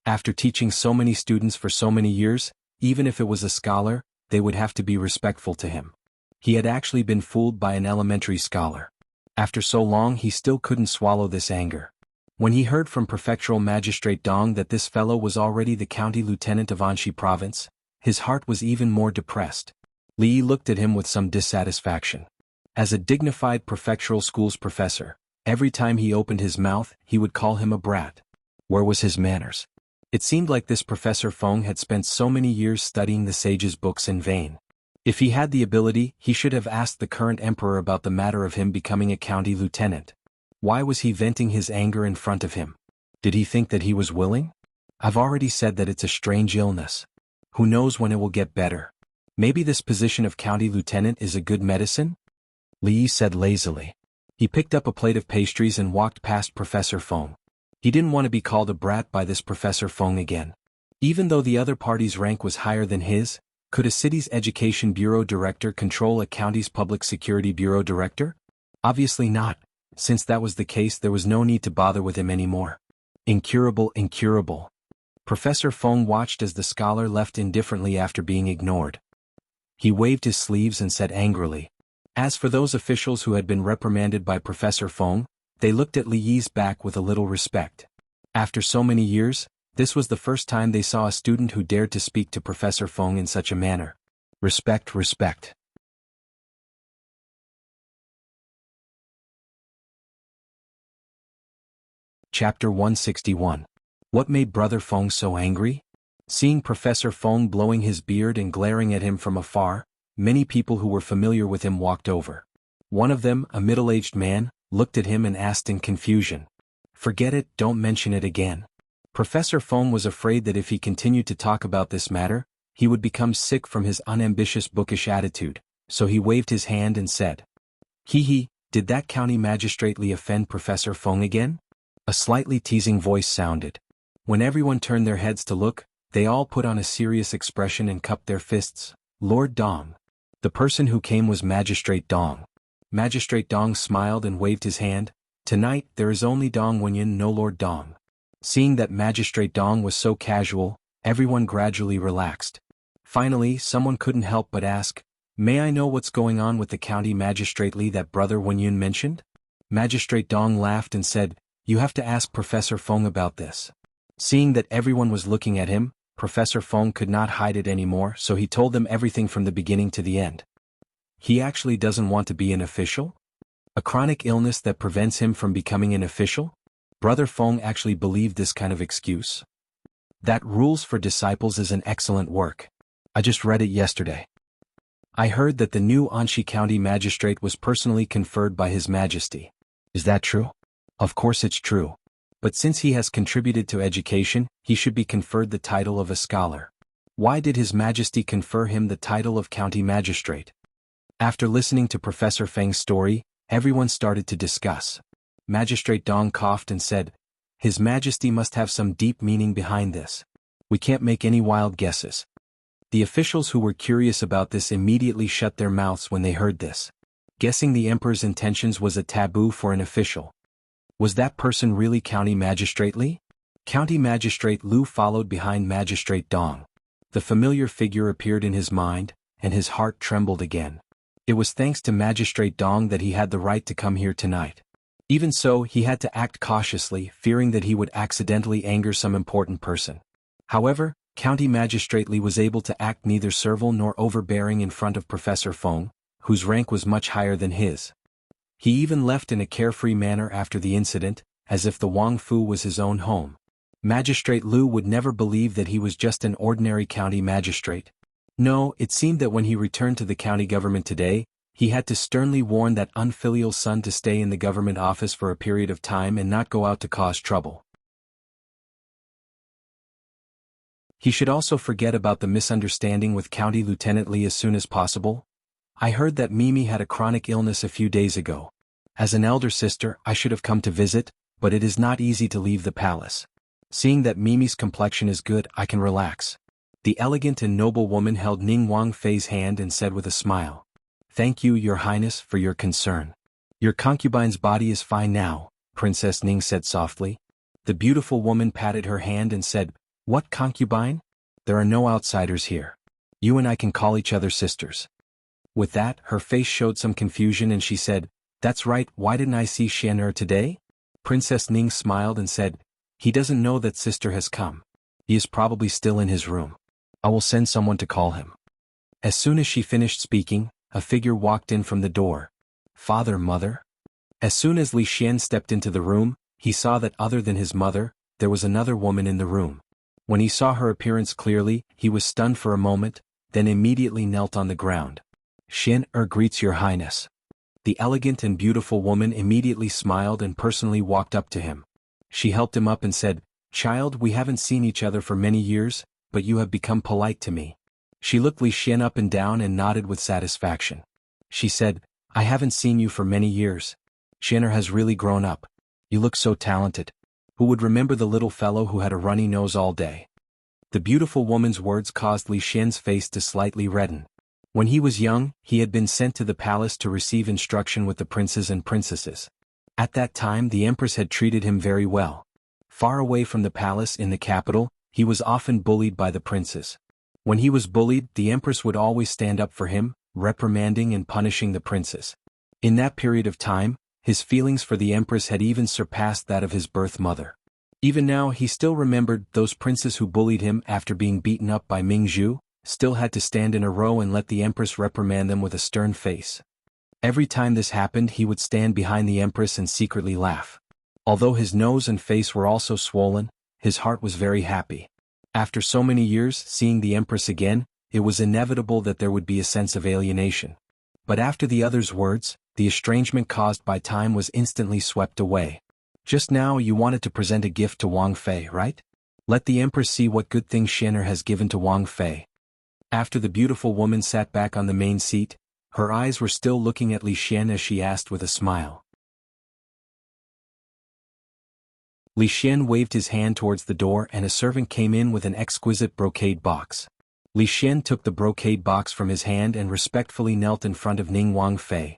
After teaching so many students for so many years, even if it was a scholar, they would have to be respectful to him. He had actually been fooled by an elementary scholar. After so long he still couldn't swallow this anger. When he heard from Prefectural Magistrate Dong that this fellow was already the county lieutenant of Anxi province, his heart was even more depressed. Li Yi looked at him with some dissatisfaction. As a dignified prefectural school's professor, every time he opened his mouth, he would call him a brat. Where was his manners? It seemed like this Professor Feng had spent so many years studying the sage's books in vain. If he had the ability, he should have asked the current emperor about the matter of him becoming a county lieutenant. Why was he venting his anger in front of him? Did he think that he was willing? I've already said that it's a strange illness. Who knows when it will get better? Maybe this position of county lieutenant is a good medicine? Li Yi said lazily. He picked up a plate of pastries and walked past Professor Feng. He didn't want to be called a brat by this Professor Feng again. Even though the other party's rank was higher than his, could a city's education bureau director control a county's public security bureau director? Obviously not. Since that was the case, there was no need to bother with him anymore. Incurable, incurable. Professor Feng watched as the scholar left indifferently after being ignored. He waved his sleeves and said angrily. As for those officials who had been reprimanded by Professor Feng, they looked at Li Yi's back with a little respect. After so many years, this was the first time they saw a student who dared to speak to Professor Feng in such a manner. Respect, respect. Chapter 161. What made Brother Feng so angry? Seeing Professor Feng blowing his beard and glaring at him from afar, many people who were familiar with him walked over. One of them, a middle-aged man, looked at him and asked in confusion. Forget it, don't mention it again. Professor Feng was afraid that if he continued to talk about this matter, he would become sick from his unambitious bookish attitude, so he waved his hand and said, "Hee, did that county magistrately offend Professor Feng again?" A slightly teasing voice sounded. When everyone turned their heads to look, they all put on a serious expression and cupped their fists. Lord Dong. The person who came was Magistrate Dong. Magistrate Dong smiled and waved his hand. Tonight there is only Dong Wenyan, no Lord Dong. Seeing that Magistrate Dong was so casual, everyone gradually relaxed. Finally, someone couldn't help but ask, "May I know what's going on with the county magistrately that Brother Wenyun mentioned?" Magistrate Dong laughed and said, "You have to ask Professor Feng about this." Seeing that everyone was looking at him, Professor Feng could not hide it anymore, so he told them everything from the beginning to the end. He actually doesn't want to be an official? A chronic illness that prevents him from becoming an official? Brother Feng actually believed this kind of excuse. That Rules for Disciples is an excellent work. I just read it yesterday. I heard that the new Anshi County Magistrate was personally conferred by His Majesty. Is that true? Of course it's true. But since he has contributed to education, he should be conferred the title of a scholar. Why did His Majesty confer him the title of County Magistrate? After listening to Professor Feng's story, everyone started to discuss. Magistrate Dong coughed and said, "His Majesty must have some deep meaning behind this. We can't make any wild guesses." The officials who were curious about this immediately shut their mouths when they heard this. Guessing the emperor's intentions was a taboo for an official. Was that person really County Magistrately? County Magistrate Liu followed behind Magistrate Dong. The familiar figure appeared in his mind, and his heart trembled again. It was thanks to Magistrate Dong that he had the right to come here tonight. Even so, he had to act cautiously, fearing that he would accidentally anger some important person. However, County Magistrate Li was able to act neither servile nor overbearing in front of Professor Feng, whose rank was much higher than his. He even left in a carefree manner after the incident, as if the Wang Fu was his own home. Magistrate Liu would never believe that he was just an ordinary county magistrate. No, it seemed that when he returned to the county government today, he had to sternly warn that unfilial son to stay in the government office for a period of time and not go out to cause trouble. He should also forget about the misunderstanding with County Lieutenant Li as soon as possible. I heard that Mimi had a chronic illness a few days ago. As an elder sister, I should have come to visit, but it is not easy to leave the palace. Seeing that Mimi's complexion is good, I can relax. The elegant and noble woman held Ning Wangfei's hand and said with a smile, "Thank you, Your Highness, for your concern. Your concubine's body is fine now," Princess Ning said softly. The beautiful woman patted her hand and said, "What concubine? There are no outsiders here. You and I can call each other sisters." With that, her face showed some confusion and she said, "That's right, why didn't I see Xian'er today?" Princess Ning smiled and said, "He doesn't know that sister has come. He is probably still in his room. I will send someone to call him." As soon as she finished speaking, a figure walked in from the door. "Father, mother?" As soon as Li Xian stepped into the room, he saw that other than his mother, there was another woman in the room. When he saw her appearance clearly, he was stunned for a moment, then immediately knelt on the ground. "Xian'er greets Your Highness." The elegant and beautiful woman immediately smiled and personally walked up to him. She helped him up and said, "Child, we haven't seen each other for many years, but you have become polite to me." She looked Li Xian up and down and nodded with satisfaction. She said, "I haven't seen you for many years. Xian'er has really grown up. You look so talented. Who would remember the little fellow who had a runny nose all day?" The beautiful woman's words caused Li Xian's face to slightly redden. When he was young, he had been sent to the palace to receive instruction with the princes and princesses. At that time the empress had treated him very well. Far away from the palace in the capital, he was often bullied by the princes. When he was bullied, the empress would always stand up for him, reprimanding and punishing the princes. In that period of time, his feelings for the empress had even surpassed that of his birth mother. Even now he still remembered those princes who bullied him after being beaten up by Ming Zhu, still had to stand in a row and let the empress reprimand them with a stern face. Every time this happened he would stand behind the empress and secretly laugh. Although his nose and face were also swollen, his heart was very happy. After so many years seeing the empress again, it was inevitable that there would be a sense of alienation. But after the other's words, the estrangement caused by time was instantly swept away. Just now you wanted to present a gift to Wang Fei, right? Let the empress see what good things Xian'er has given to Wang Fei. After the beautiful woman sat back on the main seat, her eyes were still looking at Li Xian as she asked with a smile. Li Xian waved his hand towards the door and a servant came in with an exquisite brocade box. Li Xian took the brocade box from his hand and respectfully knelt in front of Ning Wang Fei.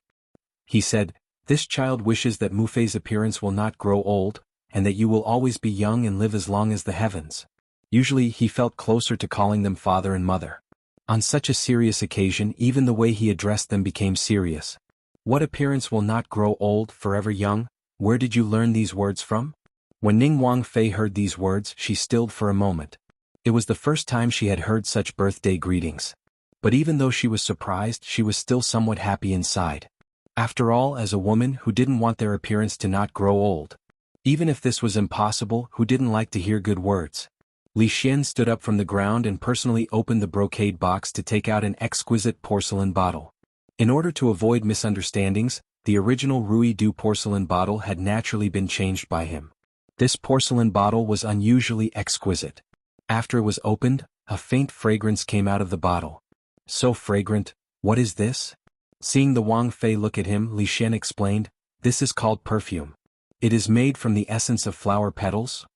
He said, "This child wishes that Mu Fei's appearance will not grow old, and that you will always be young and live as long as the heavens." Usually he felt closer to calling them father and mother. On such a serious occasion even the way he addressed them became serious. "What appearance will not grow old, forever young? Where did you learn these words from?" When Ning Wang Fei heard these words she stilled for a moment. It was the first time she had heard such birthday greetings. But even though she was surprised she was still somewhat happy inside. After all, as a woman who didn't want their appearance to not grow old. Even if this was impossible, who didn't like to hear good words? Li Xian stood up from the ground and personally opened the brocade box to take out an exquisite porcelain bottle. In order to avoid misunderstandings, the original Rui Du porcelain bottle had naturally been changed by him. This porcelain bottle was unusually exquisite. After it was opened, a faint fragrance came out of the bottle. "So fragrant, what is this?" Seeing the Wang Fei look at him, Li Xian explained, "This is called perfume. It is made from the essence of flower petals."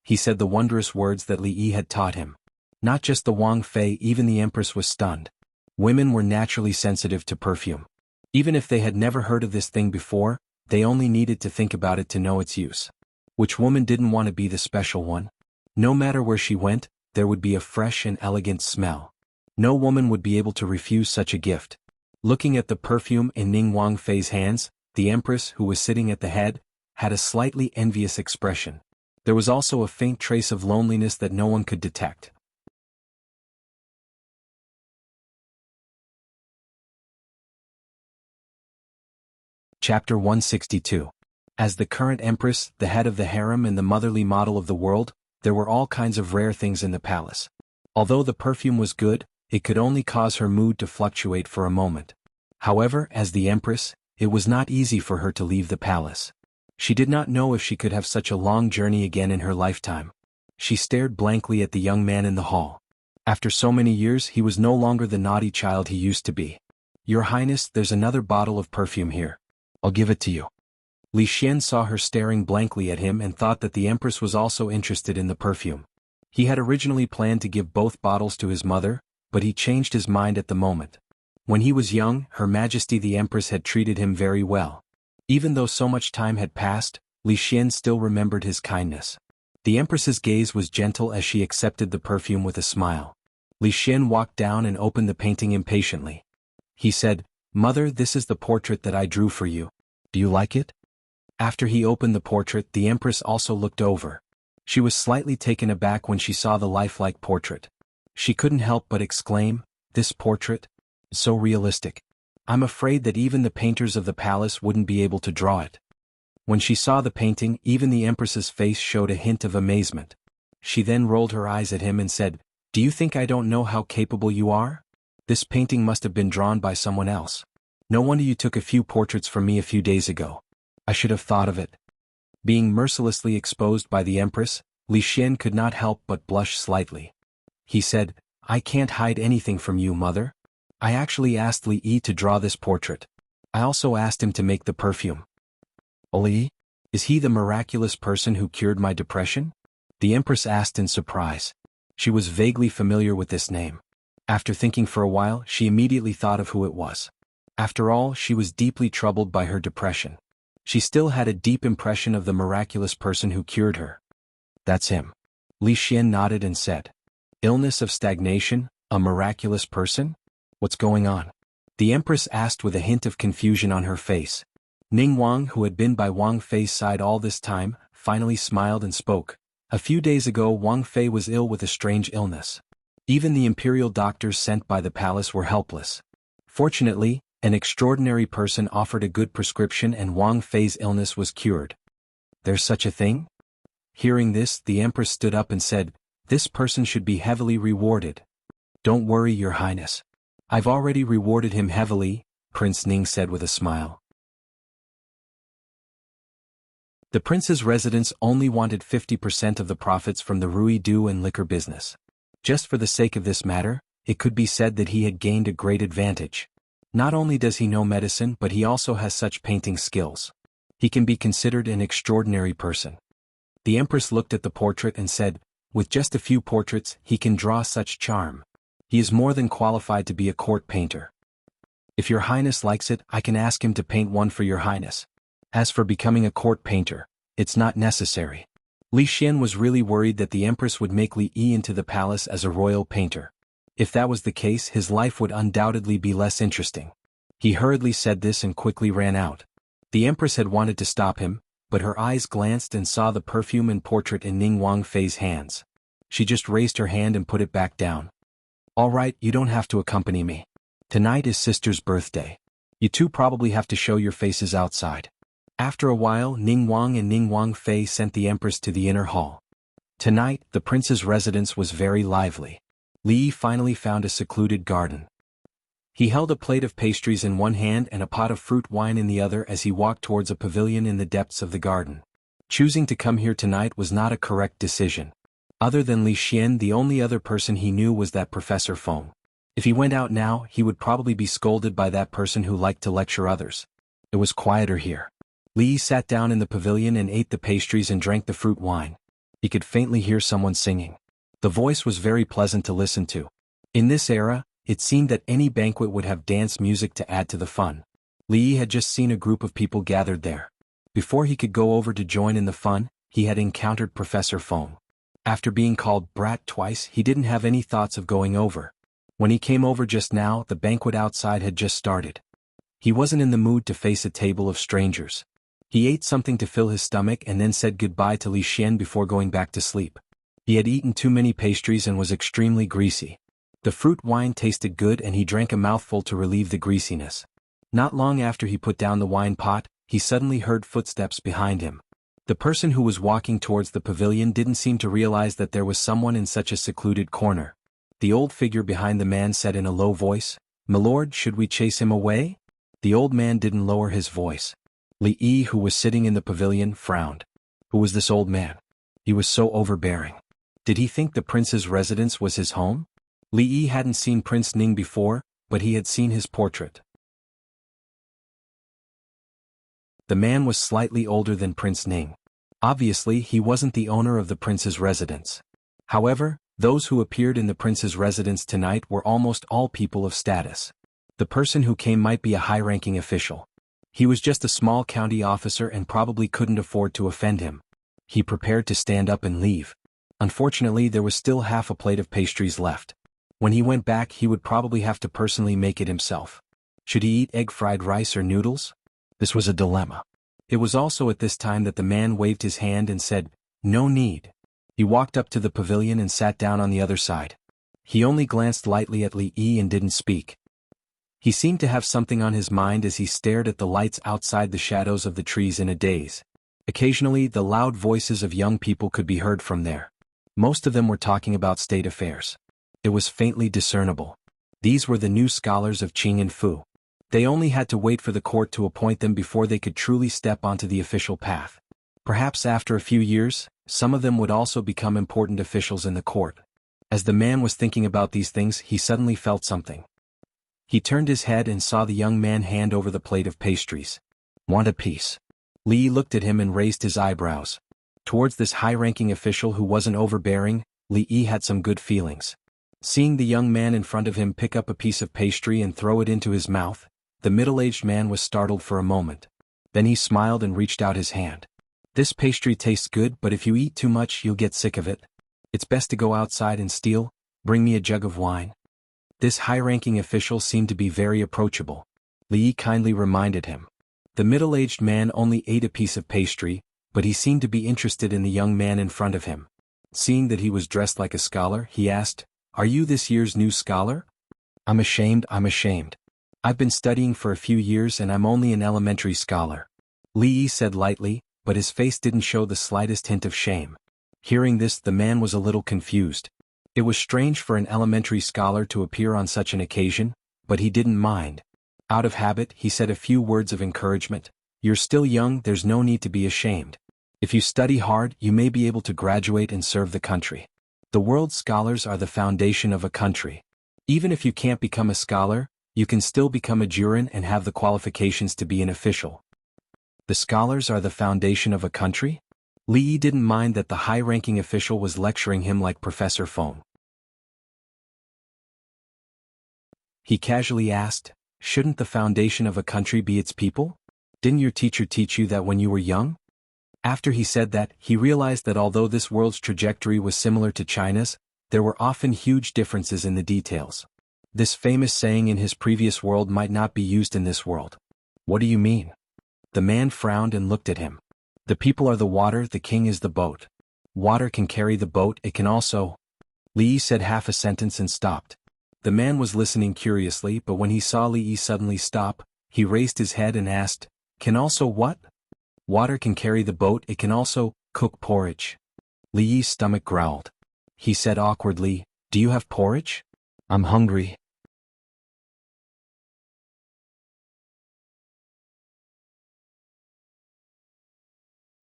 He said the wondrous words that Li Yi had taught him. Not just the Wang Fei, even the empress was stunned. Women were naturally sensitive to perfume. Even if they had never heard of this thing before, they only needed to think about it to know its use. Which woman didn't want to be the special one? No matter where she went, there would be a fresh and elegant smell. No woman would be able to refuse such a gift. Looking at the perfume in Ning Wang Fei's hands, the empress, who was sitting at the head, had a slightly envious expression. There was also a faint trace of loneliness that no one could detect. Chapter 162. As the current empress, the head of the harem and the motherly model of the world, there were all kinds of rare things in the palace. Although the perfume was good, it could only cause her mood to fluctuate for a moment. However, as the empress, it was not easy for her to leave the palace. She did not know if she could have such a long journey again in her lifetime. She stared blankly at the young man in the hall. After so many years he was no longer the naughty child he used to be. "Your Highness, there's another bottle of perfume here. I'll give it to you." Li Xian saw her staring blankly at him and thought that the empress was also interested in the perfume. He had originally planned to give both bottles to his mother, but he changed his mind at the moment. When he was young, Her Majesty the Empress had treated him very well. Even though so much time had passed, Li Xian still remembered his kindness. The Empress's gaze was gentle as she accepted the perfume with a smile. Li Xian walked down and opened the painting impatiently. He said, "Mother, this is the portrait that I drew for you. Do you like it?" After he opened the portrait, the Empress also looked over. She was slightly taken aback when she saw the lifelike portrait. She couldn't help but exclaim, "This portrait? So realistic. I'm afraid that even the painters of the palace wouldn't be able to draw it." When she saw the painting, even the Empress's face showed a hint of amazement. She then rolled her eyes at him and said, "Do you think I don't know how capable you are? This painting must have been drawn by someone else. No wonder you took a few portraits from me a few days ago. I should have thought of it." Being mercilessly exposed by the Empress, Li Xian could not help but blush slightly. He said, "I can't hide anything from you, mother. I actually asked Li Yi to draw this portrait. I also asked him to make the perfume." "Li? Is he the miraculous person who cured my depression?" the Empress asked in surprise. She was vaguely familiar with this name. After thinking for a while, she immediately thought of who it was. After all, she was deeply troubled by her depression. She still had a deep impression of the miraculous person who cured her. "That's him." Li Xian nodded and said, "Illness of stagnation, a miraculous person? What's going on?" the Empress asked with a hint of confusion on her face. Ning Wang, who had been by Wang Fei's side all this time, finally smiled and spoke, A few days ago Wang Fei was ill with a strange illness. Even the imperial doctors sent by the palace were helpless. Fortunately, an extraordinary person offered a good prescription and Wang Fei's illness was cured. There's such a thing? Hearing this, the empress stood up and said, "This person should be heavily rewarded." "Don't worry, Your Highness. I've already rewarded him heavily," Prince Ning said with a smile. The prince's residence only wanted 50% of the profits from the Ruidu and liquor business. Just for the sake of this matter, it could be said that he had gained a great advantage. Not only does he know medicine but he also has such painting skills. He can be considered an extraordinary person. The empress looked at the portrait and said, "With just a few portraits, he can draw such charm. He is more than qualified to be a court painter. If Your Highness likes it, I can ask him to paint one for Your Highness. As for becoming a court painter, it's not necessary." Li Xian was really worried that the empress would make Li Yi into the palace as a royal painter. If that was the case, his life would undoubtedly be less interesting. He hurriedly said this and quickly ran out. The empress had wanted to stop him, but her eyes glanced and saw the perfume and portrait in Ning Wang Fei's hands. She just raised her hand and put it back down. "All right, you don't have to accompany me. Tonight is sister's birthday. You two probably have to show your faces outside." After a while, Ning Wang and Ning Wang Fei sent the empress to the inner hall. Tonight, the prince's residence was very lively. Li Yi finally found a secluded garden. He held a plate of pastries in one hand and a pot of fruit wine in the other as he walked towards a pavilion in the depths of the garden. Choosing to come here tonight was not a correct decision. Other than Li Xian, the only other person he knew was that Professor Feng. If he went out now, he would probably be scolded by that person who liked to lecture others. It was quieter here. Li Yi sat down in the pavilion and ate the pastries and drank the fruit wine. He could faintly hear someone singing. The voice was very pleasant to listen to. In this era, it seemed that any banquet would have dance music to add to the fun. Li Yi had just seen a group of people gathered there. Before he could go over to join in the fun, he had encountered Professor Feng. After being called brat twice, he didn't have any thoughts of going over. When he came over just now, the banquet outside had just started. He wasn't in the mood to face a table of strangers. He ate something to fill his stomach and then said goodbye to Li Xian before going back to sleep. He had eaten too many pastries and was extremely greasy. The fruit wine tasted good and he drank a mouthful to relieve the greasiness. Not long after he put down the wine pot, he suddenly heard footsteps behind him. The person who was walking towards the pavilion didn't seem to realize that there was someone in such a secluded corner. The old figure behind the man said in a low voice, "Milord, should we chase him away?" The old man didn't lower his voice. Li Yi, who was sitting in the pavilion, frowned. Who was this old man? He was so overbearing. Did he think the prince's residence was his home? Li Yi hadn't seen Prince Ning before, but he had seen his portrait. The man was slightly older than Prince Ning. Obviously, he wasn't the owner of the prince's residence. However, those who appeared in the prince's residence tonight were almost all people of status. The person who came might be a high-ranking official. He was just a small county officer and probably couldn't afford to offend him. He prepared to stand up and leave. Unfortunately, there was still half a plate of pastries left. When he went back, he would probably have to personally make it himself. Should he eat egg-fried rice or noodles? This was a dilemma. It was also at this time that the man waved his hand and said, "No need." He walked up to the pavilion and sat down on the other side. He only glanced lightly at Li Yi and didn't speak. He seemed to have something on his mind as he stared at the lights outside the shadows of the trees in a daze. Occasionally, the loud voices of young people could be heard from there. Most of them were talking about state affairs. It was faintly discernible. These were the new scholars of Qing and Fu. They only had to wait for the court to appoint them before they could truly step onto the official path. Perhaps after a few years, some of them would also become important officials in the court. As the man was thinking about these things, he suddenly felt something. He turned his head and saw the young man hand over the plate of pastries. "Want a piece?" Li Yi looked at him and raised his eyebrows. Towards this high-ranking official who wasn't overbearing, Li Yi had some good feelings. Seeing the young man in front of him pick up a piece of pastry and throw it into his mouth, the middle-aged man was startled for a moment. Then he smiled and reached out his hand. "This pastry tastes good, but if you eat too much you'll get sick of it. It's best to go outside and steal. Bring me a jug of wine." This high-ranking official seemed to be very approachable. Li Yi kindly reminded him. The middle-aged man only ate a piece of pastry, but he seemed to be interested in the young man in front of him. Seeing that he was dressed like a scholar, he asked, "Are you this year's new scholar?" I'm ashamed. I've been studying for a few years and I'm only an elementary scholar." Li Yi said lightly, but his face didn't show the slightest hint of shame. Hearing this, the man was a little confused. It was strange for an elementary scholar to appear on such an occasion, but he didn't mind. Out of habit, he said a few words of encouragement. "You're still young, there's no need to be ashamed. If you study hard, you may be able to graduate and serve the country. The world's scholars are the foundation of a country. Even if you can't become a scholar, you can still become a jurin and have the qualifications to be an official." The scholars are the foundation of a country? Li Yi didn't mind that the high-ranking official was lecturing him like Professor Feng. He casually asked, "Shouldn't the foundation of a country be its people? Didn't your teacher teach you that when you were young?" After he said that, he realized that although this world's trajectory was similar to China's, there were often huge differences in the details. This famous saying in his previous world might not be used in this world. "What do you mean?" The man frowned and looked at him. "The people are the water, the king is the boat. Water can carry the boat, it can also—" Li Yi said half a sentence and stopped. The man was listening curiously, but when he saw Li Yi suddenly stop, he raised his head and asked, "Can also what?" "Water can carry the boat, it can also cook porridge." Li Yi's stomach growled. He said awkwardly, "Do you have porridge? I'm hungry."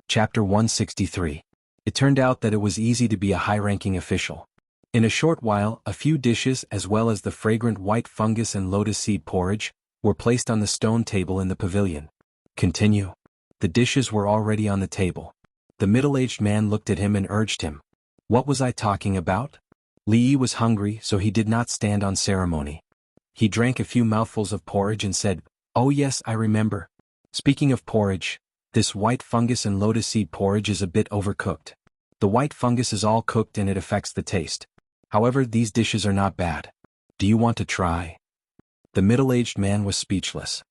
Chapter 163. It turned out that it was easy to be a high-ranking official. In a short while, a few dishes as well as the fragrant white fungus and lotus seed porridge were placed on the stone table in the pavilion. Continue. The dishes were already on the table. The middle-aged man looked at him and urged him. What was I talking about? Li Yi was hungry, so he did not stand on ceremony. He drank a few mouthfuls of porridge and said, "Oh yes, I remember. Speaking of porridge, this white fungus and lotus seed porridge is a bit overcooked. The white fungus is all cooked and it affects the taste. However, these dishes are not bad. Do you want to try?" The middle-aged man was speechless.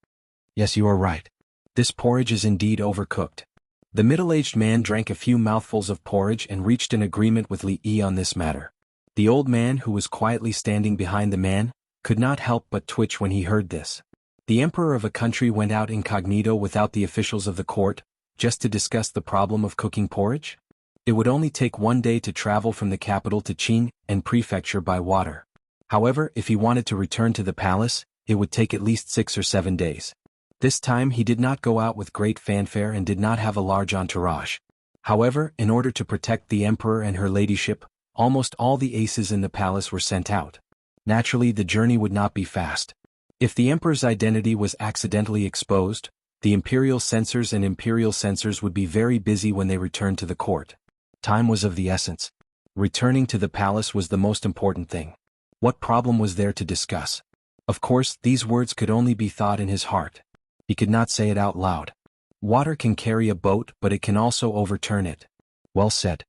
"Yes, you are right. This porridge is indeed overcooked." The middle-aged man drank a few mouthfuls of porridge and reached an agreement with Li Yi on this matter. The old man, who was quietly standing behind the man, could not help but twitch when he heard this. The emperor of a country went out incognito without the officials of the court, just to discuss the problem of cooking porridge? It would only take 1 day to travel from the capital to Qin and prefecture by water. However, if he wanted to return to the palace, it would take at least 6 or 7 days. This time he did not go out with great fanfare and did not have a large entourage. However, in order to protect the emperor and her ladyship, almost all the aces in the palace were sent out. Naturally, the journey would not be fast. If the emperor's identity was accidentally exposed, the imperial censors would be very busy when they returned to the court. Time was of the essence. Returning to the palace was the most important thing. What problem was there to discuss? Of course, these words could only be thought in his heart. He could not say it out loud. Water can carry a boat, but it can also overturn it. Well said.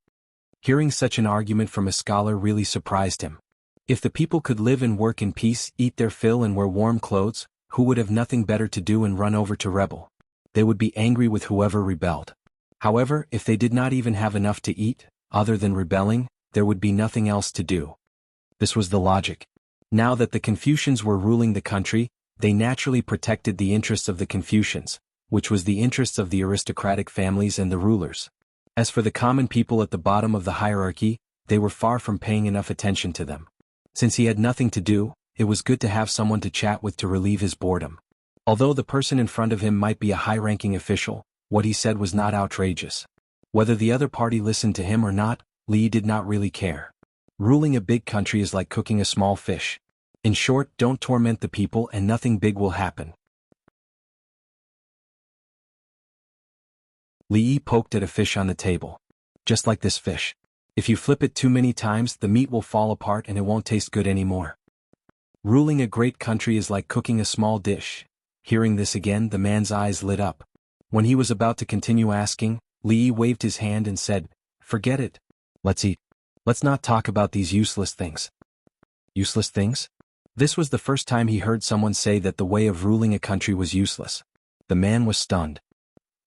Hearing such an argument from a scholar really surprised him. If the people could live and work in peace, eat their fill and wear warm clothes, who would have nothing better to do and run over to rebel? They would be angry with whoever rebelled. However, if they did not even have enough to eat, other than rebelling, there would be nothing else to do. This was the logic. Now that the Confucians were ruling the country, they naturally protected the interests of the Confucians, which was the interests of the aristocratic families and the rulers. As for the common people at the bottom of the hierarchy, they were far from paying enough attention to them. Since he had nothing to do, it was good to have someone to chat with to relieve his boredom. Although the person in front of him might be a high-ranking official, what he said was not outrageous. Whether the other party listened to him or not, Li did not really care. Ruling a big country is like cooking a small fish. In short, don't torment the people and nothing big will happen. Li Yi poked at a fish on the table. Just like this fish. If you flip it too many times, the meat will fall apart and it won't taste good anymore. Ruling a great country is like cooking a small dish. Hearing this again, the man's eyes lit up. When he was about to continue asking, Li Yi waved his hand and said, "Forget it. Let's eat. Let's not talk about these useless things." Useless things? This was the first time he heard someone say that the way of ruling a country was useless. The man was stunned.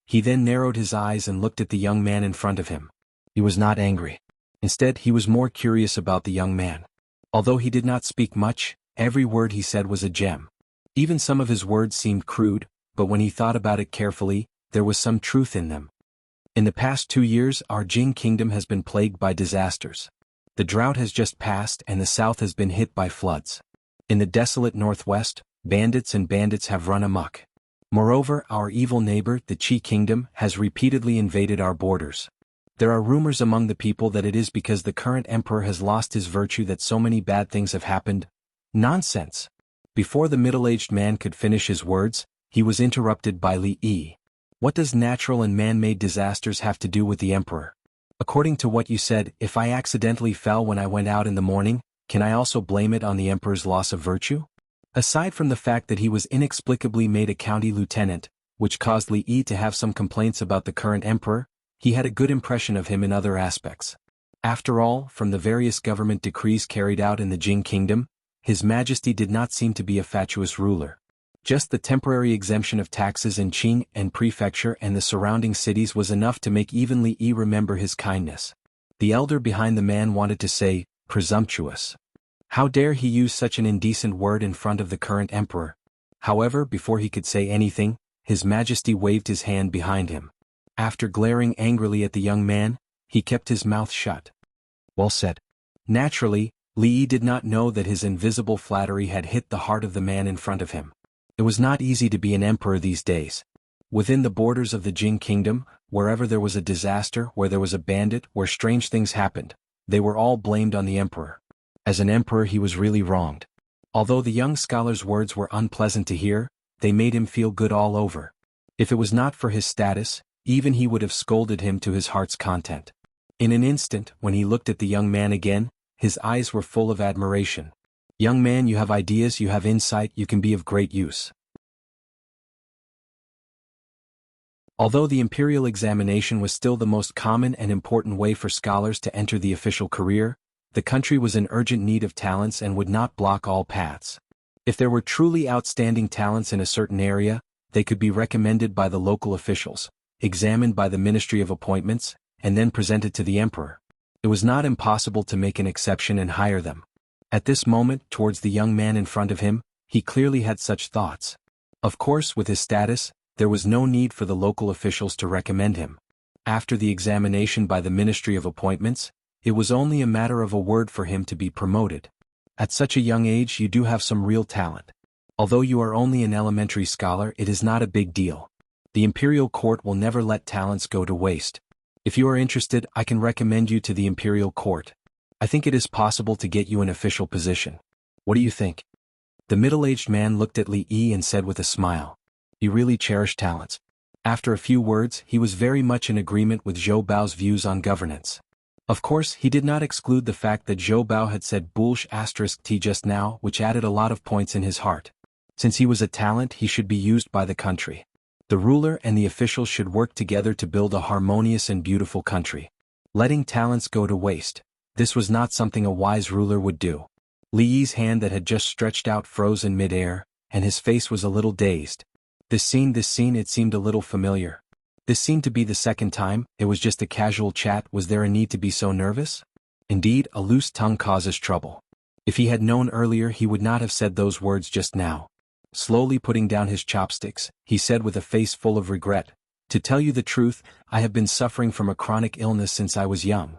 He then narrowed his eyes and looked at the young man in front of him. He was not angry. Instead, he was more curious about the young man. Although he did not speak much, every word he said was a gem. Even some of his words seemed crude, but when he thought about it carefully, there was some truth in them. In the past 2 years, our Jing kingdom has been plagued by disasters. The drought has just passed and the south has been hit by floods. In the desolate northwest, bandits have run amok. Moreover, our evil neighbor, the Qi kingdom, has repeatedly invaded our borders. There are rumors among the people that it is because the current emperor has lost his virtue that so many bad things have happened. Nonsense! Before the middle-aged man could finish his words, he was interrupted by Li Yi. What does natural and man-made disasters have to do with the emperor? According to what you said, if I accidentally fell when I went out in the morning, can I also blame it on the emperor's loss of virtue? Aside from the fact that he was inexplicably made a county lieutenant, which caused Li Yi to have some complaints about the current emperor, he had a good impression of him in other aspects. After all, from the various government decrees carried out in the Jing kingdom, His Majesty did not seem to be a fatuous ruler. Just the temporary exemption of taxes in Qing and Prefecture and the surrounding cities was enough to make even Li Yi remember his kindness. The elder behind the man wanted to say, presumptuous. How dare he use such an indecent word in front of the current emperor? However, before he could say anything, His Majesty waved his hand behind him. After glaring angrily at the young man, he kept his mouth shut. Well said. Naturally, Li Yi did not know that his invisible flattery had hit the heart of the man in front of him. It was not easy to be an emperor these days. Within the borders of the Jing kingdom, wherever there was a disaster, where there was a bandit, where strange things happened, they were all blamed on the emperor. As an emperor he was really wronged. Although the young scholar's words were unpleasant to hear, they made him feel good all over. If it was not for his status, even he would have scolded him to his heart's content. In an instant, when he looked at the young man again, his eyes were full of admiration. Young man, you have ideas, you have insight, you can be of great use. Although the imperial examination was still the most common and important way for scholars to enter the official career, the country was in urgent need of talents and would not block all paths. If there were truly outstanding talents in a certain area, they could be recommended by the local officials, examined by the Ministry of Appointments, and then presented to the emperor. It was not impossible to make an exception and hire them. At this moment, towards the young man in front of him, he clearly had such thoughts. Of course, with his status, there was no need for the local officials to recommend him. After the examination by the Ministry of Appointments, it was only a matter of a word for him to be promoted. At such a young age you do have some real talent. Although you are only an elementary scholar, it is not a big deal. The imperial court will never let talents go to waste. If you are interested, I can recommend you to the imperial court. I think it is possible to get you an official position. What do you think? The middle-aged man looked at Li Yi and said with a smile. He really cherished talents. After a few words, he was very much in agreement with Zhou Bao's views on governance. Of course, he did not exclude the fact that Zhou Bao had said **t just now, which added a lot of points in his heart. Since he was a talent, he should be used by the country. The ruler and the officials should work together to build a harmonious and beautiful country. Letting talents go to waste. This was not something a wise ruler would do. Li Yi's hand that had just stretched out froze in mid-air, and his face was a little dazed. This scene, it seemed a little familiar. This seemed to be the second time. It was just a casual chat. Was there a need to be so nervous? Indeed, a loose tongue causes trouble. If he had known earlier, he would not have said those words just now. Slowly putting down his chopsticks, he said with a face full of regret, "To tell you the truth, I have been suffering from a chronic illness since I was young."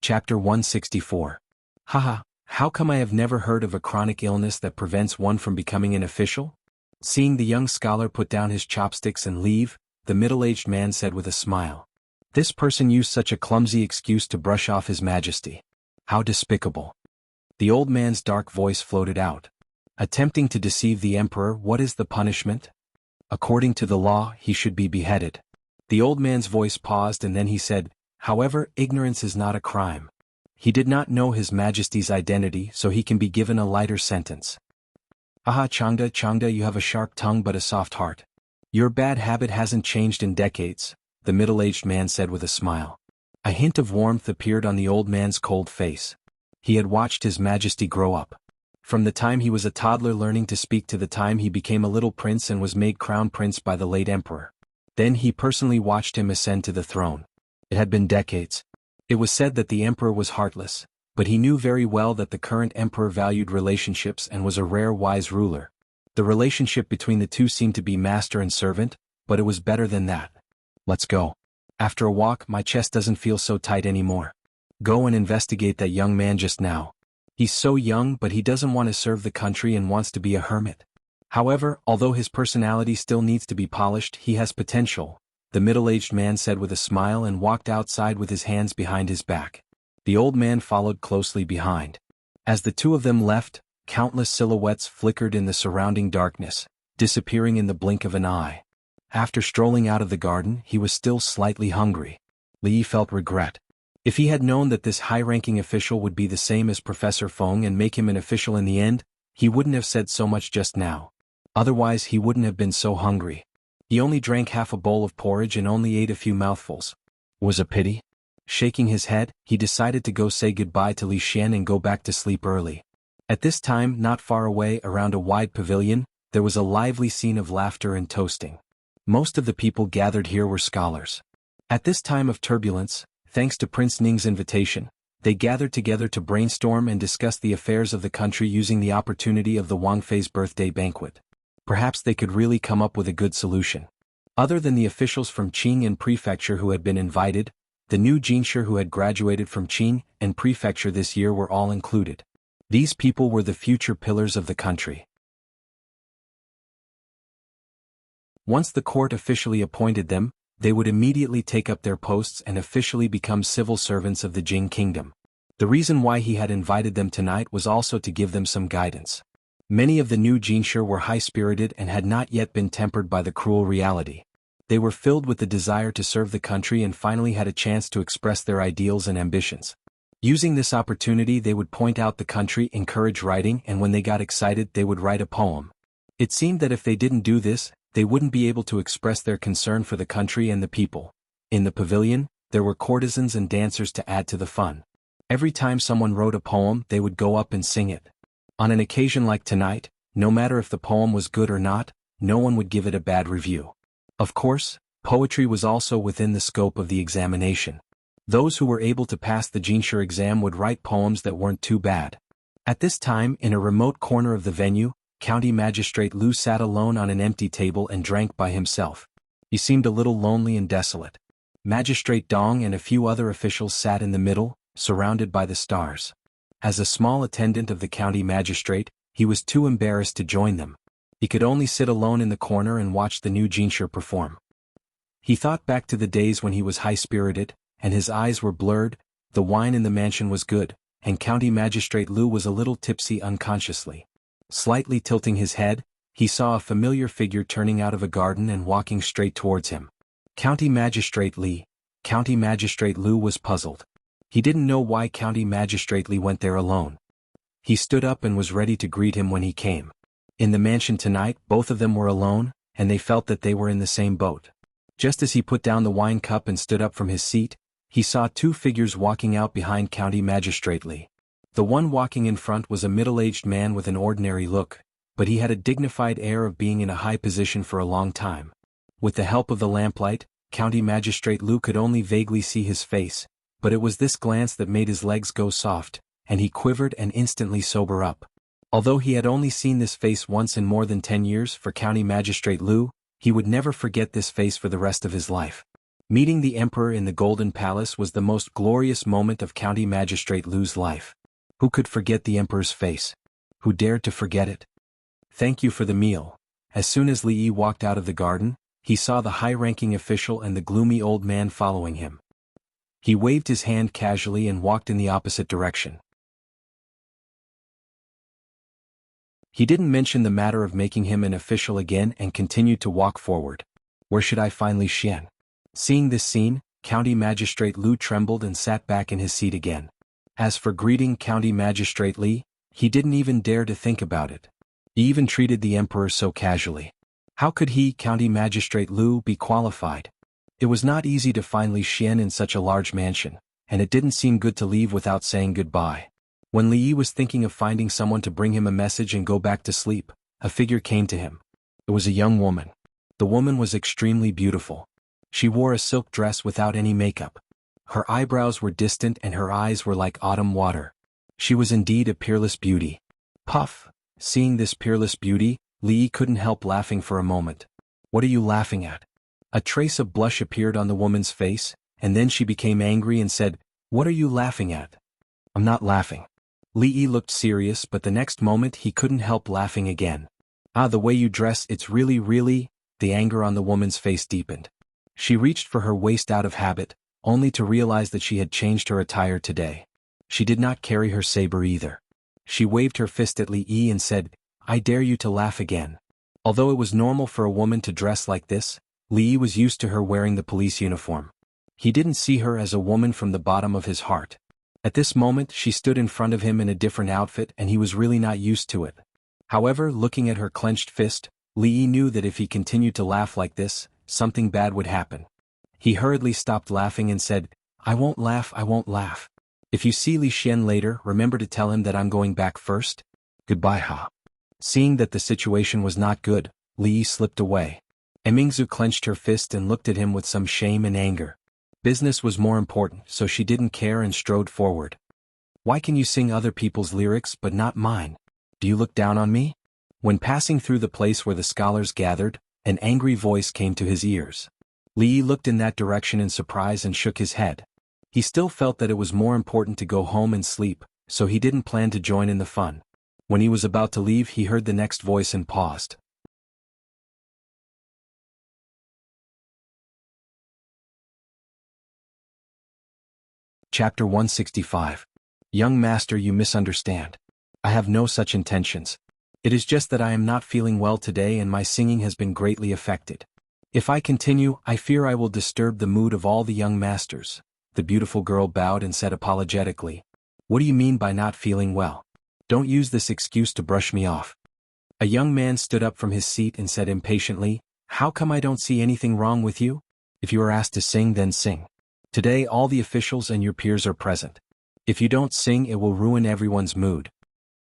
Chapter 164. Haha, how come I have never heard of a chronic illness that prevents one from becoming an official? Seeing the young scholar put down his chopsticks and leave, the middle-aged man said with a smile. This person used such a clumsy excuse to brush off His Majesty. How despicable. The old man's dark voice floated out. Attempting to deceive the emperor, what is the punishment? According to the law, he should be beheaded. The old man's voice paused and then he said, however, ignorance is not a crime. He did not know His Majesty's identity, so he can be given a lighter sentence. Aha, Changda, you have a sharp tongue but a soft heart. Your bad habit hasn't changed in decades, the middle-aged man said with a smile. A hint of warmth appeared on the old man's cold face. He had watched His Majesty grow up. From the time he was a toddler learning to speak to the time he became a little prince and was made crown prince by the late emperor. Then he personally watched him ascend to the throne. It had been decades. It was said that the emperor was heartless, but he knew very well that the current emperor valued relationships and was a rare wise ruler. The relationship between the two seemed to be master and servant, but it was better than that. Let's go. After a walk, my chest doesn't feel so tight anymore. Go and investigate that young man just now. He's so young, but he doesn't want to serve the country and wants to be a hermit. However, although his personality still needs to be polished, he has potential, the middle-aged man said with a smile and walked outside with his hands behind his back. The old man followed closely behind. As the two of them left, countless silhouettes flickered in the surrounding darkness, disappearing in the blink of an eye. After strolling out of the garden, he was still slightly hungry. Li felt regret. If he had known that this high-ranking official would be the same as Professor Feng and make him an official in the end, he wouldn't have said so much just now. Otherwise he wouldn't have been so hungry. He only drank half a bowl of porridge and only ate a few mouthfuls. Was a pity? Shaking his head, he decided to go say goodbye to Li Xian and go back to sleep early. At this time, not far away around a wide pavilion, there was a lively scene of laughter and toasting. Most of the people gathered here were scholars. At this time of turbulence, thanks to Prince Ning's invitation, they gathered together to brainstorm and discuss the affairs of the country using the opportunity of the Wang Fei's birthday banquet. Perhaps they could really come up with a good solution. Other than the officials from Qing and Prefecture who had been invited, the new Jinshi who had graduated from Qing and Prefecture this year were all included. These people were the future pillars of the country. Once the court officially appointed them, they would immediately take up their posts and officially become civil servants of the Jing kingdom. The reason why he had invited them tonight was also to give them some guidance. Many of the new Jinshi were high-spirited and had not yet been tempered by the cruel reality. They were filled with the desire to serve the country and finally had a chance to express their ideals and ambitions. Using this opportunity, they would point out the country, encourage writing, and when they got excited they would write a poem. It seemed that if they didn't do this, they wouldn't be able to express their concern for the country and the people. In the pavilion, there were courtesans and dancers to add to the fun. Every time someone wrote a poem, they would go up and sing it. On an occasion like tonight, no matter if the poem was good or not, no one would give it a bad review. Of course, poetry was also within the scope of the examination. Those who were able to pass the Jinshi exam would write poems that weren't too bad. At this time, in a remote corner of the venue, County Magistrate Lu sat alone on an empty table and drank by himself. He seemed a little lonely and desolate. Magistrate Dong and a few other officials sat in the middle, surrounded by the stars. As a small attendant of the county magistrate, he was too embarrassed to join them. He could only sit alone in the corner and watch the new Jinshi perform. He thought back to the days when he was high-spirited, and his eyes were blurred. The wine in the mansion was good, and County Magistrate Lu was a little tipsy unconsciously. Slightly tilting his head, he saw a familiar figure turning out of a garden and walking straight towards him. County Magistrate Li. County Magistrate Lu was puzzled. He didn't know why County Magistrate Li went there alone. He stood up and was ready to greet him when he came. In the mansion tonight, both of them were alone, and they felt that they were in the same boat. Just as he put down the wine cup and stood up from his seat, he saw two figures walking out behind County Magistrate Li. The one walking in front was a middle-aged man with an ordinary look, but he had a dignified air of being in a high position for a long time. With the help of the lamplight, County Magistrate Lu could only vaguely see his face, but it was this glance that made his legs go soft, and he quivered and instantly sober up. Although he had only seen this face once in more than 10 years for County Magistrate Lu, he would never forget this face for the rest of his life. Meeting the Emperor in the Golden Palace was the most glorious moment of County Magistrate Lu's life. Who could forget the Emperor's face? Who dared to forget it? Thank you for the meal. As soon as Li Yi walked out of the garden, he saw the high-ranking official and the gloomy old man following him. He waved his hand casually and walked in the opposite direction. He didn't mention the matter of making him an official again and continued to walk forward. Where should I find Li Xian? Seeing this scene, County Magistrate Lu trembled and sat back in his seat again. As for greeting County Magistrate Li, he didn't even dare to think about it. He even treated the Emperor so casually. How could he, County Magistrate Lu, be qualified? It was not easy to find Li Xian in such a large mansion, and it didn't seem good to leave without saying goodbye. When Li Yi was thinking of finding someone to bring him a message and go back to sleep, a figure came to him. It was a young woman. The woman was extremely beautiful. She wore a silk dress without any makeup. Her eyebrows were distant and her eyes were like autumn water. She was indeed a peerless beauty. Puff! Seeing this peerless beauty, Li Yi couldn't help laughing for a moment. What are you laughing at? A trace of blush appeared on the woman's face, and then she became angry and said, What are you laughing at? I'm not laughing. Li Yi looked serious, but the next moment he couldn't help laughing again. The way you dress, it's really. The anger on the woman's face deepened. She reached for her waist out of habit, only to realize that she had changed her attire today. She did not carry her saber either. She waved her fist at Li Yi and said, I dare you to laugh again. Although it was normal for a woman to dress like this, Li Yi was used to her wearing the police uniform. He didn't see her as a woman from the bottom of his heart. At this moment she stood in front of him in a different outfit and he was really not used to it. However, looking at her clenched fist, Li Yi knew that if he continued to laugh like this, something bad would happen. He hurriedly stopped laughing and said, I won't laugh. If you see Li Xian later, remember to tell him that I'm going back first. Goodbye ha. Seeing that the situation was not good, Li Yi slipped away. Mingzu clenched her fist and looked at him with some shame and anger. Business was more important, so she didn't care and strode forward. Why can you sing other people's lyrics but not mine? Do you look down on me? When passing through the place where the scholars gathered, an angry voice came to his ears. Li Yi looked in that direction in surprise and shook his head. He still felt that it was more important to go home and sleep, so he didn't plan to join in the fun. When he was about to leave, he heard the next voice and paused. Chapter 165. Young master, you misunderstand. I have no such intentions. It is just that I am not feeling well today and my singing has been greatly affected. If I continue, I fear I will disturb the mood of all the young masters. The beautiful girl bowed and said apologetically, What do you mean by not feeling well? Don't use this excuse to brush me off. A young man stood up from his seat and said impatiently, How come I don't see anything wrong with you? If you are asked to sing, then sing. Today all the officials and your peers are present. If you don't sing, it will ruin everyone's mood.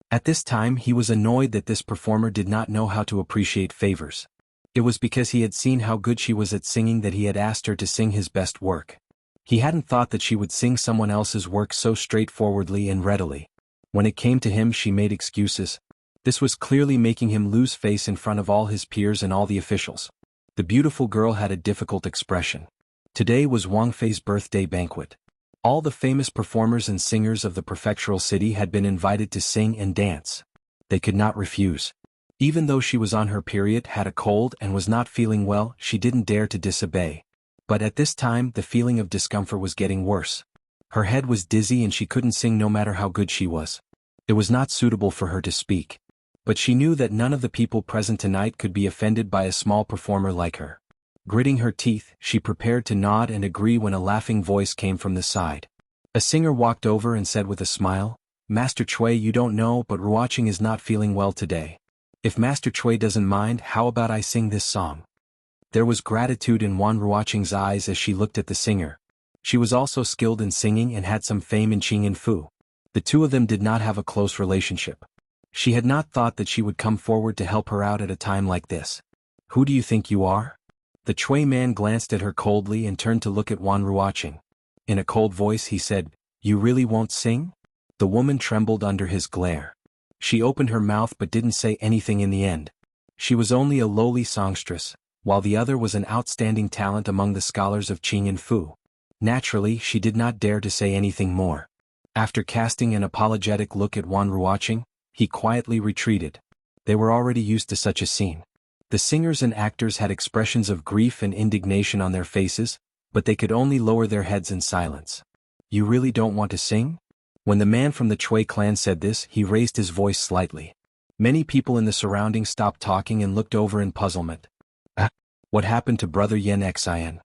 At this time he was annoyed that this performer did not know how to appreciate favors. It was because he had seen how good she was at singing that he had asked her to sing his best work. He hadn't thought that she would sing someone else's work so straightforwardly and readily. When it came to him, she made excuses. This was clearly making him lose face in front of all his peers and all the officials. The beautiful girl had a difficult expression. Today was Wang Fei's birthday banquet. All the famous performers and singers of the prefectural city had been invited to sing and dance. They could not refuse. Even though she was on her period, had a cold and was not feeling well, she didn't dare to disobey. But at this time the feeling of discomfort was getting worse. Her head was dizzy and she couldn't sing no matter how good she was. It was not suitable for her to speak. But she knew that none of the people present tonight could be offended by a small performer like her. Gritting her teeth, she prepared to nod and agree when a laughing voice came from the side. A singer walked over and said with a smile, Master Cui, you don't know, but Ruoqing is not feeling well today. If Master Cui doesn't mind, how about I sing this song? There was gratitude in Wan Ruoqing's eyes as she looked at the singer. She was also skilled in singing and had some fame in Qing and Fu. The two of them did not have a close relationship. She had not thought that she would come forward to help her out at a time like this. Who do you think you are? The Chui man glanced at her coldly and turned to look at Wan Ruoqing. In a cold voice he said, You really won't sing? The woman trembled under his glare. She opened her mouth but didn't say anything in the end. She was only a lowly songstress, while the other was an outstanding talent among the scholars of Qing and Fu. Naturally, she did not dare to say anything more. After casting an apologetic look at Wan Ruoqing, he quietly retreated. They were already used to such a scene. The singers and actors had expressions of grief and indignation on their faces, but they could only lower their heads in silence. You really don't want to sing? When the man from the Chui clan said this, he raised his voice slightly. Many people in the surroundings stopped talking and looked over in puzzlement. What happened to Brother Yen Xian?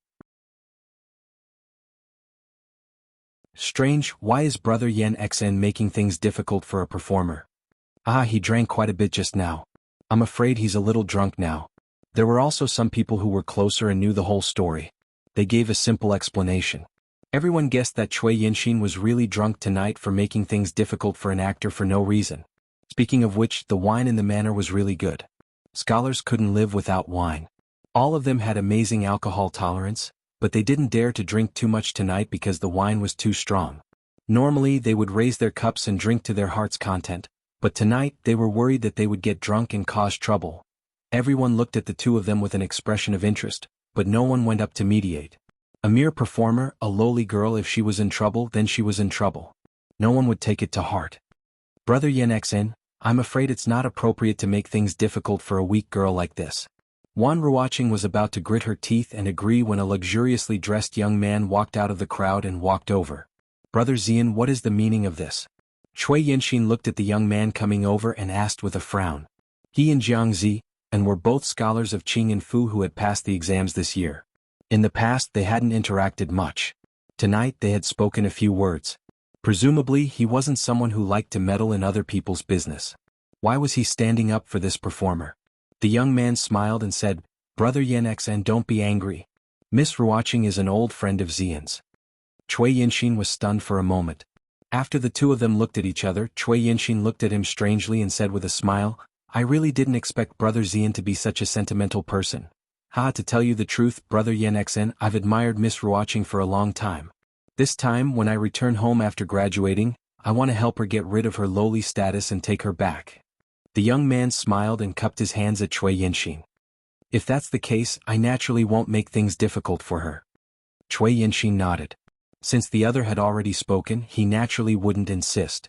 Strange, why is Brother Yen Xian making things difficult for a performer? He drank quite a bit just now. I'm afraid he's a little drunk now. There were also some people who were closer and knew the whole story. They gave a simple explanation. Everyone guessed that Cui Yinxin was really drunk tonight for making things difficult for an actor for no reason. Speaking of which, the wine in the manor was really good. Scholars couldn't live without wine. All of them had amazing alcohol tolerance, but they didn't dare to drink too much tonight because the wine was too strong. Normally they would raise their cups and drink to their heart's content, but tonight they were worried that they would get drunk and cause trouble. Everyone looked at the two of them with an expression of interest, but no one went up to mediate. A mere performer, a lowly girl, if she was in trouble, then she was in trouble. No one would take it to heart. Brother Yen Xen, I'm afraid it's not appropriate to make things difficult for a weak girl like this. Wan Ruoqing was about to grit her teeth and agree when a luxuriously dressed young man walked out of the crowd and walked over. Brother Xian, what is the meaning of this? Cui Yinxin looked at the young man coming over and asked with a frown. He and Jiangzi, and were both scholars of Qing and Fu who had passed the exams this year. In the past they hadn't interacted much. Tonight they had spoken a few words. Presumably he wasn't someone who liked to meddle in other people's business. Why was he standing up for this performer? The young man smiled and said, Brother Yen Xen, don't be angry. Miss Ruoqing is an old friend of Xian's. Cui Yinxin was stunned for a moment. After the two of them looked at each other, Cui Yinxin looked at him strangely and said with a smile, I really didn't expect Brother Xian to be such a sentimental person. To tell you the truth, Brother Yen Xen, I've admired Miss Ruoqing for a long time. This time, when I return home after graduating, I want to help her get rid of her lowly status and take her back. The young man smiled and cupped his hands at Cui Yinxin. If that's the case, I naturally won't make things difficult for her. Cui Yinxin nodded. Since the other had already spoken, he naturally wouldn't insist.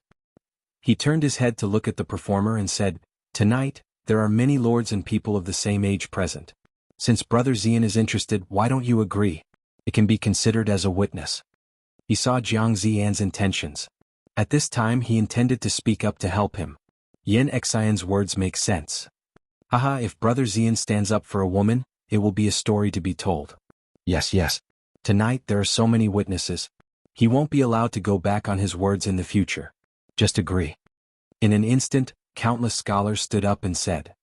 He turned his head to look at the performer and said, Tonight, there are many lords and people of the same age present. Since Brother Xian is interested, why don't you agree? It can be considered as a witness. He saw Jiang Ziyan's intentions. At this time he intended to speak up to help him. Yen Xian's words make sense. If Brother Xian stands up for a woman, it will be a story to be told. Yes. Tonight there are so many witnesses. He won't be allowed to go back on his words in the future. Just agree. In an instant, countless scholars stood up and said.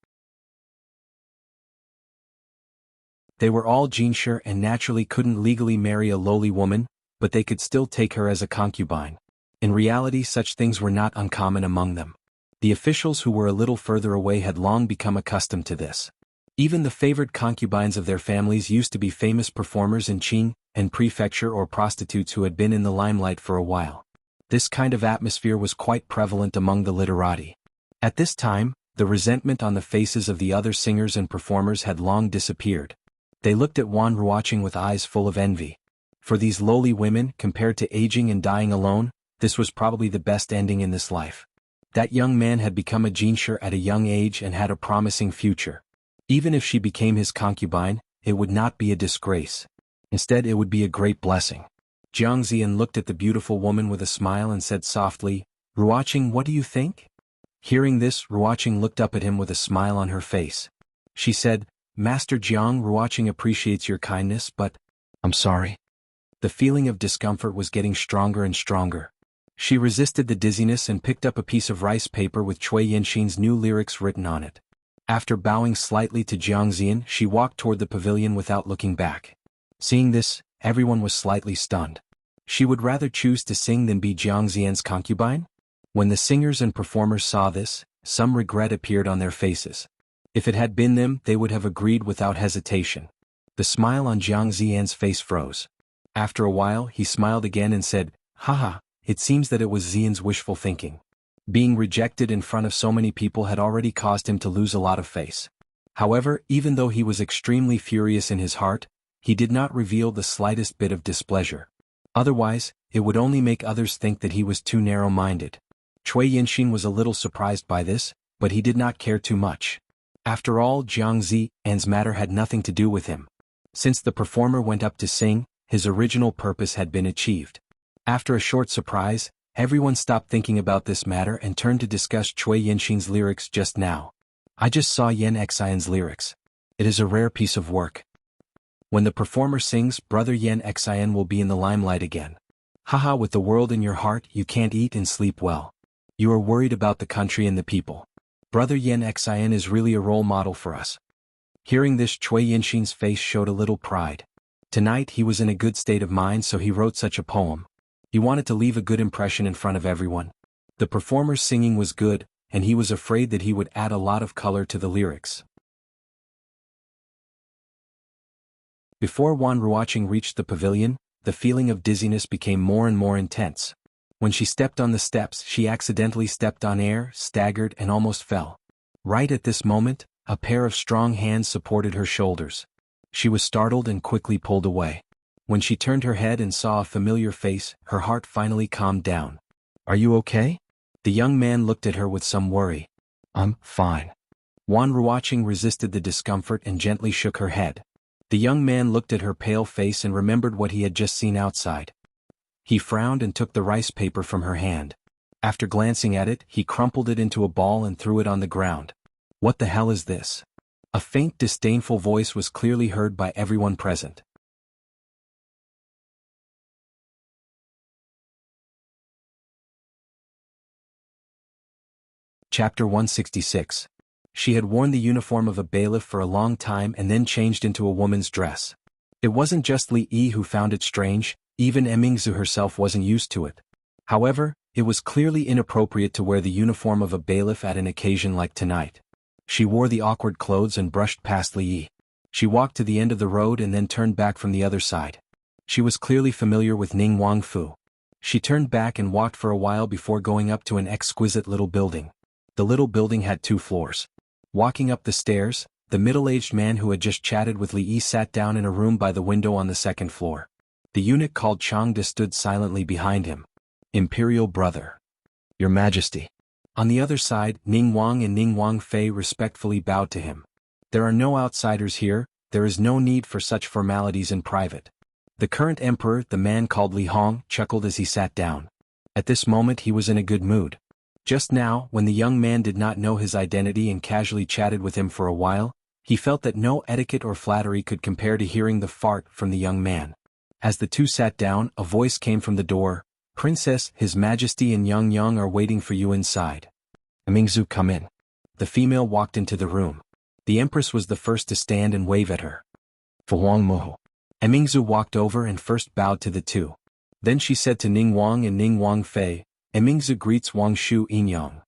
They were all Jinshe and naturally couldn't legally marry a lowly woman, but they could still take her as a concubine. In reality, such things were not uncommon among them. The officials who were a little further away had long become accustomed to this. Even the favored concubines of their families used to be famous performers in Qing and prefecture or prostitutes who had been in the limelight for a while. This kind of atmosphere was quite prevalent among the literati. At this time, the resentment on the faces of the other singers and performers had long disappeared. They looked at Wan Ruoqing with eyes full of envy. For these lowly women, compared to aging and dying alone, this was probably the best ending in this life. That young man had become a Jinshe at a young age and had a promising future. Even if she became his concubine, it would not be a disgrace. Instead, it would be a great blessing. Jiang Ziyan looked at the beautiful woman with a smile and said softly, Ruoqing, what do you think? Hearing this, Ruoqing looked up at him with a smile on her face. She said, Master Jiang, Ruoqing appreciates your kindness, but I'm sorry. The feeling of discomfort was getting stronger and stronger. She resisted the dizziness and picked up a piece of rice paper with Cui Yinxin's new lyrics written on it. After bowing slightly to Jiang Ziyan, she walked toward the pavilion without looking back. Seeing this, everyone was slightly stunned. She would rather choose to sing than be Jiang Ziyan's concubine? When the singers and performers saw this, some regret appeared on their faces. If it had been them, they would have agreed without hesitation. The smile on Jiang Ziyan's face froze. After a while, he smiled again and said, it seems that it was Xian's wishful thinking. Being rejected in front of so many people had already caused him to lose a lot of face. However, even though he was extremely furious in his heart, he did not reveal the slightest bit of displeasure. Otherwise, it would only make others think that he was too narrow-minded. Cui Yinxin was a little surprised by this, but he did not care too much. After all, Jiang Ziyan's matter had nothing to do with him. Since the performer went up to sing, his original purpose had been achieved. After a short surprise, everyone stopped thinking about this matter and turned to discuss Cui Yinxin's lyrics just now. I just saw Yen Xian's lyrics. It is a rare piece of work. When the performer sings, Brother Yen Xian will be in the limelight again. With the world in your heart, you can't eat and sleep well. You are worried about the country and the people. Brother Yen Xian is really a role model for us. Hearing this, Cui Yinxin's face showed a little pride. Tonight he was in a good state of mind, so he wrote such a poem. He wanted to leave a good impression in front of everyone. The performer's singing was good, and he was afraid that he would add a lot of color to the lyrics. Before Wan Ruoqing reached the pavilion, the feeling of dizziness became more and more intense. When she stepped on the steps, she accidentally stepped on air, staggered, and almost fell. Right at this moment, a pair of strong hands supported her shoulders. She was startled and quickly pulled away. When she turned her head and saw a familiar face, her heart finally calmed down. "Are you okay?" The young man looked at her with some worry. "I'm fine." Wan Ruoqing resisted the discomfort and gently shook her head. The young man looked at her pale face and remembered what he had just seen outside. He frowned and took the rice paper from her hand. After glancing at it, he crumpled it into a ball and threw it on the ground. "What the hell is this?" A faint, disdainful voice was clearly heard by everyone present. Chapter 166. She had worn the uniform of a bailiff for a long time and then changed into a woman's dress. It wasn't just Li Yi who found it strange, even Emingzu herself wasn't used to it. However, it was clearly inappropriate to wear the uniform of a bailiff at an occasion like tonight. She wore the awkward clothes and brushed past Li Yi. She walked to the end of the road and then turned back from the other side. She was clearly familiar with Ning Wangfu. She turned back and walked for a while before going up to an exquisite little building. The little building had 2 floors. Walking up the stairs, the middle-aged man who had just chatted with Li Yi sat down in a room by the window on the 2nd floor. The eunuch called Changde stood silently behind him. "Imperial brother." "Your Majesty." On the other side, Ning Wang and Ning Wangfei respectfully bowed to him. "There are no outsiders here, there is no need for such formalities in private." The current emperor, the man called Li Hong, chuckled as he sat down. At this moment he was in a good mood. Just now, when the young man did not know his identity and casually chatted with him for a while, he felt that no etiquette or flattery could compare to hearing the fart from the young man. As the two sat down, a voice came from the door. "Princess, His Majesty and Yang Yang are waiting for you inside." "Mingzu, come in." The female walked into the room. The empress was the first to stand and wave at her. "Fuang Mo." Mingzu walked over and first bowed to the two. Then she said to Ning Wang and Ning Wangfei, "Mingzu greets Wang Shu Yinyang.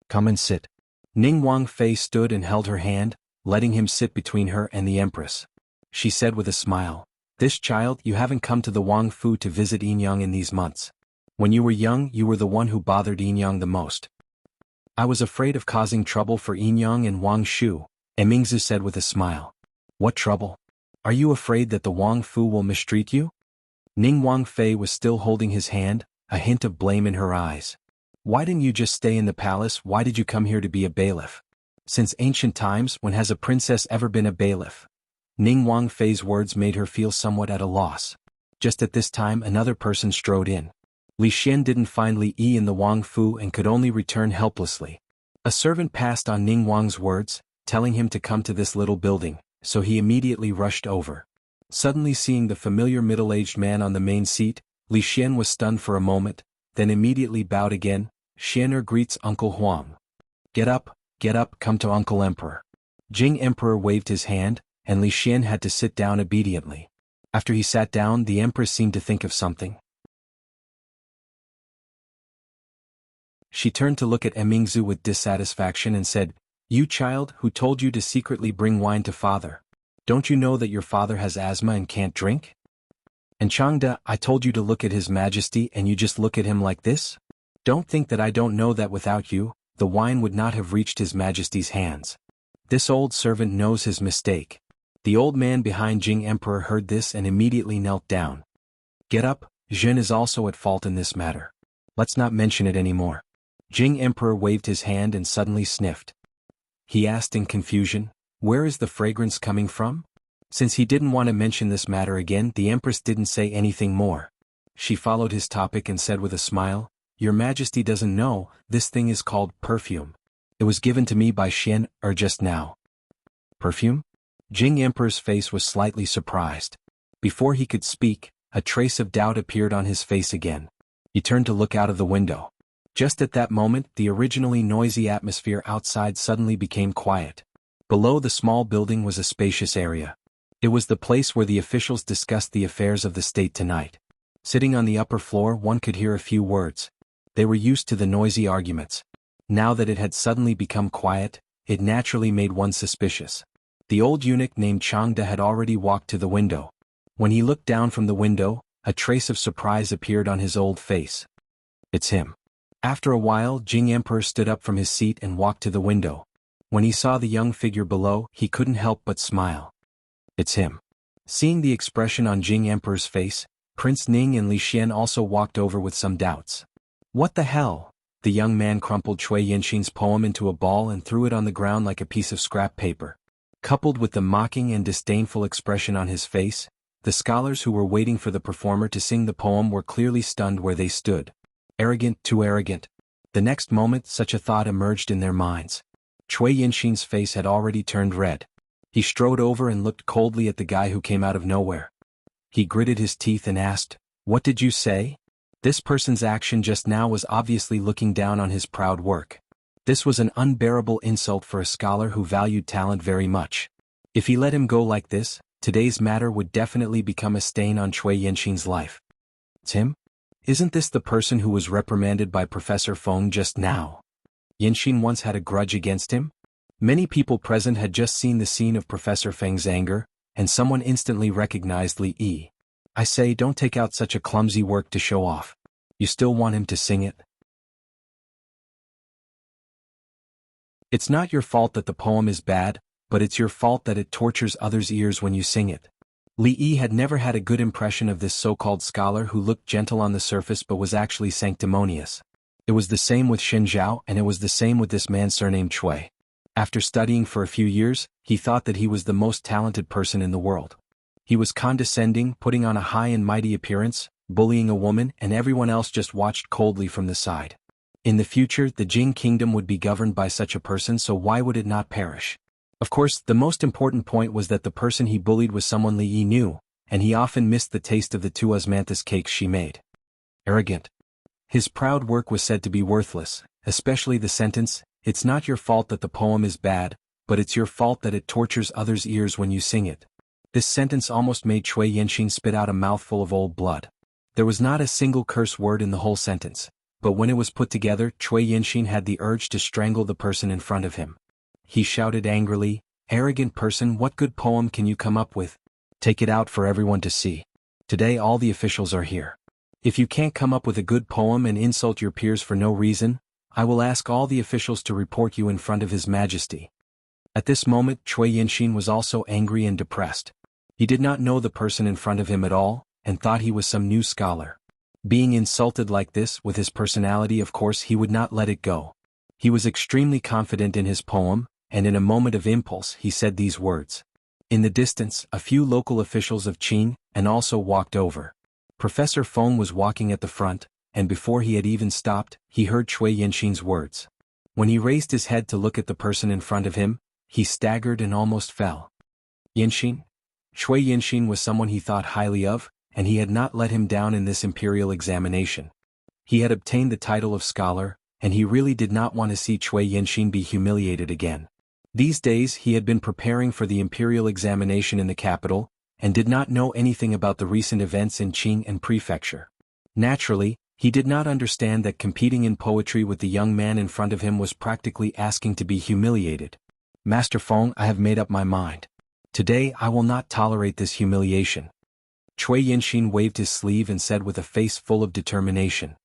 Come and sit." Ning Wangfei stood and held her hand, letting him sit between her and the empress. She said with a smile, "This child, you haven't come to the Wang Fu to visit Yinyang in these months. When you were young, you were the one who bothered Yinyang the most." "I was afraid of causing trouble for Yinyang and Wang Shu," Mingzu said with a smile. "What trouble? Are you afraid that the Wang Fu will mistreat you?" Ning Wangfei was still holding his hand, a hint of blame in her eyes. "Why didn't you just stay in the palace? Why did you come here to be a bailiff? Since ancient times, when has a princess ever been a bailiff?" Ning Wangfei's words made her feel somewhat at a loss. Just at this time another person strode in. Li Xian didn't find Li Yi in the Wang Fu and could only return helplessly. A servant passed on Ning Wang's words, telling him to come to this little building, so he immediately rushed over. Suddenly seeing the familiar middle-aged man on the main seat, Li Xian was stunned for a moment, then immediately bowed again. "Xianer greets Uncle Huang. Get up, come to Uncle Emperor." Jing Emperor waved his hand, and Li Xian had to sit down obediently. After he sat down, the Empress seemed to think of something. She turned to look at Mingzu with dissatisfaction and said, "You child, who told you to secretly bring wine to father? Don't you know that your father has asthma and can't drink? And Changde, I told you to look at His Majesty and you just look at him like this? Don't think that I don't know that without you, the wine would not have reached His Majesty's hands. This old servant knows his mistake." The old man behind Jing Emperor heard this and immediately knelt down. "Get up, Zhen is also at fault in this matter. Let's not mention it anymore." Jing Emperor waved his hand and suddenly sniffed. He asked in confusion, "Where is the fragrance coming from?" Since he didn't want to mention this matter again, the Empress didn't say anything more. She followed his topic and said with a smile, "Your Majesty doesn't know, this thing is called perfume. It was given to me by Xian just now." "Perfume?" Jing Emperor's face was slightly surprised. Before he could speak, a trace of doubt appeared on his face again. He turned to look out of the window. Just at that moment, the originally noisy atmosphere outside suddenly became quiet. Below the small building was a spacious area. It was the place where the officials discussed the affairs of the state tonight. Sitting on the upper floor, one could hear a few words. They were used to the noisy arguments. Now that it had suddenly become quiet, it naturally made one suspicious. The old eunuch named Changde had already walked to the window. When he looked down from the window, a trace of surprise appeared on his old face. It's him. After a while, Jing Emperor stood up from his seat and walked to the window. When he saw the young figure below, he couldn't help but smile. It's him. Seeing the expression on Jing Emperor's face, Prince Ning and Li Xian also walked over with some doubts. What the hell? The young man crumpled Cui Yanxin's poem into a ball and threw it on the ground like a piece of scrap paper. Coupled with the mocking and disdainful expression on his face, the scholars who were waiting for the performer to sing the poem were clearly stunned where they stood. Arrogant, too arrogant. The next moment such a thought emerged in their minds. Cui Yanxin's face had already turned red. He strode over and looked coldly at the guy who came out of nowhere. He gritted his teeth and asked, "What did you say?" This person's action just now was obviously looking down on his proud work. This was an unbearable insult for a scholar who valued talent very much. If he let him go like this, today's matter would definitely become a stain on Cui Yanxin's life. It's him? Isn't this the person who was reprimanded by Professor Feng just now? Yanxin once had a grudge against him? Many people present had just seen the scene of Professor Feng's anger, and someone instantly recognized Li Yi. I say, don't take out such a clumsy work to show off. You still want him to sing it? It's not your fault that the poem is bad, but it's your fault that it tortures others' ears when you sing it. Li Yi had never had a good impression of this so-called scholar who looked gentle on the surface but was actually sanctimonious. It was the same with Shen Zhao, and it was the same with this man surnamed Cui. After studying for a few years, he thought that he was the most talented person in the world. He was condescending, putting on a high and mighty appearance, bullying a woman, and everyone else just watched coldly from the side. In the future, the Jing kingdom would be governed by such a person, so why would it not perish? Of course, the most important point was that the person he bullied was someone Li Yi knew, and he often missed the taste of the two osmanthus cakes she made. Arrogant. His proud work was said to be worthless, especially the sentence, "It's not your fault that the poem is bad, but it's your fault that it tortures others' ears when you sing it." This sentence almost made Cui Yanxin spit out a mouthful of old blood. There was not a single curse word in the whole sentence, but when it was put together, Cui Yanxin had the urge to strangle the person in front of him. He shouted angrily, "Arrogant person, what good poem can you come up with? Take it out for everyone to see. Today all the officials are here. If you can't come up with a good poem and insult your peers for no reason, I will ask all the officials to report you in front of His Majesty." At this moment, Cui Yanxin was also angry and depressed. He did not know the person in front of him at all, and thought he was some new scholar. Being insulted like this with his personality, of course he would not let it go. He was extremely confident in his poem, and in a moment of impulse he said these words. In the distance, a few local officials of Qin and also walked over. Professor Feng was walking at the front, and before he had even stopped, he heard Cui Yanxin's words. When he raised his head to look at the person in front of him, he staggered and almost fell. Yanxin? Cui Yanxin was someone he thought highly of, and he had not let him down in this imperial examination. He had obtained the title of scholar, and he really did not want to see Cui Yanxin be humiliated again. These days he had been preparing for the imperial examination in the capital, and did not know anything about the recent events in Qing and prefecture. Naturally, he did not understand that competing in poetry with the young man in front of him was practically asking to be humiliated. "Master Feng, I have made up my mind. Today I will not tolerate this humiliation." Cui Yanxin waved his sleeve and said with a face full of determination.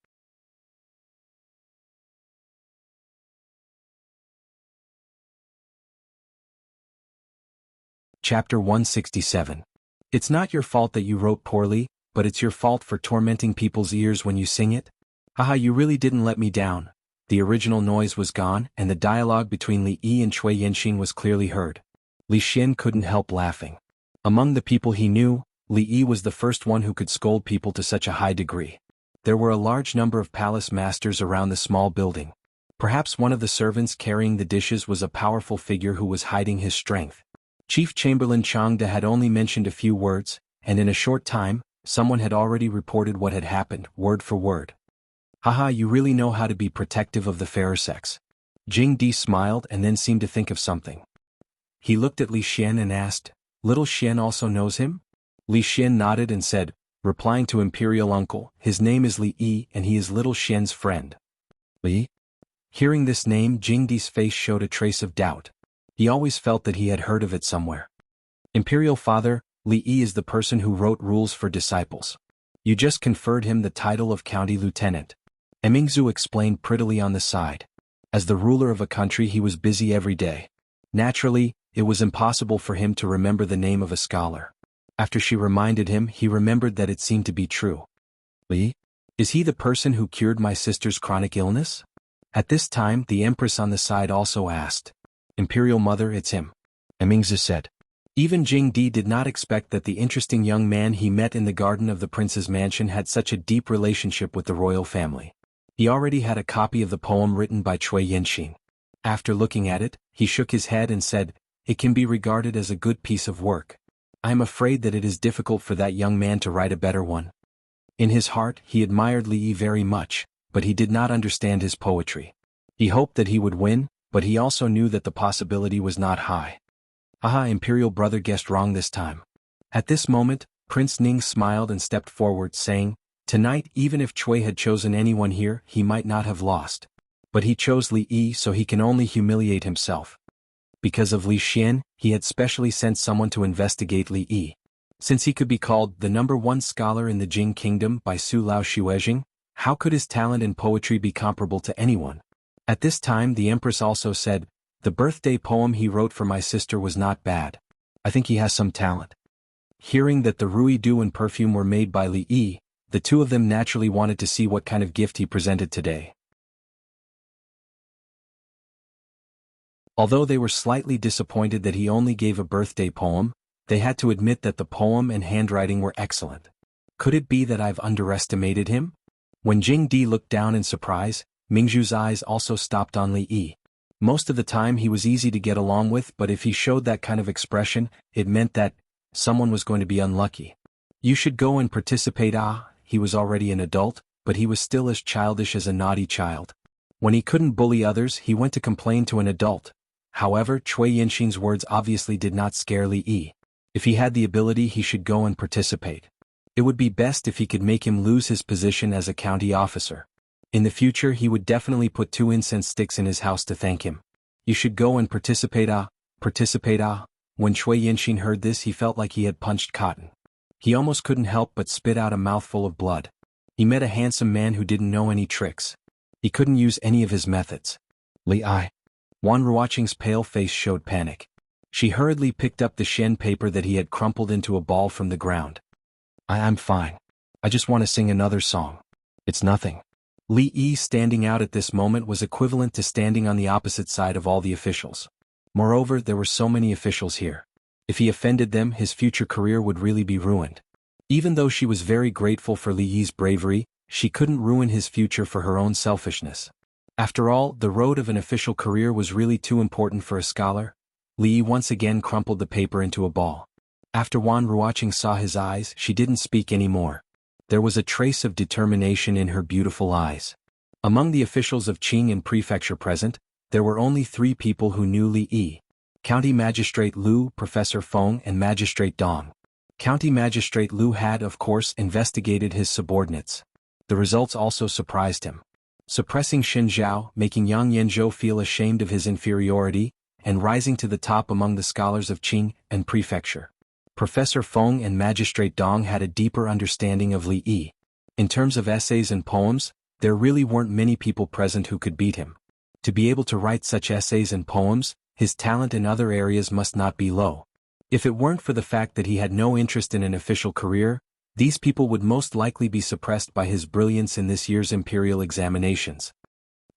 Chapter 167. It's not your fault that you wrote poorly, but it's your fault for tormenting people's ears when you sing it? Haha, you really didn't let me down. The original noise was gone, and the dialogue between Li Yi and Cui Yanxin was clearly heard. Li Xian couldn't help laughing. Among the people he knew, Li Yi was the first one who could scold people to such a high degree. There were a large number of palace masters around the small building. Perhaps one of the servants carrying the dishes was a powerful figure who was hiding his strength. Chief Chamberlain Changde had only mentioned a few words, and in a short time, someone had already reported what had happened, word for word. Haha, you really know how to be protective of the fairer sex. Jing Di smiled and then seemed to think of something. He looked at Li Xian and asked, Little Xian also knows him? Li Xian nodded and said, replying to Imperial Uncle, his name is Li Yi and he is Little Xian's friend. Li? Hearing this name, Jingdi's face showed a trace of doubt. He always felt that he had heard of it somewhere. Imperial Father, Li Yi is the person who wrote rules for disciples. You just conferred him the title of County Lieutenant. Mingzhu explained prettily on the side. As the ruler of a country he was busy every day. Naturally, it was impossible for him to remember the name of a scholar. After she reminded him, he remembered that it seemed to be true. Li? Is he the person who cured my sister's chronic illness? At this time, the Empress on the side also asked. Imperial Mother, it's him. Mingzhu said. Even Jingdi did not expect that the interesting young man he met in the garden of the prince's mansion had such a deep relationship with the royal family. He already had a copy of the poem written by Cui Yanxin. After looking at it, he shook his head and said, it can be regarded as a good piece of work. I am afraid that it is difficult for that young man to write a better one. In his heart, he admired Li Yi very much, but he did not understand his poetry. He hoped that he would win, but he also knew that the possibility was not high. Aha, Imperial brother guessed wrong this time. At this moment, Prince Ning smiled and stepped forward, saying, tonight even if Cui had chosen anyone here, he might not have lost. But he chose Li Yi, so he can only humiliate himself. Because of Li Xian, he had specially sent someone to investigate Li Yi. Since he could be called the #1 scholar in the Jing kingdom by Su Lao Xuezhing, how could his talent in poetry be comparable to anyone? At this time the Empress also said, the birthday poem he wrote for my sister was not bad. I think he has some talent. Hearing that the ruidu and perfume were made by Li Yi, the two of them naturally wanted to see what kind of gift he presented today. Although they were slightly disappointed that he only gave a birthday poem, they had to admit that the poem and handwriting were excellent. Could it be that I've underestimated him? When Jingdi looked down in surprise, Mingzhu's eyes also stopped on Li Yi. Most of the time he was easy to get along with, but if he showed that kind of expression, it meant that someone was going to be unlucky. You should go and participate. He was already an adult, but he was still as childish as a naughty child. When he couldn't bully others, he went to complain to an adult. However, Cui Yanxin's words obviously did not scare Li Yi. If he had the ability, he should go and participate. It would be best if he could make him lose his position as a county officer. In the future he would definitely put 2 incense sticks in his house to thank him. You should go and participate. When Cui Yanxin heard this, he felt like he had punched cotton. He almost couldn't help but spit out a mouthful of blood. He met a handsome man who didn't know any tricks. He couldn't use any of his methods. Li Ai. Wan Ruoqing's pale face showed panic. She hurriedly picked up the Shen paper that he had crumpled into a ball from the ground. I'm fine. I just want to sing another song. It's nothing. Li Yi standing out at this moment was equivalent to standing on the opposite side of all the officials. Moreover, there were so many officials here. If he offended them, his future career would really be ruined. Even though she was very grateful for Li Yi's bravery, she couldn't ruin his future for her own selfishness. After all, the road of an official career was really too important for a scholar. Li Yi once again crumpled the paper into a ball. After Wan Ruoqing saw his eyes, she didn't speak anymore. There was a trace of determination in her beautiful eyes. Among the officials of Qing and Prefecture present, there were only 3 people who knew Li Yi: County Magistrate Lu, Professor Feng, and Magistrate Dong. County Magistrate Lu had, of course, investigated his subordinates. The results also surprised him. Suppressing Xin Zhao, making Yang Yanzhou feel ashamed of his inferiority, and rising to the top among the scholars of Qing and Prefecture. Professor Feng and Magistrate Dong had a deeper understanding of Li Yi. In terms of essays and poems, there really weren't many people present who could beat him. To be able to write such essays and poems, his talent in other areas must not be low. If it weren't for the fact that he had no interest in an official career, these people would most likely be suppressed by his brilliance in this year's imperial examinations.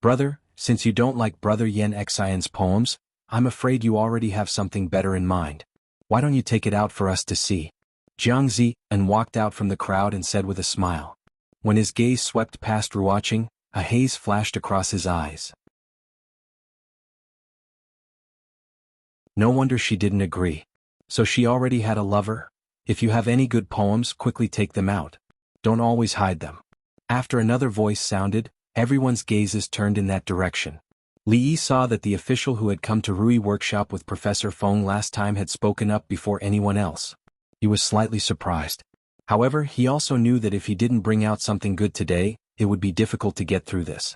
Brother, since you don't like Brother Yan Xian's poems, I'm afraid you already have something better in mind. Why don't you take it out for us to see? Jianghu walked out from the crowd and said with a smile. When his gaze swept past Ruoqing, a haze flashed across his eyes. No wonder she didn't agree. So she already had a lover? If you have any good poems, quickly take them out. Don't always hide them. After another voice sounded, everyone's gazes turned in that direction. Li Yi saw that the official who had come to Rui workshop with Professor Feng last time had spoken up before anyone else. He was slightly surprised. However, he also knew that if he didn't bring out something good today, it would be difficult to get through this.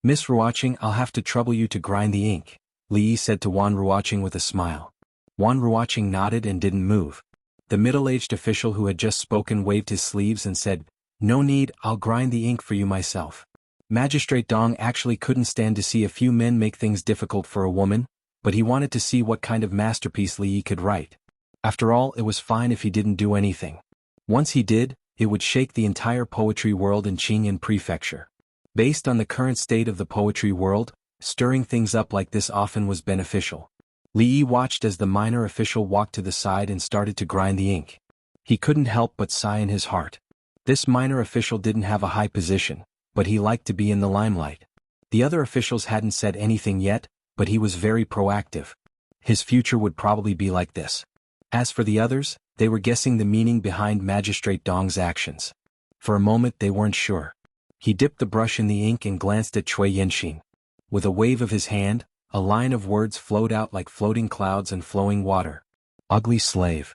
Miss Ruoqing, I'll have to trouble you to grind the ink, Li Yi said to Wan Ruoqing with a smile. Wan Ruoqing nodded and didn't move. The middle-aged official who had just spoken waved his sleeves and said, "No need, I'll grind the ink for you myself." Magistrate Dong actually couldn't stand to see a few men make things difficult for a woman, but he wanted to see what kind of masterpiece Li Yi could write. After all, it was fine if he didn't do anything. Once he did, it would shake the entire poetry world in Qingyan Prefecture. Based on the current state of the poetry world, stirring things up like this often was beneficial. Li Yi watched as the minor official walked to the side and started to grind the ink. He couldn't help but sigh in his heart. This minor official didn't have a high position, but he liked to be in the limelight. The other officials hadn't said anything yet, but he was very proactive. His future would probably be like this. As for the others, they were guessing the meaning behind Magistrate Dong's actions. For a moment they weren't sure. He dipped the brush in the ink and glanced at Cui Yenxin. With a wave of his hand, a line of words flowed out like floating clouds and flowing water. Ugly slave.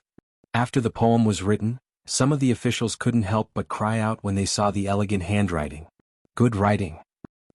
After the poem was written, some of the officials couldn't help but cry out when they saw the elegant handwriting. Good writing.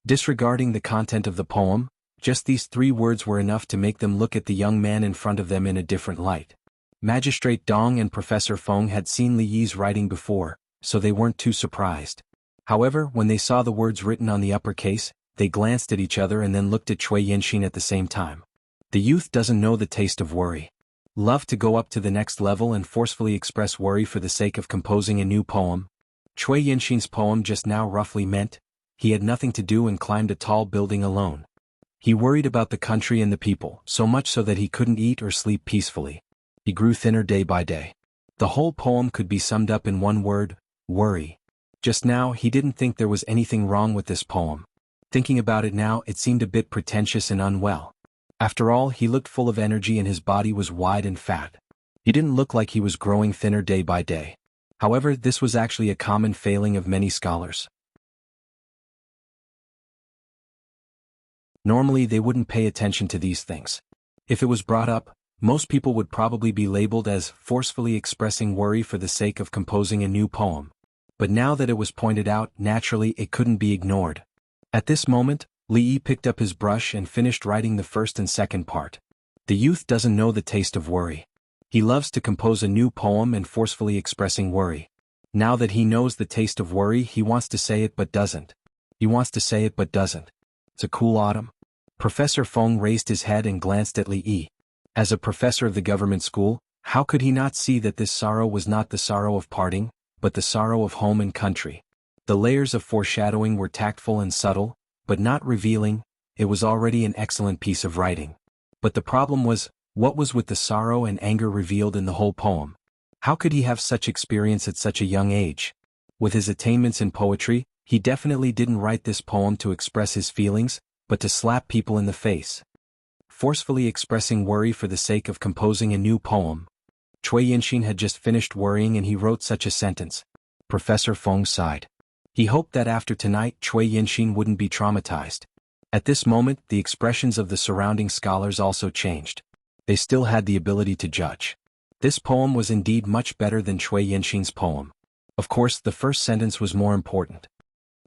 Disregarding the content of the poem, just these 3 words were enough to make them look at the young man in front of them in a different light. Magistrate Dong and Professor Feng had seen Li Yi's writing before, so they weren't too surprised. However, when they saw the words written on the uppercase, they glanced at each other and then looked at Cui Yenxin at the same time. The youth doesn't know the taste of worry. Love to go up to the next level and forcefully express worry for the sake of composing a new poem. Cui Yenxin's poem just now roughly meant, he had nothing to do and climbed a tall building alone. He worried about the country and the people, so much so that he couldn't eat or sleep peacefully. He grew thinner day by day. The whole poem could be summed up in one word, worry. Just now he didn't think there was anything wrong with this poem. Thinking about it now, it seemed a bit pretentious and unwell. After all, he looked full of energy and his body was wide and fat. He didn't look like he was growing thinner day by day. However, this was actually a common failing of many scholars. Normally they wouldn't pay attention to these things. If it was brought up, most people would probably be labeled as forcefully expressing worry for the sake of composing a new poem. But now that it was pointed out, naturally it couldn't be ignored. At this moment, Li Yi picked up his brush and finished writing the first and second part. The youth doesn't know the taste of worry. He loves to compose a new poem and forcefully expressing worry. Now that he knows the taste of worry, he wants to say it but doesn't. He wants to say it but doesn't. It's a cool autumn. Professor Feng raised his head and glanced at Li Yi. As a professor of the government school, how could he not see that this sorrow was not the sorrow of parting, but the sorrow of home and country? The layers of foreshadowing were tactful and subtle, but not revealing. It was already an excellent piece of writing. But the problem was, what was with the sorrow and anger revealed in the whole poem? How could he have such experience at such a young age? With his attainments in poetry, he definitely didn't write this poem to express his feelings, but to slap people in the face. Forcefully expressing worry for the sake of composing a new poem. Cui Yenxin had just finished worrying and he wrote such a sentence. Professor Feng sighed. He hoped that after tonight Cui Yenxin wouldn't be traumatized. At this moment, the expressions of the surrounding scholars also changed. They still had the ability to judge. This poem was indeed much better than Cui Yenxin's poem. Of course, the first sentence was more important.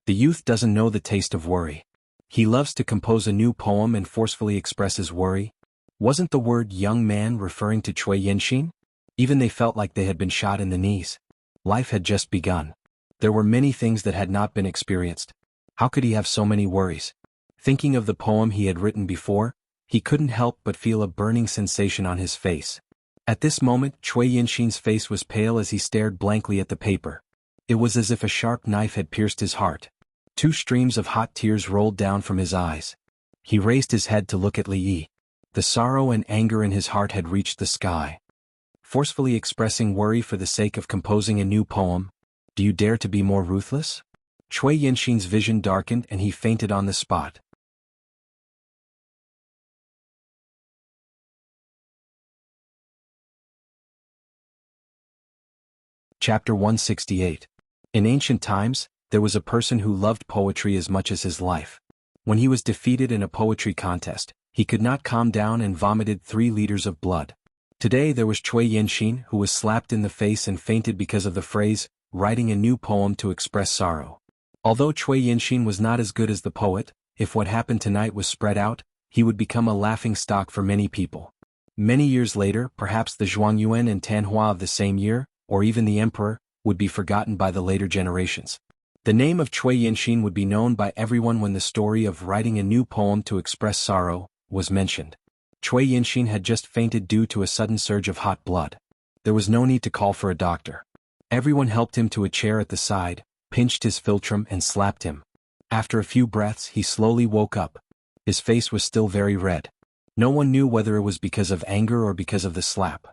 The youth doesn't know the taste of worry. He loves to compose a new poem and forcefully express his worry. Wasn't the word young man referring to Cui Yenxin? Even they felt like they had been shot in the knees. Life had just begun. There were many things that had not been experienced. How could he have so many worries? Thinking of the poem he had written before, he couldn't help but feel a burning sensation on his face. At this moment, Cui Yenxin's face was pale as he stared blankly at the paper. It was as if a sharp knife had pierced his heart. 2 streams of hot tears rolled down from his eyes. He raised his head to look at Li Yi. The sorrow and anger in his heart had reached the sky. Forcefully expressing worry for the sake of composing a new poem. Do you dare to be more ruthless? Cui Yenxin's vision darkened and he fainted on the spot. Chapter 168. In ancient times, there was a person who loved poetry as much as his life. When he was defeated in a poetry contest, he could not calm down and vomited 3 liters of blood. Today there was Cui Yanxin who was slapped in the face and fainted because of the phrase, writing a new poem to express sorrow. Although Cui Yanxin was not as good as the poet, if what happened tonight was spread out, he would become a laughing stock for many people. Many years later, perhaps the Zhuangyuan and Tanhua of the same year, or even the emperor, would be forgotten by the later generations. The name of Cui Yanxin would be known by everyone when the story of writing a new poem to express sorrow was mentioned. Cui Yanxin had just fainted due to a sudden surge of hot blood. There was no need to call for a doctor. Everyone helped him to a chair at the side, pinched his philtrum and slapped him. After a few breaths he slowly woke up. His face was still very red. No one knew whether it was because of anger or because of the slap.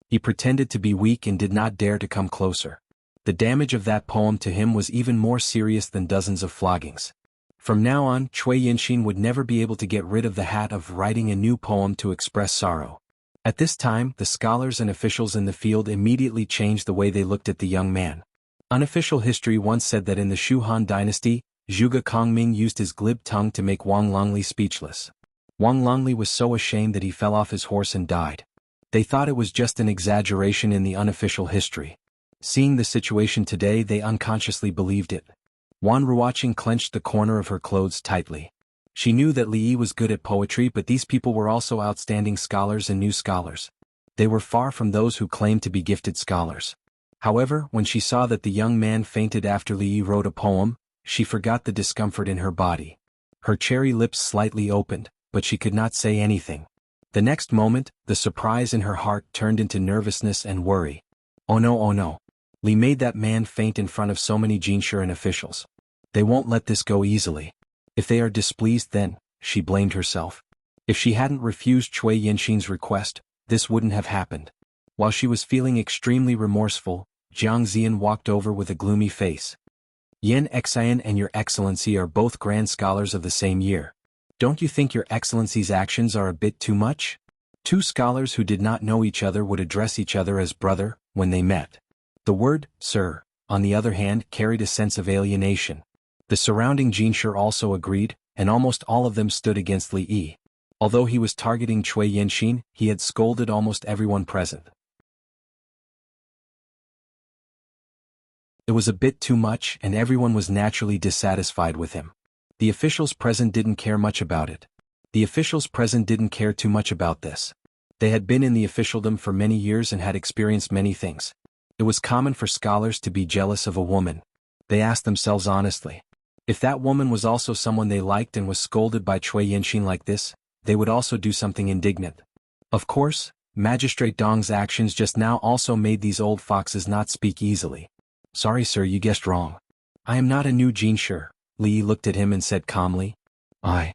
He pretended to be weak and did not dare to come closer. The damage of that poem to him was even more serious than dozens of floggings. From now on, Cui Yanxin would never be able to get rid of the hat of writing a new poem to express sorrow. At this time, the scholars and officials in the field immediately changed the way they looked at the young man. Unofficial history once said that in the Shu Han dynasty, Zhuge Kongming used his glib tongue to make Wang Longli speechless. Wang Longli was so ashamed that he fell off his horse and died. They thought it was just an exaggeration in the unofficial history. Seeing the situation today, they unconsciously believed it. Wan Ruoqing clenched the corner of her clothes tightly. She knew that Li Yi was good at poetry, but these people were also outstanding scholars and new scholars. They were far from those who claimed to be gifted scholars. However, when she saw that the young man fainted after Li Yi wrote a poem, she forgot the discomfort in her body. Her cherry lips slightly opened, but she could not say anything. The next moment, the surprise in her heart turned into nervousness and worry. Oh no, oh no. Li made that man faint in front of so many Jinshiren officials. They won't let this go easily. If they are displeased then, she blamed herself. If she hadn't refused Cui Yanxin's request, this wouldn't have happened. While she was feeling extremely remorseful, Jiang Ziyan walked over with a gloomy face. Yan Xian and Your Excellency are both grand scholars of the same year. Don't you think Your Excellency's actions are a bit too much? 2 scholars who did not know each other would address each other as brother when they met. The word, sir, on the other hand, carried a sense of alienation. The surrounding Jinshi also agreed, and almost all of them stood against Li Yi. Although he was targeting Cui Yanxin, he had scolded almost everyone present. It was a bit too much, and everyone was naturally dissatisfied with him. The officials present didn't care much about it. The officials present didn't care too much about this. They had been in the officialdom for many years and had experienced many things. It was common for scholars to be jealous of a woman. They asked themselves honestly. If that woman was also someone they liked and was scolded by Cui Yanxin like this, they would also do something indignant. Of course, Magistrate Dong's actions just now also made these old foxes not speak easily. Sorry sir, you guessed wrong. I am not a new Jinshi. Li Yi looked at him and said calmly. I.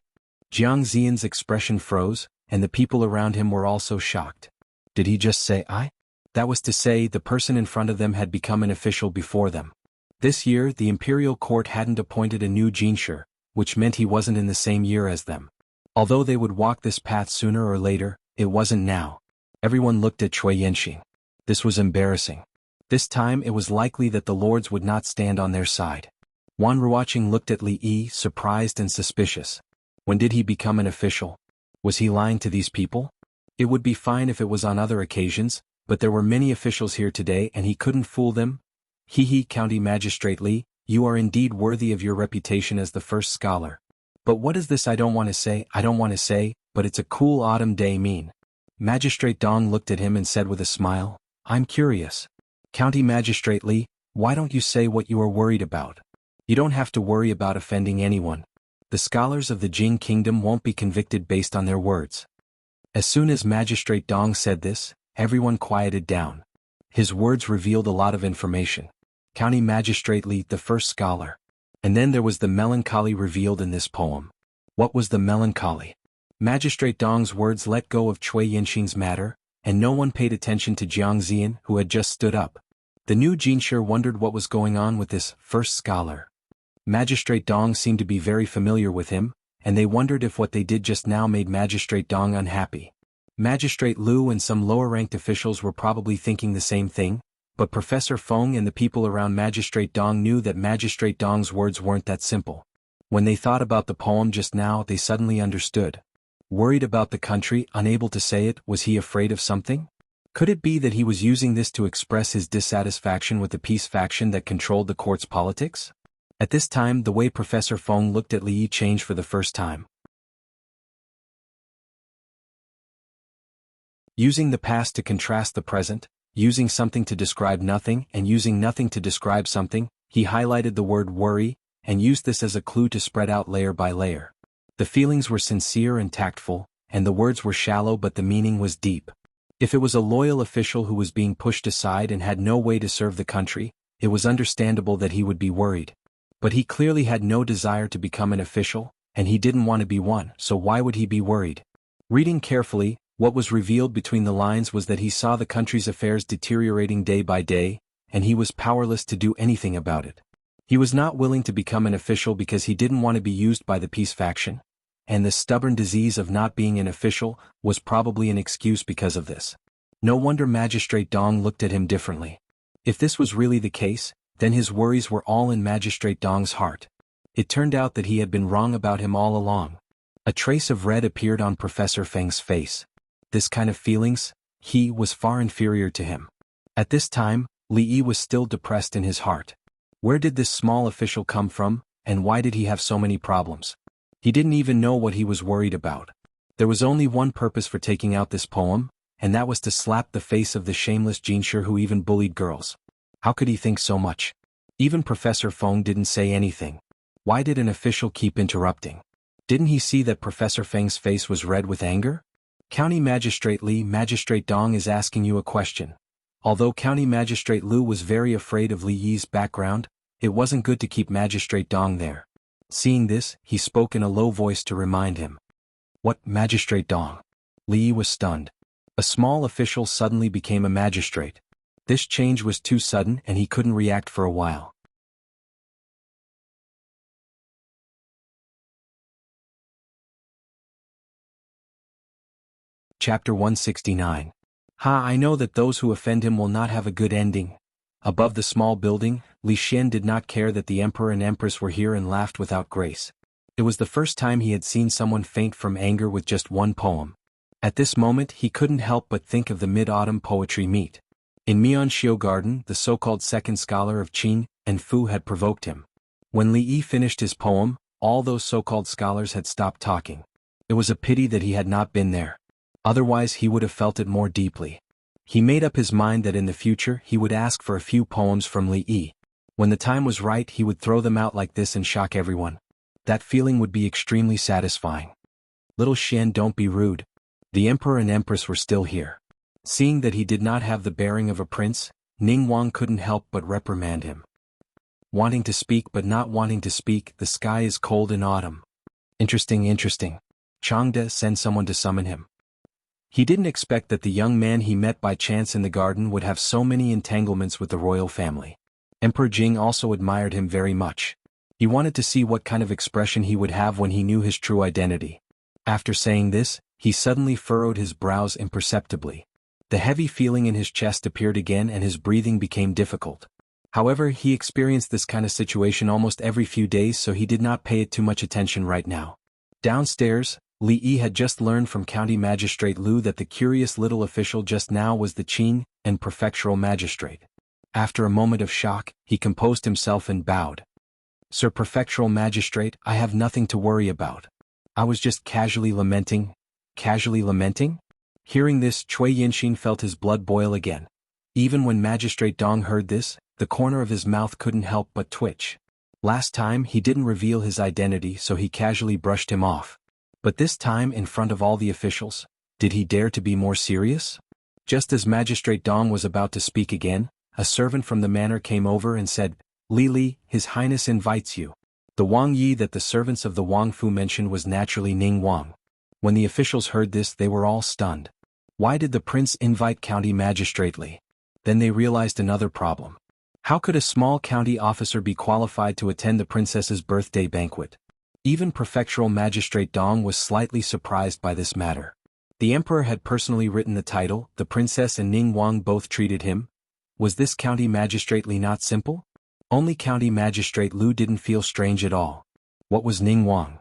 Jiang Ziyan's expression froze, and the people around him were also shocked. Did he just say I? That was to say, the person in front of them had become an official before them. This year, the imperial court hadn't appointed a new Jinshi, which meant he wasn't in the same year as them. Although they would walk this path sooner or later, it wasn't now. Everyone looked at Cui Yanxin. This was embarrassing. This time it was likely that the lords would not stand on their side. Wan Ruoqing looked at Li Yi, surprised and suspicious. When did he become an official? Was he lying to these people? It would be fine if it was on other occasions, but there were many officials here today and he couldn't fool them. County Magistrate Li, you are indeed worthy of your reputation as the first scholar. But what is this I don't want to say, but it's a cool autumn day mean? Magistrate Dong looked at him and said with a smile, I'm curious. County Magistrate Li, why don't you say what you are worried about? You don't have to worry about offending anyone. The scholars of the Jing Kingdom won't be convicted based on their words. As soon as Magistrate Dong said this, everyone quieted down. His words revealed a lot of information. County Magistrate Li, the first scholar. And then there was the melancholy revealed in this poem. What was the melancholy? Magistrate Dong's words let go of Cui Yanxin's matter, and no one paid attention to Jiang Ziyan, who had just stood up. The new Jinshi wondered what was going on with this first scholar. Magistrate Dong seemed to be very familiar with him, and they wondered if what they did just now made Magistrate Dong unhappy. Magistrate Liu and some lower-ranked officials were probably thinking the same thing, but Professor Feng and the people around Magistrate Dong knew that Magistrate Dong's words weren't that simple. When they thought about the poem just now, they suddenly understood. Worried about the country, unable to say it, was he afraid of something? Could it be that he was using this to express his dissatisfaction with the peace faction that controlled the court's politics? At this time, the way Professor Feng looked at Li Yi changed for the first time. Using the past to contrast the present, using something to describe nothing and using nothing to describe something, he highlighted the word worry, and used this as a clue to spread out layer by layer. The feelings were sincere and tactful, and the words were shallow but the meaning was deep. If it was a loyal official who was being pushed aside and had no way to serve the country, it was understandable that he would be worried. But he clearly had no desire to become an official, and he didn't want to be one, so why would he be worried? Reading carefully, what was revealed between the lines was that he saw the country's affairs deteriorating day by day, and he was powerless to do anything about it. He was not willing to become an official because he didn't want to be used by the peace faction, and the stubborn disease of not being an official was probably an excuse because of this. No wonder Magistrate Dong looked at him differently. If this was really the case, then his worries were all in Magistrate Dong's heart. It turned out that he had been wrong about him all along. A trace of red appeared on Professor Feng's face. This kind of feelings, he was far inferior to him. At this time, Li Yi was still depressed in his heart. Where did this small official come from, and why did he have so many problems? He didn't even know what he was worried about. There was only one purpose for taking out this poem, and that was to slap the face of the shameless Jinshi who even bullied girls. How could he think so much? Even Professor Feng didn't say anything. Why did an official keep interrupting? Didn't he see that Professor Feng's face was red with anger? County Magistrate Li, Magistrate Dong is asking you a question. Although County Magistrate Lu was very afraid of Li Yi's background, it wasn't good to keep Magistrate Dong there. Seeing this, he spoke in a low voice to remind him. What, Magistrate Dong? Li Yi was stunned. A small official suddenly became a magistrate. This change was too sudden and he couldn't react for a while. Chapter 169. I know that those who offend him will not have a good ending. Above the small building, Li Xian did not care that the emperor and empress were here and laughed without grace. It was the first time he had seen someone faint from anger with just one poem. At this moment he couldn't help but think of the mid-autumn poetry meet. In Mianxiu Garden, the so-called second scholar of Qin and Fu had provoked him. When Li Yi finished his poem, all those so-called scholars had stopped talking. It was a pity that he had not been there. Otherwise he would have felt it more deeply. He made up his mind that in the future he would ask for a few poems from Li Yi. When the time was right he would throw them out like this and shock everyone. That feeling would be extremely satisfying. Little Xian, don't be rude. The emperor and empress were still here. Seeing that he did not have the bearing of a prince, Ning Wang couldn't help but reprimand him. Wanting to speak but not wanting to speak, the sky is cold in autumn. Interesting. Changde, send someone to summon him. He didn't expect that the young man he met by chance in the garden would have so many entanglements with the royal family. Emperor Jing also admired him very much. He wanted to see what kind of expression he would have when he knew his true identity. After saying this, he suddenly furrowed his brows imperceptibly. The heavy feeling in his chest appeared again and his breathing became difficult. However, he experienced this kind of situation almost every few days, so he did not pay it too much attention right now. Downstairs, Li Yi had just learned from County Magistrate Lu that the curious little official just now was the Qin and prefectural magistrate. After a moment of shock, he composed himself and bowed. Sir Prefectural Magistrate, I have nothing to worry about. I was just casually lamenting. Casually lamenting? Hearing this, Cui Yinxin felt his blood boil again. Even when Magistrate Dong heard this, the corner of his mouth couldn't help but twitch. Last time he didn't reveal his identity, so he casually brushed him off. But this time in front of all the officials, did he dare to be more serious? Just as Magistrate Dong was about to speak again, a servant from the manor came over and said, Li Li, His Highness invites you. The Wang Yi that the servants of the Wang Fu mentioned was naturally Ning Wang. When the officials heard this, they were all stunned. Why did the prince invite County Magistrate Li? Then they realized another problem. How could a small county officer be qualified to attend the princess's birthday banquet? Even Prefectural Magistrate Dong was slightly surprised by this matter. The emperor had personally written the title, the princess and Ning Wang both treated him. Was this County Magistrate Li not simple? Only County Magistrate Lu didn't feel strange at all. What was Ning Wang?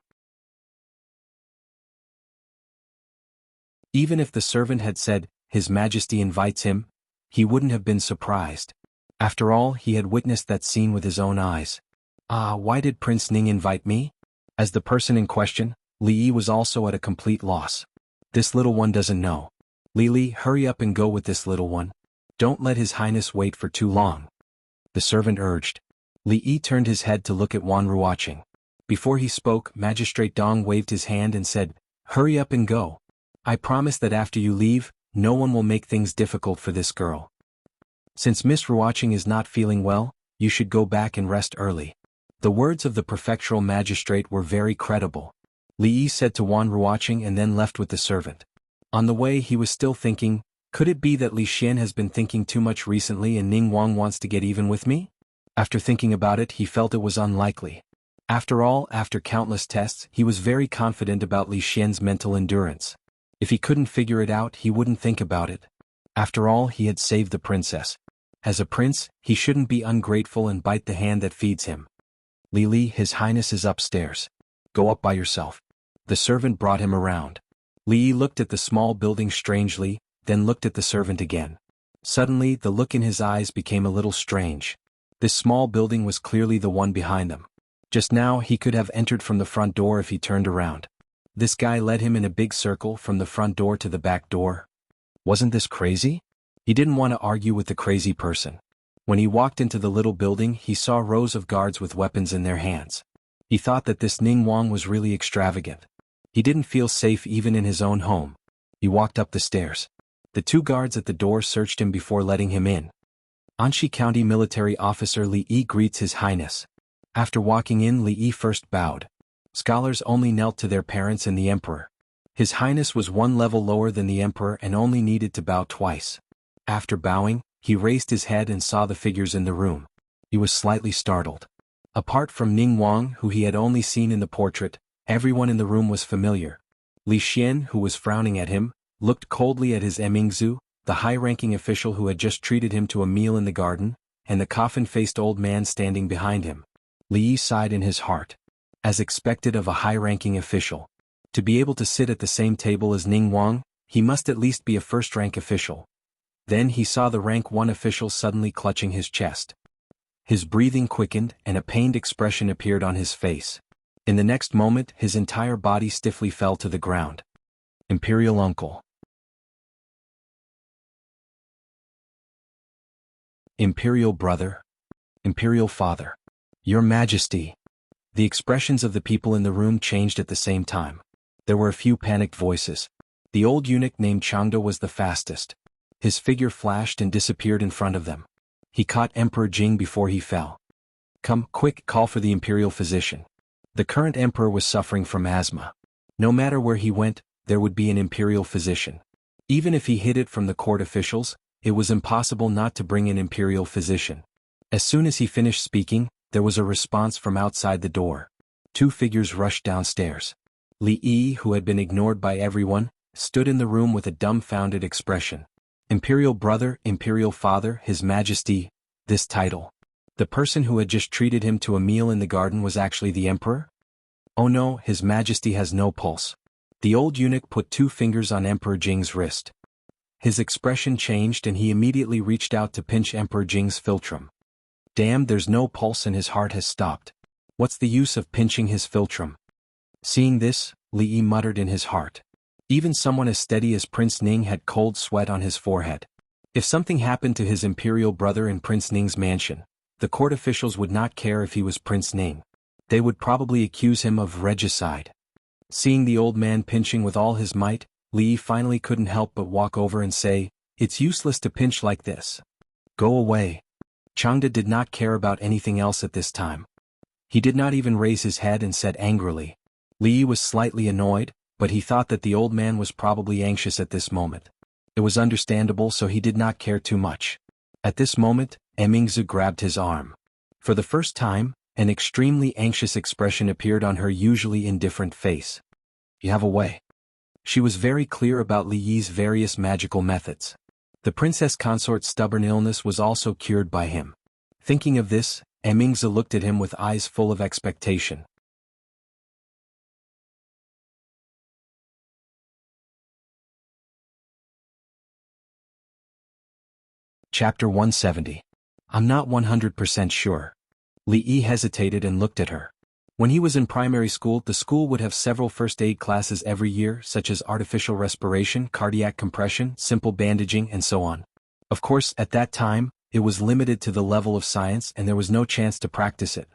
Even if the servant had said, "His Majesty invites him," he wouldn't have been surprised. After all, he had witnessed that scene with his own eyes. Why did Prince Ning invite me? As the person in question, Li Yi was also at a complete loss. This little one doesn't know. Li, hurry up and go with this little one. Don't let His Highness wait for too long. The servant urged. Li Yi turned his head to look at Wan Ruoqing. Before he spoke, Magistrate Dong waved his hand and said, "Hurry up and go. I promise that after you leave, no one will make things difficult for this girl. Since Miss Ruoqing is not feeling well, you should go back and rest early." The words of the prefectural magistrate were very credible. Li Yi said to Wan Ruoqing and then left with the servant. On the way he was still thinking, could it be that Li Xian has been thinking too much recently and Ning Wang wants to get even with me? After thinking about it, he felt it was unlikely. After all, after countless tests, he was very confident about Li Xian's mental endurance. If he couldn't figure it out, he wouldn't think about it. After all, he had saved the princess. As a prince, he shouldn't be ungrateful and bite the hand that feeds him. Li, His Highness is upstairs. Go up by yourself. The servant brought him around. Li looked at the small building strangely, then looked at the servant again. Suddenly, the look in his eyes became a little strange. This small building was clearly the one behind them. Just now, he could have entered from the front door if he turned around. This guy led him in a big circle from the front door to the back door. Wasn't this crazy? He didn't want to argue with the crazy person. When he walked into the little building, he saw rows of guards with weapons in their hands. He thought that this Ning Wang was really extravagant. He didn't feel safe even in his own home. He walked up the stairs. The two guards at the door searched him before letting him in. Anshi County Military Officer Li Yi greets His Highness. After walking in, Li Yi first bowed. Scholars only knelt to their parents and the emperor. His Highness was one level lower than the emperor and only needed to bow twice. After bowing, he raised his head and saw the figures in the room. He was slightly startled. Apart from Ning Wang, who he had only seen in the portrait, everyone in the room was familiar. Li Xian, who was frowning at him, looked coldly at his Emingzu, the high-ranking official who had just treated him to a meal in the garden, and the coffin-faced old man standing behind him. Li Yi sighed in his heart. As expected of a high-ranking official, to be able to sit at the same table as Ning Wang, he must at least be a first-rank official. Then he saw the rank 1 official suddenly clutching his chest. His breathing quickened and a pained expression appeared on his face. In the next moment, his entire body stiffly fell to the ground. Imperial Uncle. Imperial Brother. Imperial Father. Your Majesty. The expressions of the people in the room changed at the same time. There were a few panicked voices. The old eunuch named Jianghu was the fastest. His figure flashed and disappeared in front of them. He caught Emperor Jing before he fell. Come, quick, call for the imperial physician. The current emperor was suffering from asthma. No matter where he went, there would be an imperial physician. Even if he hid it from the court officials, it was impossible not to bring an imperial physician. As soon as he finished speaking, there was a response from outside the door. Two figures rushed downstairs. Li Yi, who had been ignored by everyone, stood in the room with a dumbfounded expression. Imperial Brother, Imperial Father, His Majesty, this title. The person who had just treated him to a meal in the garden was actually the emperor? Oh no, His Majesty has no pulse. The old eunuch put two fingers on Emperor Jing's wrist. His expression changed and he immediately reached out to pinch Emperor Jing's philtrum. Damn, there's no pulse and his heart has stopped. What's the use of pinching his philtrum? Seeing this, Li Yi muttered in his heart. Even someone as steady as Prince Ning had cold sweat on his forehead. If something happened to his imperial brother in Prince Ning's mansion, the court officials would not care if he was Prince Ning. They would probably accuse him of regicide. Seeing the old man pinching with all his might, Li Yi finally couldn't help but walk over and say, "It's useless to pinch like this. Go away." Jianghu did not care about anything else at this time. He did not even raise his head and said angrily. Li Yi was slightly annoyed, but he thought that the old man was probably anxious at this moment. It was understandable, so he did not care too much. At this moment, Emingzu grabbed his arm. For the first time, an extremely anxious expression appeared on her usually indifferent face. You have a way. She was very clear about Li Yi's various magical methods. The princess consort's stubborn illness was also cured by him. Thinking of this, Emingzu looked at him with eyes full of expectation. Chapter 170. I'm not 100% sure. Li Yi hesitated and looked at her. When he was in primary school, the school would have several first aid classes every year, such as artificial respiration, cardiac compression, simple bandaging, and so on. Of course, at that time, it was limited to the level of science and there was no chance to practice it.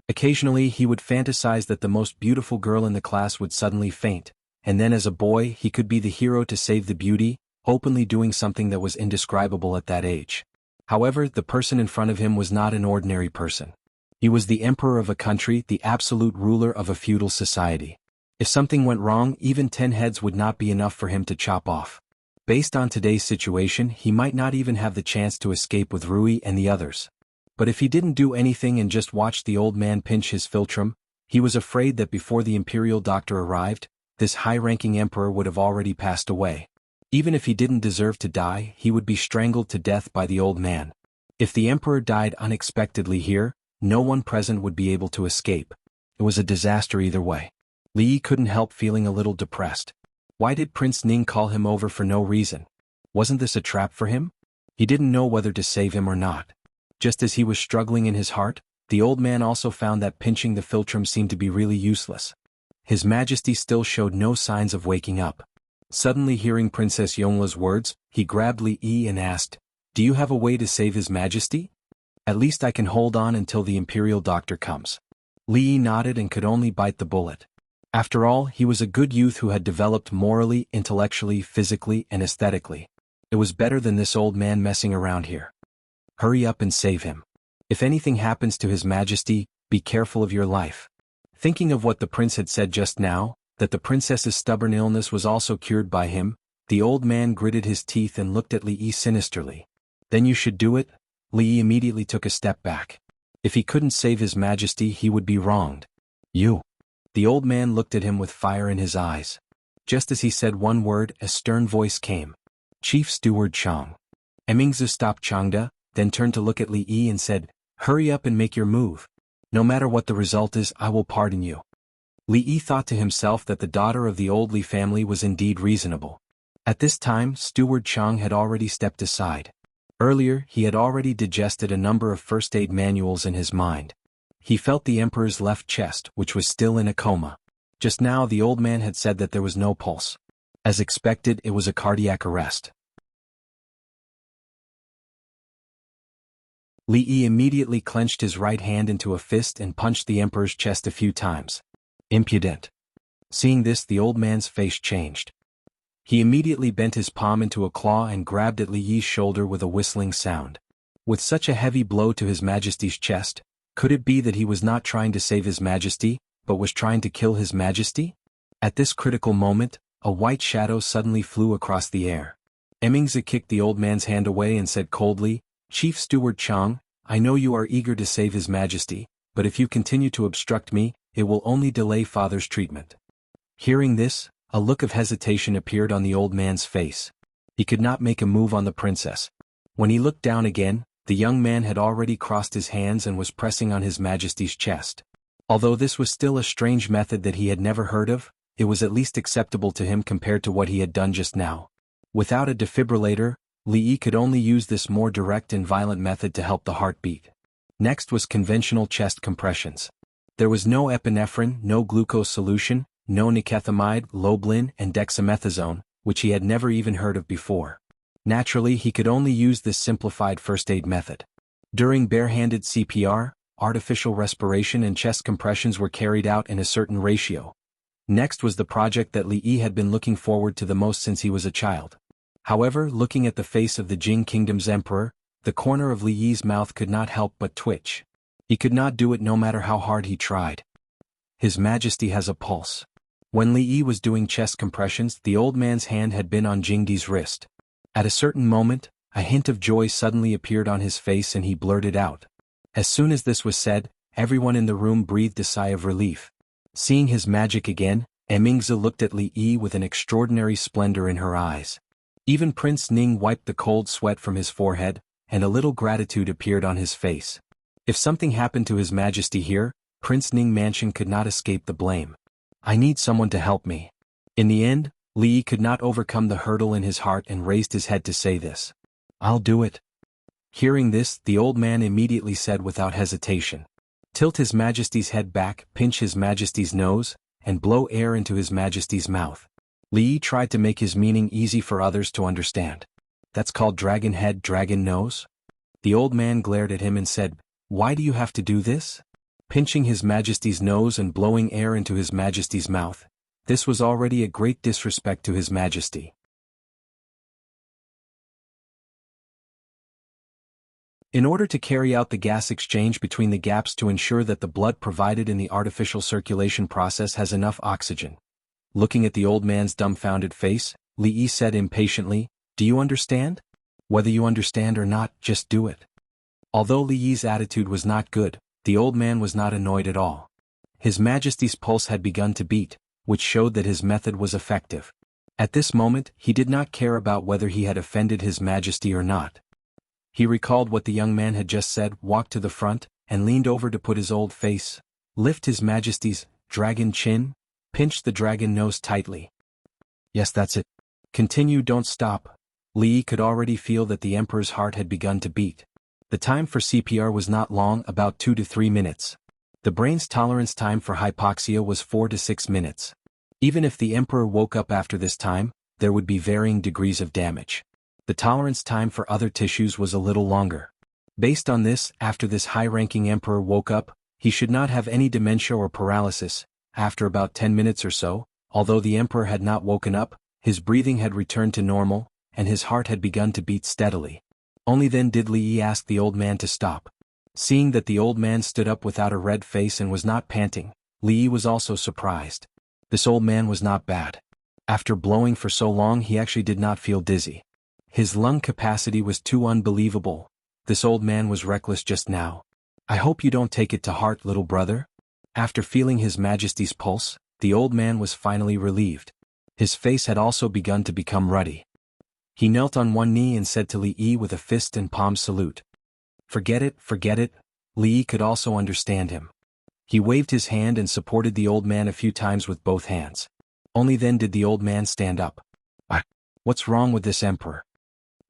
Occasionally he would fantasize that the most beautiful girl in the class would suddenly faint, and then as a boy he could be the hero to save the beauty, openly doing something that was indescribable at that age. However, the person in front of him was not an ordinary person. He was the emperor of a country, the absolute ruler of a feudal society. If something went wrong, even 10 heads would not be enough for him to chop off. Based on today's situation, he might not even have the chance to escape with Rui and the others. But if he didn't do anything and just watched the old man pinch his philtrum, he was afraid that before the imperial doctor arrived, this high-ranking emperor would have already passed away. Even if he didn't deserve to die, he would be strangled to death by the old man. If the emperor died unexpectedly here, no one present would be able to escape. It was a disaster either way. Li Yi couldn't help feeling a little depressed. Why did Prince Ning call him over for no reason? Wasn't this a trap for him? He didn't know whether to save him or not. Just as he was struggling in his heart, the old man also found that pinching the philtrum seemed to be really useless. His Majesty still showed no signs of waking up. Suddenly hearing Princess Yongla's words, he grabbed Li Yi and asked, "Do you have a way to save His Majesty? At least I can hold on until the imperial doctor comes." Li Yi nodded and could only bite the bullet. After all, he was a good youth who had developed morally, intellectually, physically, and aesthetically. It was better than this old man messing around here. Hurry up and save him. If anything happens to His Majesty, be careful of your life. Thinking of what the prince had said just now, that the princess's stubborn illness was also cured by him, the old man gritted his teeth and looked at Li Yi sinisterly. "Then you should do it?" Li Yi immediately took a step back. If he couldn't save His Majesty, he would be wronged. "You." The old man looked at him with fire in his eyes. Just as he said one word, a stern voice came. "Chief Steward Chang." Emingzi stopped Changda, then turned to look at Li Yi and said, "Hurry up and make your move. No matter what the result is, I will pardon you." Li Yi thought to himself that the daughter of the old Li family was indeed reasonable. At this time, Steward Chang had already stepped aside. Earlier, he had already digested a number of first aid manuals in his mind. He felt the emperor's left chest, which was still in a coma. Just now the old man had said that there was no pulse. As expected, it was a cardiac arrest. Li Yi immediately clenched his right hand into a fist and punched the emperor's chest a few times. Impudent. Seeing this, the old man's face changed. He immediately bent his palm into a claw and grabbed at Li Yi's shoulder with a whistling sound. With such a heavy blow to His Majesty's chest, could it be that he was not trying to save His Majesty, but was trying to kill His Majesty? At this critical moment, a white shadow suddenly flew across the air. Emingzi kicked the old man's hand away and said coldly, "Chief Steward Chang, I know you are eager to save His Majesty, but if you continue to obstruct me, it will only delay Father's treatment." Hearing this, a look of hesitation appeared on the old man's face. He could not make a move on the princess. When he looked down again, the young man had already crossed his hands and was pressing on His Majesty's chest. Although this was still a strange method that he had never heard of, it was at least acceptable to him compared to what he had done just now. Without a defibrillator, Li Yi could only use this more direct and violent method to help the heart beat. Next was conventional chest compressions. There was no epinephrine, no glucose solution, no nicotinamide, Loblin, and dexamethasone, which he had never even heard of before. Naturally, he could only use this simplified first aid method. During barehanded CPR, artificial respiration and chest compressions were carried out in a certain ratio. Next was the project that Li Yi had been looking forward to the most since he was a child. However, looking at the face of the Jing Kingdom's emperor, the corner of Li Yi's mouth could not help but twitch. He could not do it no matter how hard he tried. His Majesty has a pulse. When Li Yi was doing chest compressions, the old man's hand had been on Jingdi's wrist. At a certain moment, a hint of joy suddenly appeared on his face and he blurted out. As soon as this was said, everyone in the room breathed a sigh of relief. Seeing his magic again, Emingzi looked at Li Yi with an extraordinary splendor in her eyes. Even Prince Ning wiped the cold sweat from his forehead, and a little gratitude appeared on his face. If something happened to His Majesty here, Prince Ning Mansion could not escape the blame. "I need someone to help me." In the end, Li Yi could not overcome the hurdle in his heart and raised his head to say this. "I'll do it." Hearing this, the old man immediately said without hesitation, "Tilt His Majesty's head back, pinch His Majesty's nose, and blow air into His Majesty's mouth." Li Yi tried to make his meaning easy for others to understand. "That's called dragon head, dragon nose?" The old man glared at him and said, "Why do you have to do this?" Pinching His Majesty's nose and blowing air into His Majesty's mouth. This was already a great disrespect to His Majesty. In order to carry out the gas exchange between the gaps to ensure that the blood provided in the artificial circulation process has enough oxygen. Looking at the old man's dumbfounded face, Li Yi said impatiently, "Do you understand? Whether you understand or not, just do it." Although Li Yi's attitude was not good, the old man was not annoyed at all. His Majesty's pulse had begun to beat, which showed that his method was effective. At this moment, he did not care about whether he had offended His Majesty or not. He recalled what the young man had just said, walked to the front, and leaned over to put his old face, lift His Majesty's dragon chin, pinch the dragon nose tightly. "Yes, that's it. Continue, don't stop." Li Yi could already feel that the Emperor's heart had begun to beat. The time for CPR was not long, about 2 to 3 minutes. The brain's tolerance time for hypoxia was 4 to 6 minutes. Even if the Emperor woke up after this time, there would be varying degrees of damage. The tolerance time for other tissues was a little longer. Based on this, after this high-ranking Emperor woke up, he should not have any dementia or paralysis. After about 10 minutes or so, although the Emperor had not woken up, his breathing had returned to normal, and his heart had begun to beat steadily. Only then did Li Yi ask the old man to stop. Seeing that the old man stood up without a red face and was not panting, Li Yi was also surprised. This old man was not bad. After blowing for so long, he actually did not feel dizzy. His lung capacity was too unbelievable. This old man was reckless just now. "I hope you don't take it to heart, little brother." After feeling His Majesty's pulse, the old man was finally relieved. His face had also begun to become ruddy. He knelt on one knee and said to Li Yi with a fist and palm salute, "Forget it, forget it." Li Yi could also understand him. He waved his hand and supported the old man a few times with both hands. Only then did the old man stand up. "What's wrong with this Emperor?"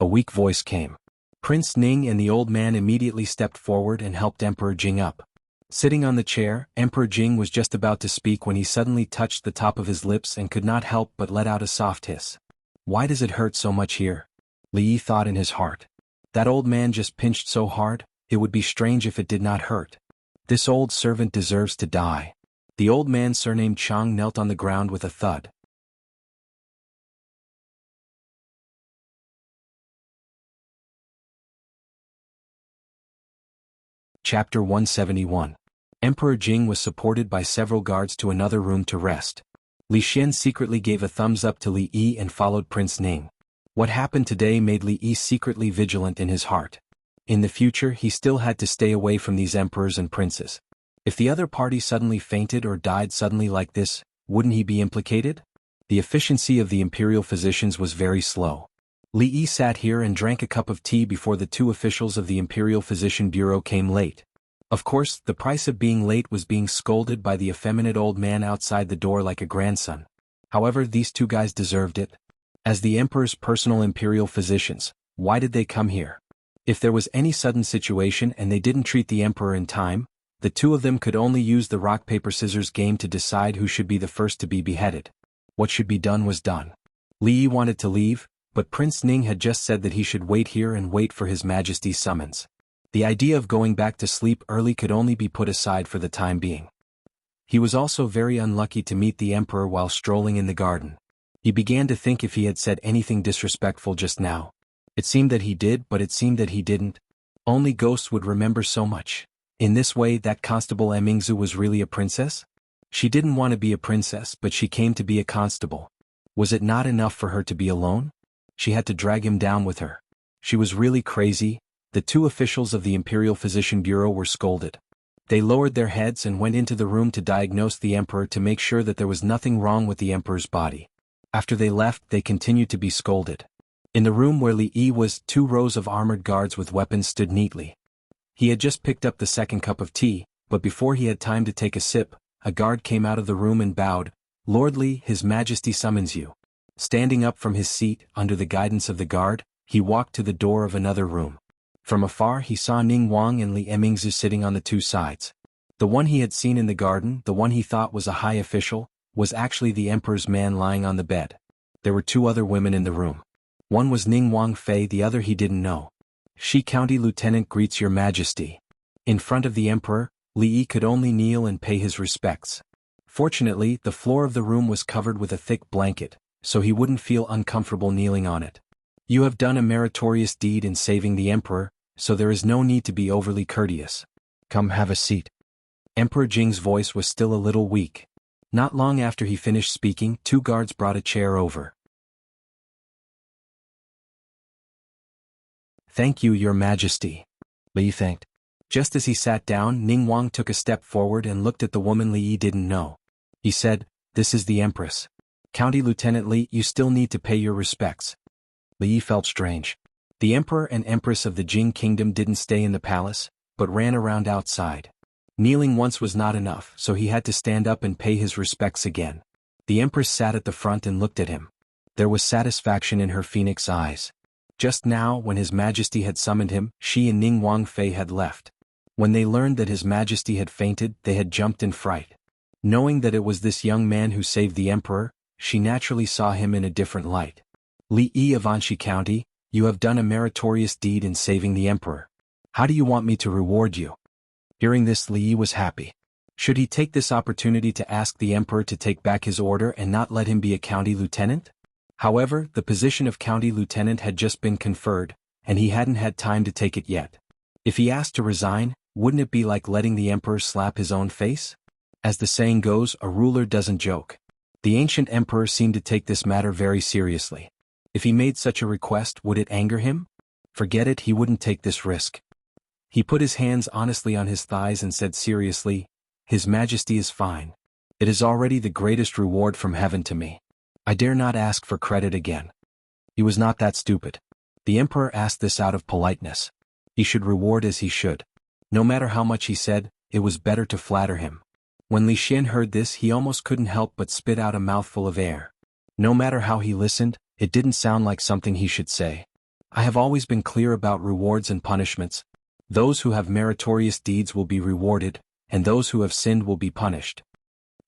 A weak voice came. Prince Ning and the old man immediately stepped forward and helped Emperor Jing up. Sitting on the chair, Emperor Jing was just about to speak when he suddenly touched the top of his lips and could not help but let out a soft hiss. "Why does it hurt so much here?" Li Yi thought in his heart. That old man just pinched so hard, it would be strange if it did not hurt. This old servant deserves to die. The old man surnamed Chang knelt on the ground with a thud. Chapter 171. Emperor Jing was supported by several guards to another room to rest. Li Xian secretly gave a thumbs up to Li Yi and followed Prince Ning. What happened today made Li Yi secretly vigilant in his heart. In the future, he still had to stay away from these emperors and princes. If the other party suddenly fainted or died suddenly like this, wouldn't he be implicated? The efficiency of the imperial physicians was very slow. Li Yi sat here and drank a cup of tea before the two officials of the Imperial Physician Bureau came late. Of course, the price of being late was being scolded by the effeminate old man outside the door like a grandson. However, these two guys deserved it. As the Emperor's personal imperial physicians, why did they come here? If there was any sudden situation and they didn't treat the Emperor in time, the two of them could only use the rock-paper-scissors game to decide who should be the first to be beheaded. What should be done was done. Li Yi wanted to leave, but Prince Ning had just said that he should wait here and wait for His Majesty's summons. The idea of going back to sleep early could only be put aside for the time being. He was also very unlucky to meet the Emperor while strolling in the garden. He began to think if he had said anything disrespectful just now. It seemed that he did, but it seemed that he didn't. Only ghosts would remember so much. In this way, that Constable Emingzu was really a princess? She didn't want to be a princess, but she came to be a constable. Was it not enough for her to be alone? She had to drag him down with her. She was really crazy. The two officials of the Imperial Physician Bureau were scolded. They lowered their heads and went into the room to diagnose the Emperor to make sure that there was nothing wrong with the Emperor's body. After they left, they continued to be scolded. In the room where Li Yi was, 2 rows of armored guards with weapons stood neatly. He had just picked up the second cup of tea, but before he had time to take a sip, a guard came out of the room and bowed. "Lord Li, His Majesty summons you." Standing up from his seat, under the guidance of the guard, he walked to the door of another room. From afar he saw Ning Wang and Li Emingzu sitting on the two sides. The one he had seen in the garden, the one he thought was a high official, was actually the emperor's man lying on the bed. There were two other women in the room. One was Ning Wang Fei, the other he didn't know. "She County Lieutenant greets your majesty." In front of the emperor, Li Yi could only kneel and pay his respects. Fortunately, the floor of the room was covered with a thick blanket, so he wouldn't feel uncomfortable kneeling on it. "You have done a meritorious deed in saving the emperor, so there is no need to be overly courteous. Come have a seat." Emperor Jing's voice was still a little weak. Not long after he finished speaking, two guards brought a chair over. "Thank you, your majesty." Li Yi thanked. Just as he sat down, Ning Wang took a step forward and looked at the woman Li Yi didn't know. He said, "This is the empress. County Lieutenant Li, you still need to pay your respects." Li Yi felt strange. The emperor and empress of the Jing kingdom didn't stay in the palace, but ran around outside. Kneeling once was not enough, so he had to stand up and pay his respects again. The empress sat at the front and looked at him. There was satisfaction in her phoenix eyes. Just now, when His Majesty had summoned him, she and Ning Wang Fei had left. When they learned that His Majesty had fainted, they had jumped in fright. Knowing that it was this young man who saved the emperor, she naturally saw him in a different light. "Li Yi of Anxi County, you have done a meritorious deed in saving the emperor. How do you want me to reward you?" Hearing this, Li Yi was happy. Should he take this opportunity to ask the emperor to take back his order and not let him be a county lieutenant? However, the position of county lieutenant had just been conferred, and he hadn't had time to take it yet. If he asked to resign, wouldn't it be like letting the emperor slap his own face? As the saying goes, a ruler doesn't joke. The ancient emperor seemed to take this matter very seriously. If he made such a request, would it anger him? Forget it, he wouldn't take this risk. He put his hands honestly on his thighs and said seriously, "His Majesty is fine. It is already the greatest reward from heaven to me. I dare not ask for credit again." He was not that stupid. The emperor asked this out of politeness. He should reward as he should. No matter how much he said, it was better to flatter him. When Li Xian heard this, he almost couldn't help but spit out a mouthful of air. No matter how he listened, it didn't sound like something he should say. "I have always been clear about rewards and punishments. Those who have meritorious deeds will be rewarded, and those who have sinned will be punished."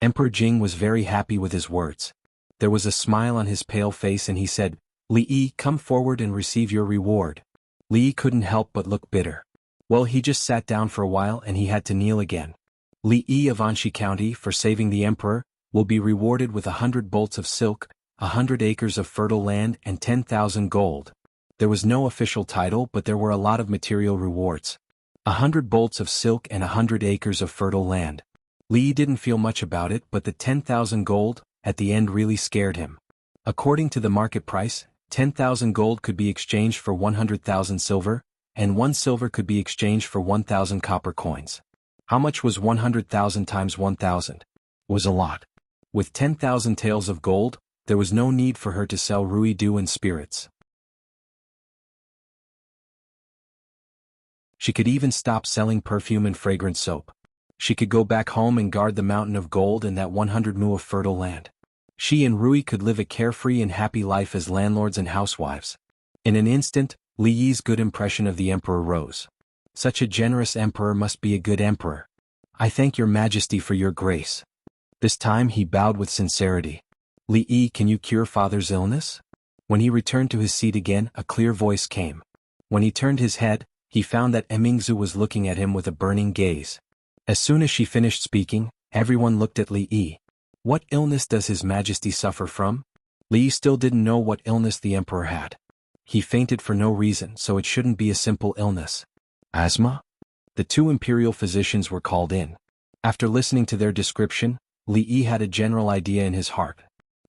Emperor Jing was very happy with his words. There was a smile on his pale face and he said, "Li Yi, come forward and receive your reward." Li Yi couldn't help but look bitter. Well, he just sat down for a while and he had to kneel again. "Li Yi of Anxi County, for saving the emperor, will be rewarded with 100 bolts of silk, 100 acres of fertile land and 10,000 gold. There was no official title, but there were a lot of material rewards. 100 bolts of silk and 100 acres of fertile land. Li Yi didn't feel much about it, but the 10,000 gold, at the end really scared him. According to the market price, 10,000 gold could be exchanged for 100,000 silver, and 1 silver could be exchanged for 1,000 copper coins. How much was 100,000 times 1,000? Was a lot. With 10,000 taels of gold, there was no need for her to sell ruidu and spirits. She could even stop selling perfume and fragrant soap. She could go back home and guard the mountain of gold and that 100 mu of fertile land. She and Rui could live a carefree and happy life as landlords and housewives. In an instant, Li Yi's good impression of the emperor rose. Such a generous emperor must be a good emperor. "I thank your majesty for your grace." This time he bowed with sincerity. "Li Yi, can you cure father's illness?" When he returned to his seat again, a clear voice came. When he turned his head, he found that Emingzu was looking at him with a burning gaze. As soon as she finished speaking, everyone looked at Li Yi. What illness does His Majesty suffer from? Li Yi still didn't know what illness the emperor had. He fainted for no reason, so it shouldn't be a simple illness. Asthma? The two imperial physicians were called in. After listening to their description, Li Yi had a general idea in his heart.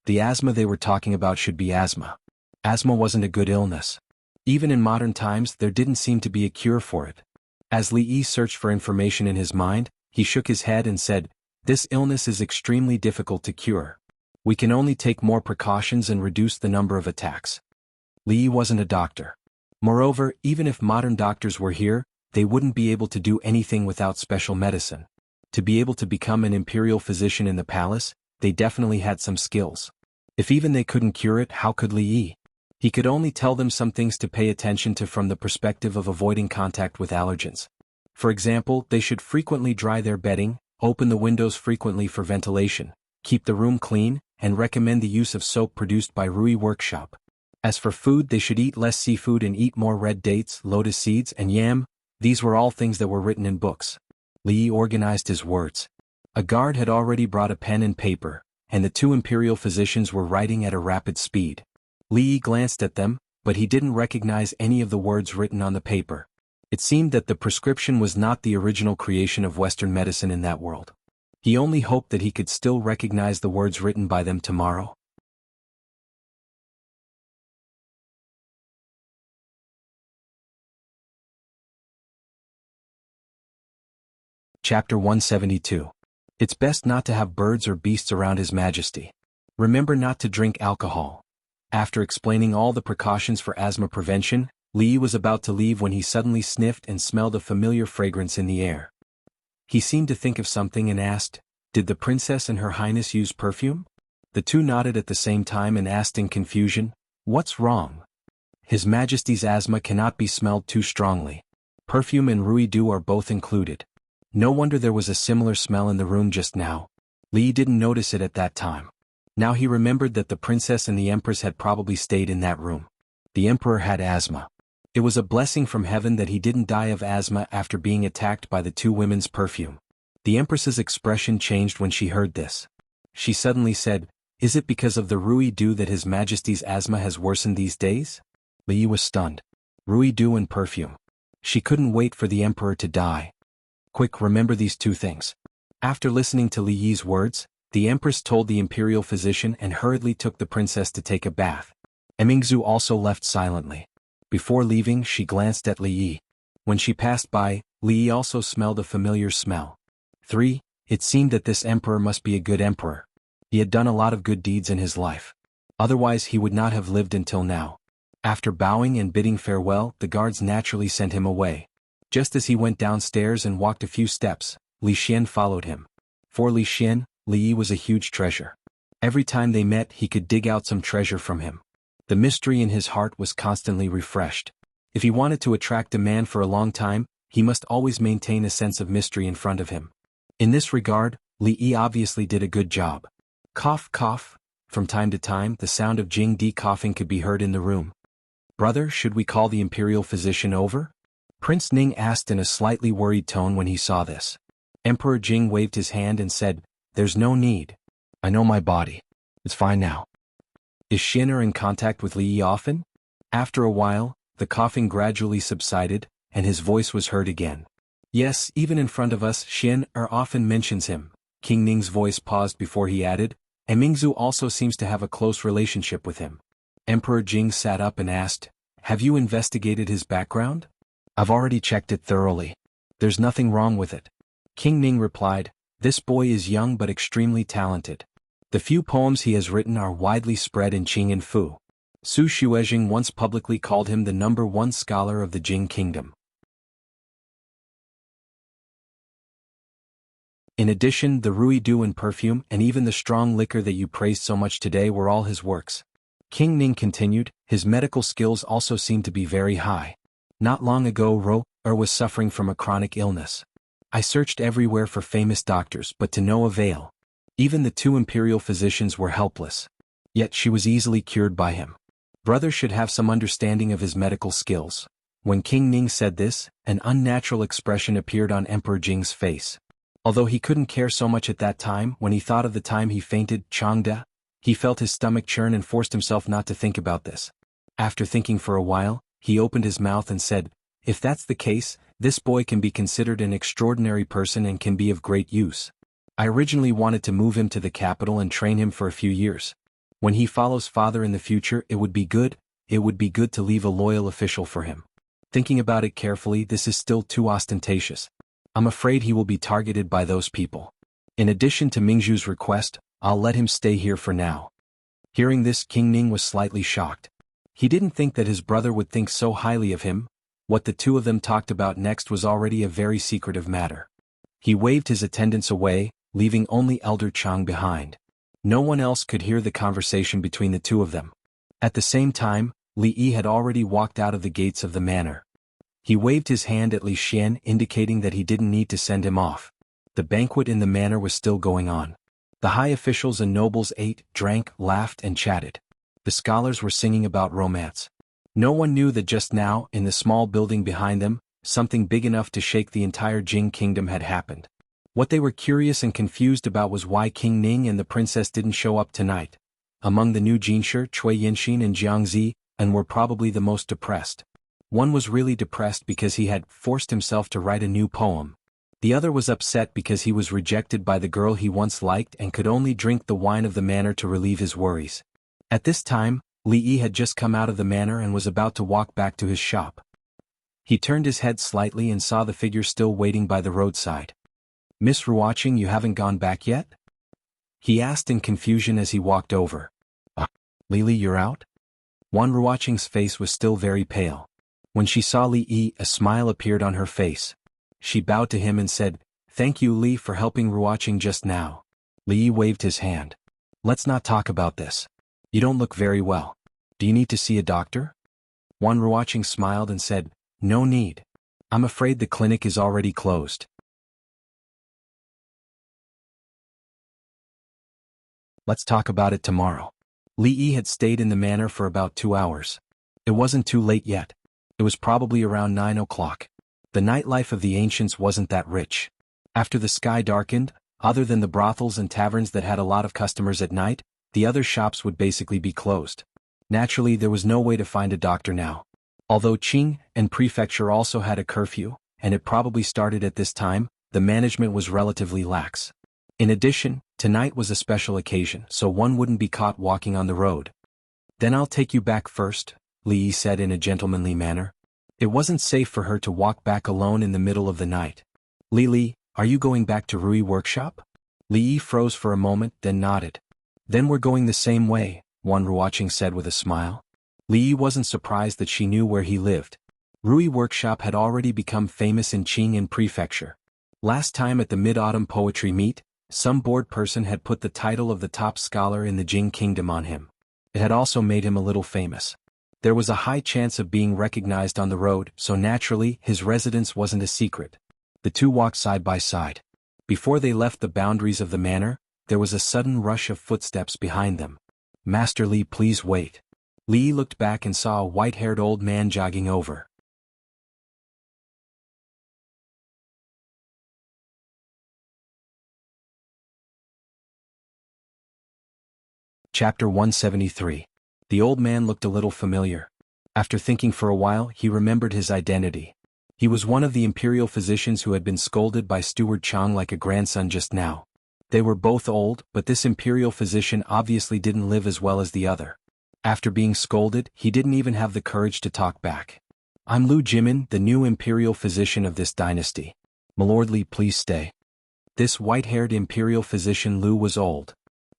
The asthma they were talking about should be asthma. Asthma wasn't a good illness. Even in modern times, there didn't seem to be a cure for it. As Li Yi searched for information in his mind, he shook his head and said, "This illness is extremely difficult to cure. We can only take more precautions and reduce the number of attacks." Li Yi wasn't a doctor. Moreover, even if modern doctors were here, they wouldn't be able to do anything without special medicine. To be able to become an imperial physician in the palace, they definitely had some skills. If even they couldn't cure it, how could Li Yi? He could only tell them some things to pay attention to from the perspective of avoiding contact with allergens. For example, they should frequently dry their bedding, open the windows frequently for ventilation, keep the room clean, and recommend the use of soap produced by Rui Workshop. As for food, they should eat less seafood and eat more red dates, lotus seeds, and yam. These were all things that were written in books. Li Yi organized his words. A guard had already brought a pen and paper, and the two imperial physicians were writing at a rapid speed. Li Yi glanced at them, but he didn't recognize any of the words written on the paper. It seemed that the prescription was not the original creation of Western medicine in that world. He only hoped that he could still recognize the words written by them tomorrow. Chapter 172. It's best not to have birds or beasts around His Majesty. Remember not to drink alcohol. After explaining all the precautions for asthma prevention, Li Yi was about to leave when he suddenly sniffed and smelled a familiar fragrance in the air. He seemed to think of something and asked, "Did the princess and Her Highness use perfume?" The two nodded at the same time and asked in confusion, "What's wrong?" His Majesty's asthma cannot be smelled too strongly. Perfume and Rui Du are both included. No wonder there was a similar smell in the room just now. Li Yi didn't notice it at that time. Now he remembered that the princess and the empress had probably stayed in that room. The emperor had asthma. It was a blessing from heaven that he didn't die of asthma after being attacked by the two women's perfume. The empress's expression changed when she heard this. She suddenly said, "Is it because of the Rui Du that His Majesty's asthma has worsened these days?" Li Yi was stunned. Rui Du and perfume. She couldn't wait for the emperor to die. Quick, remember these two things. After listening to Li Yi's words, the empress told the imperial physician and hurriedly took the princess to take a bath. Emingzu also left silently. Before leaving, she glanced at Li Yi. When she passed by, Li Yi also smelled a familiar smell. 3. It seemed that this emperor must be a good emperor. He had done a lot of good deeds in his life. Otherwise he would not have lived until now. After bowing and bidding farewell, the guards naturally sent him away. Just as he went downstairs and walked a few steps, Li Xian followed him. For Li Xian, Li Yi was a huge treasure. Every time they met he could dig out some treasure from him. The mystery in his heart was constantly refreshed. If he wanted to attract a man for a long time, he must always maintain a sense of mystery in front of him. In this regard, Li Yi obviously did a good job. Cough, cough. From time to time, the sound of Jing Di coughing could be heard in the room. "Brother, should we call the imperial physician over?" Prince Ning asked in a slightly worried tone when he saw this. Emperor Jing waved his hand and said, "There's no need. I know my body. It's fine now." Is Xian'er in contact with Li Yi often? After a while, the coughing gradually subsided, and his voice was heard again. "Yes, even in front of us, Xian'er often mentions him." King Ning's voice paused before he added, "And Mingzu also seems to have a close relationship with him." Emperor Jing sat up and asked, "Have you investigated his background?" "I've already checked it thoroughly. There's nothing wrong with it." King Ning replied, "This boy is young but extremely talented. The few poems he has written are widely spread in Qing and Fu. Su Xuezheng once publicly called him the #1 scholar of the Jing kingdom." In addition, the Rui Du and perfume and even the strong liquor that you praised so much today were all his works. King Ning continued, "His medical skills also seem to be very high. Not long ago Ro-er was suffering from a chronic illness. I searched everywhere for famous doctors but to no avail. Even the two imperial physicians were helpless. Yet she was easily cured by him. Brother should have some understanding of his medical skills." When King Ning said this, an unnatural expression appeared on Emperor Jing's face. Although he couldn't care so much at that time, when he thought of the time he fainted, Changda, he felt his stomach churn and forced himself not to think about this. After thinking for a while, he opened his mouth and said, "If that's the case, this boy can be considered an extraordinary person and can be of great use. I originally wanted to move him to the capital and train him for a few years. When he follows father in the future, it would be good to leave a loyal official for him. Thinking about it carefully, this is still too ostentatious. I'm afraid he will be targeted by those people. In addition to Mingzhu's request, I'll let him stay here for now." Hearing this, King Ning was slightly shocked. He didn't think that his brother would think so highly of him. What the two of them talked about next was already a very secretive matter. He waved his attendants away, leaving only Elder Chang behind. No one else could hear the conversation between the two of them. At the same time, Li Yi had already walked out of the gates of the manor. He waved his hand at Li Xian, indicating that he didn't need to send him off. The banquet in the manor was still going on. The high officials and nobles ate, drank, laughed, and chatted. The scholars were singing about romance. No one knew that just now, in the small building behind them, something big enough to shake the entire Jing kingdom had happened. What they were curious and confused about was why King Ning and the princess didn't show up tonight. Among the new Jinshi, Cui Yinxin and Jiangzi, and were probably the most depressed. One was really depressed because he had forced himself to write a new poem. The other was upset because he was rejected by the girl he once liked and could only drink the wine of the manor to relieve his worries. At this time, Li Yi had just come out of the manor and was about to walk back to his shop. He turned his head slightly and saw the figure still waiting by the roadside. "Miss Ruoqing, you haven't gone back yet?" he asked in confusion as he walked over. "Li, you're out?" Wan Ruoqing's face was still very pale. When she saw Li Yi, a smile appeared on her face. She bowed to him and said, "Thank you, Li, for helping Ruoqing just now." Li Yi waved his hand. "Let's not talk about this. You don't look very well. Do you need to see a doctor?" Wan Ruoqing smiled and said, "No need. I'm afraid the clinic is already closed." "Let's talk about it tomorrow." Li Yi had stayed in the manor for about 2 hours. It wasn't too late yet. It was probably around 9 o'clock. The nightlife of the ancients wasn't that rich. After the sky darkened, other than the brothels and taverns that had a lot of customers at night, the other shops would basically be closed. Naturally, there was no way to find a doctor now. Although Qing and Prefecture also had a curfew, and it probably started at this time, the management was relatively lax. In addition, tonight was a special occasion, so one wouldn't be caught walking on the road. "Then I'll take you back first," Li Yi said in a gentlemanly manner. It wasn't safe for her to walk back alone in the middle of the night. "Li, are you going back to Rui workshop?" Li Yi froze for a moment, then nodded. "Then we're going the same way," Wan Ruoqing said with a smile. Li Yi wasn't surprised that she knew where he lived. Rui workshop had already become famous in Qing and Prefecture. Last time at the Mid-Autumn Poetry Meet, some bored person had put the title of the top scholar in the Jing kingdom on him. It had also made him a little famous. There was a high chance of being recognized on the road, so naturally, his residence wasn't a secret. The two walked side by side. Before they left the boundaries of the manor, there was a sudden rush of footsteps behind them. "Master Li, please wait." Li looked back and saw a white-haired old man jogging over. Chapter 173. The old man looked a little familiar. After thinking for a while, he remembered his identity. He was one of the imperial physicians who had been scolded by Steward Chang like a grandson just now. They were both old, but this imperial physician obviously didn't live as well as the other. After being scolded, he didn't even have the courage to talk back. "I'm Lu Jimin, the new imperial physician of this dynasty. Milord Li, please stay." This white-haired imperial physician Lu was old.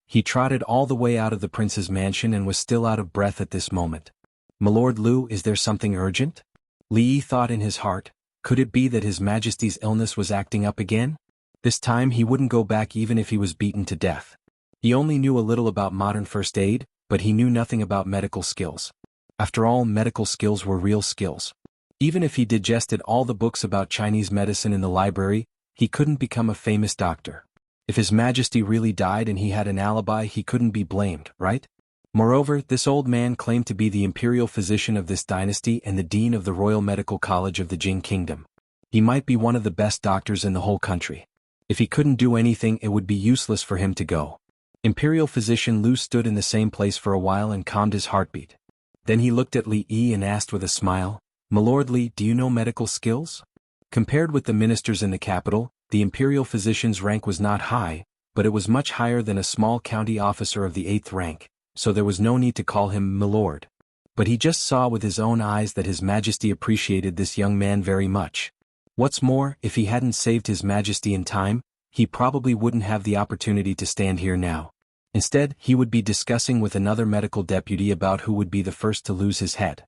He trotted all the way out of the prince's mansion and was still out of breath at this moment. "Milord Lu, is there something urgent?" Li Yi thought in his heart, could it be that His Majesty's illness was acting up again? This time he wouldn't go back even if he was beaten to death. He only knew a little about modern first aid, but he knew nothing about medical skills. After all, medical skills were real skills. Even if he digested all the books about Chinese medicine in the library, he couldn't become a famous doctor. If His Majesty really died and he had an alibi, he couldn't be blamed, right? Moreover, this old man claimed to be the imperial physician of this dynasty and the dean of the Royal Medical College of the Jing Kingdom. He might be one of the best doctors in the whole country. If he couldn't do anything, it would be useless for him to go. Imperial physician Lu stood in the same place for a while and calmed his heartbeat. Then he looked at Li Yi and asked with a smile, "Milord Li, do you know medical skills?" Compared with the ministers in the capital, the imperial physician's rank was not high, but it was much higher than a small county officer of the 8th rank, so there was no need to call him milord. But he just saw with his own eyes that His Majesty appreciated this young man very much. What's more, if he hadn't saved His Majesty in time, he probably wouldn't have the opportunity to stand here now. Instead, he would be discussing with another medical deputy about who would be the first to lose his head.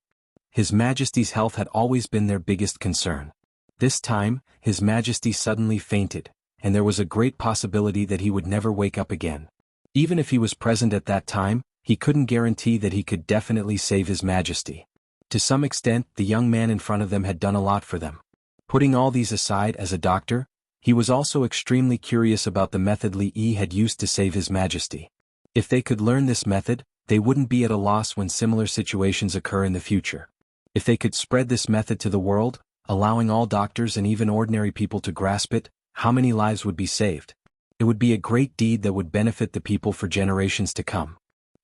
His Majesty's health had always been their biggest concern. This time, His Majesty suddenly fainted, and there was a great possibility that he would never wake up again. Even if he was present at that time, he couldn't guarantee that he could definitely save His Majesty. To some extent, the young man in front of them had done a lot for them. Putting all these aside, as a doctor, he was also extremely curious about the method Li Yi had used to save His Majesty. If they could learn this method, they wouldn't be at a loss when similar situations occur in the future. If they could spread this method to the world, allowing all doctors and even ordinary people to grasp it, how many lives would be saved? It would be a great deed that would benefit the people for generations to come.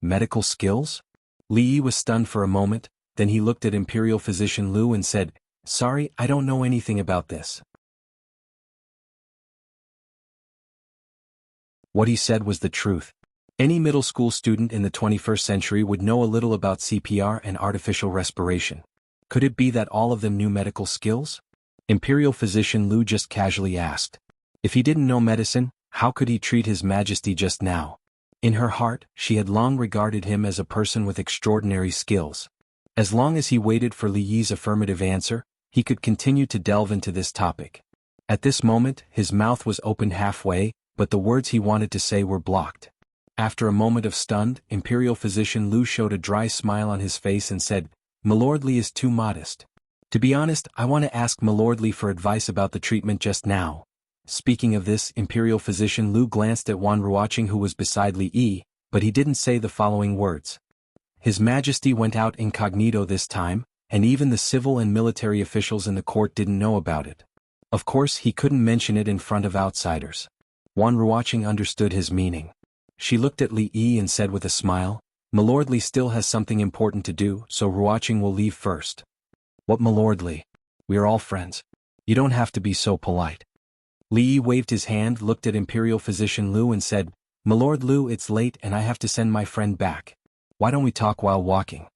Medical skills? Li Yi was stunned for a moment, then he looked at Imperial Physician Lu and said, "Sorry, I don't know anything about this." What he said was the truth. Any middle school student in the 21st century would know a little about CPR and artificial respiration. Could it be that all of them knew medical skills? Imperial Physician Lu just casually asked. If he didn't know medicine, how could he treat His Majesty just now? In her heart, she had long regarded him as a person with extraordinary skills. As long as he waited for Li Yi's affirmative answer, he could continue to delve into this topic. At this moment, his mouth was opened halfway, but the words he wanted to say were blocked. After a moment of stunned, Imperial Physician Lu showed a dry smile on his face and said, "Milord Li is too modest. To be honest, I want to ask Milord Li for advice about the treatment just now." Speaking of this, Imperial Physician Lu glanced at Wan Ruoqing, who was beside Li Yi, but he didn't say the following words. His Majesty went out incognito this time, and even the civil and military officials in the court didn't know about it. Of course, he couldn't mention it in front of outsiders. Wan Ruoqing understood his meaning. She looked at Li Yi and said with a smile, "Milord Li still has something important to do, so Ruoqing will leave first." "What, Milord Li? We are all friends. You don't have to be so polite." Li Yi waved his hand, looked at Imperial Physician Lu and said, "Milord Lu, it's late and I have to send my friend back. Why don't we talk while walking?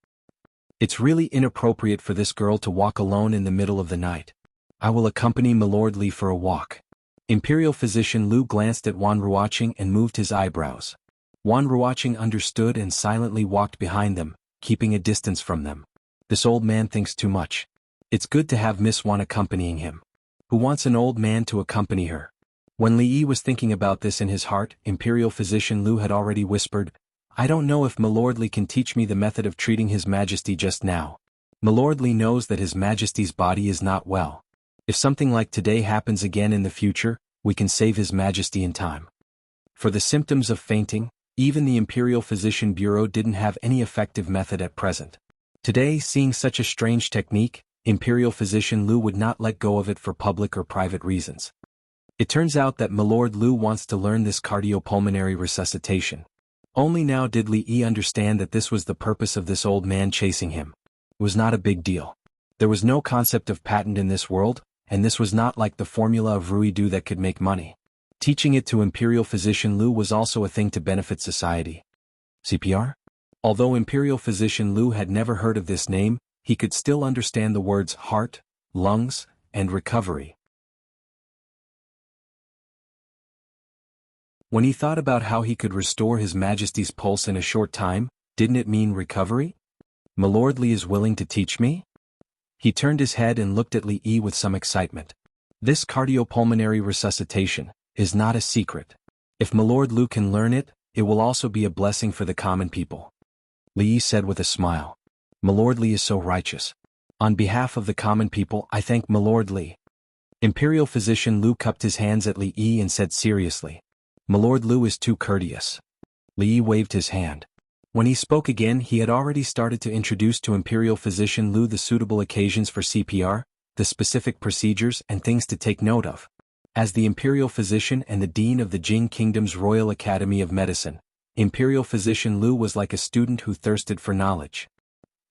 It's really inappropriate for this girl to walk alone in the middle of the night. I will accompany Milord Li for a walk." Imperial Physician Lu glanced at Wan Ruoqing and moved his eyebrows. Wan Ruoqing understood and silently walked behind them, keeping a distance from them. This old man thinks too much. It's good to have Miss Wan accompanying him. Who wants an old man to accompany her? When Li Yi was thinking about this in his heart, Imperial Physician Lu had already whispered, "I don't know if Milord Li can teach me the method of treating His Majesty just now. Milord Li knows that His Majesty's body is not well. If something like today happens again in the future, we can save His Majesty in time." For the symptoms of fainting, even the Imperial Physician Bureau didn't have any effective method at present. Today, seeing such a strange technique, Imperial Physician Lu would not let go of it for public or private reasons. It turns out that Milord Lu wants to learn this cardiopulmonary resuscitation. Only now did Li Yi understand that this was the purpose of this old man chasing him. It was not a big deal. There was no concept of patent in this world, and this was not like the formula of Ruidu that could make money. Teaching it to Imperial Physician Lu was also a thing to benefit society. CPR? Although Imperial Physician Lu had never heard of this name, he could still understand the words heart, lungs, and recovery. When he thought about how he could restore His Majesty's pulse in a short time, didn't it mean recovery? Milord Li is willing to teach me? He turned his head and looked at Li Yi with some excitement. This cardiopulmonary resuscitation is not a secret. If Milord Lu can learn it, it will also be a blessing for the common people. Li Yi said with a smile. Milord Li is so righteous. On behalf of the common people, I thank Milord Li. Imperial Physician Lu cupped his hands at Li Yi and said seriously, "Milord Lu is too courteous." Li Yi waved his hand. When he spoke again, he had already started to introduce to Imperial Physician Lu the suitable occasions for CPR, the specific procedures and things to take note of. As the Imperial Physician and the Dean of the Jing Kingdom's Royal Academy of Medicine, Imperial Physician Lu was like a student who thirsted for knowledge.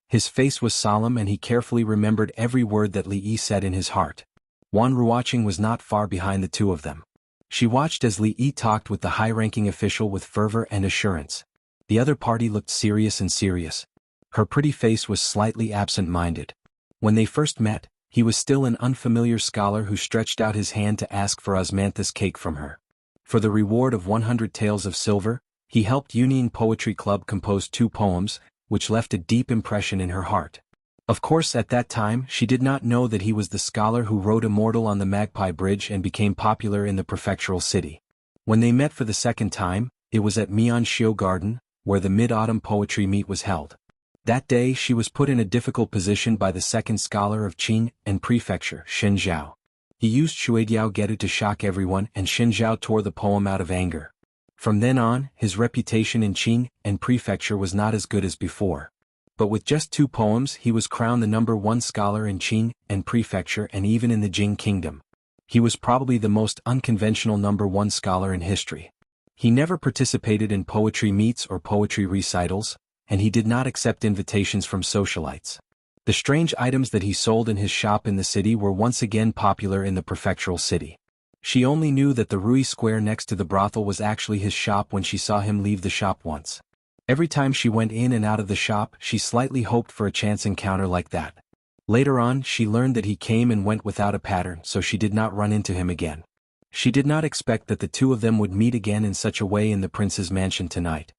His face was solemn and he carefully remembered every word that Li Yi said in his heart. Wan Ruoqing was not far behind the two of them. She watched as Li Yi talked with the high-ranking official with fervor and assurance. The other party looked serious and serious. Her pretty face was slightly absent-minded. When they first met, he was still an unfamiliar scholar who stretched out his hand to ask for osmanthus cake from her. For the reward of 100 taels of silver, he helped Union Poetry Club compose 2 poems, which left a deep impression in her heart. Of course, at that time, she did not know that he was the scholar who wrote Immortal on the Magpie Bridge and became popular in the prefectural city. When they met for the second time, it was at Mianxiu Garden, where the Mid-Autumn Poetry Meet was held. That day she was put in a difficult position by the second scholar of Qing and Prefecture, Xin Zhao. He used Shuidiao Getu to shock everyone, and Xin Zhao tore the poem out of anger. From then on, his reputation in Qing and Prefecture was not as good as before. But with just 2 poems he was crowned the #1 scholar in Qing and Prefecture and even in the Jing Kingdom. He was probably the most unconventional #1 scholar in history. He never participated in poetry meets or poetry recitals, and he did not accept invitations from socialites. The strange items that he sold in his shop in the city were once again popular in the prefectural city. She only knew that the Rui Square next to the brothel was actually his shop when she saw him leave the shop once. Every time she went in and out of the shop, she slightly hoped for a chance encounter like that. Later on, she learned that he came and went without a pattern, so she did not run into him again. She did not expect that the 2 of them would meet again in such a way in the prince's mansion tonight.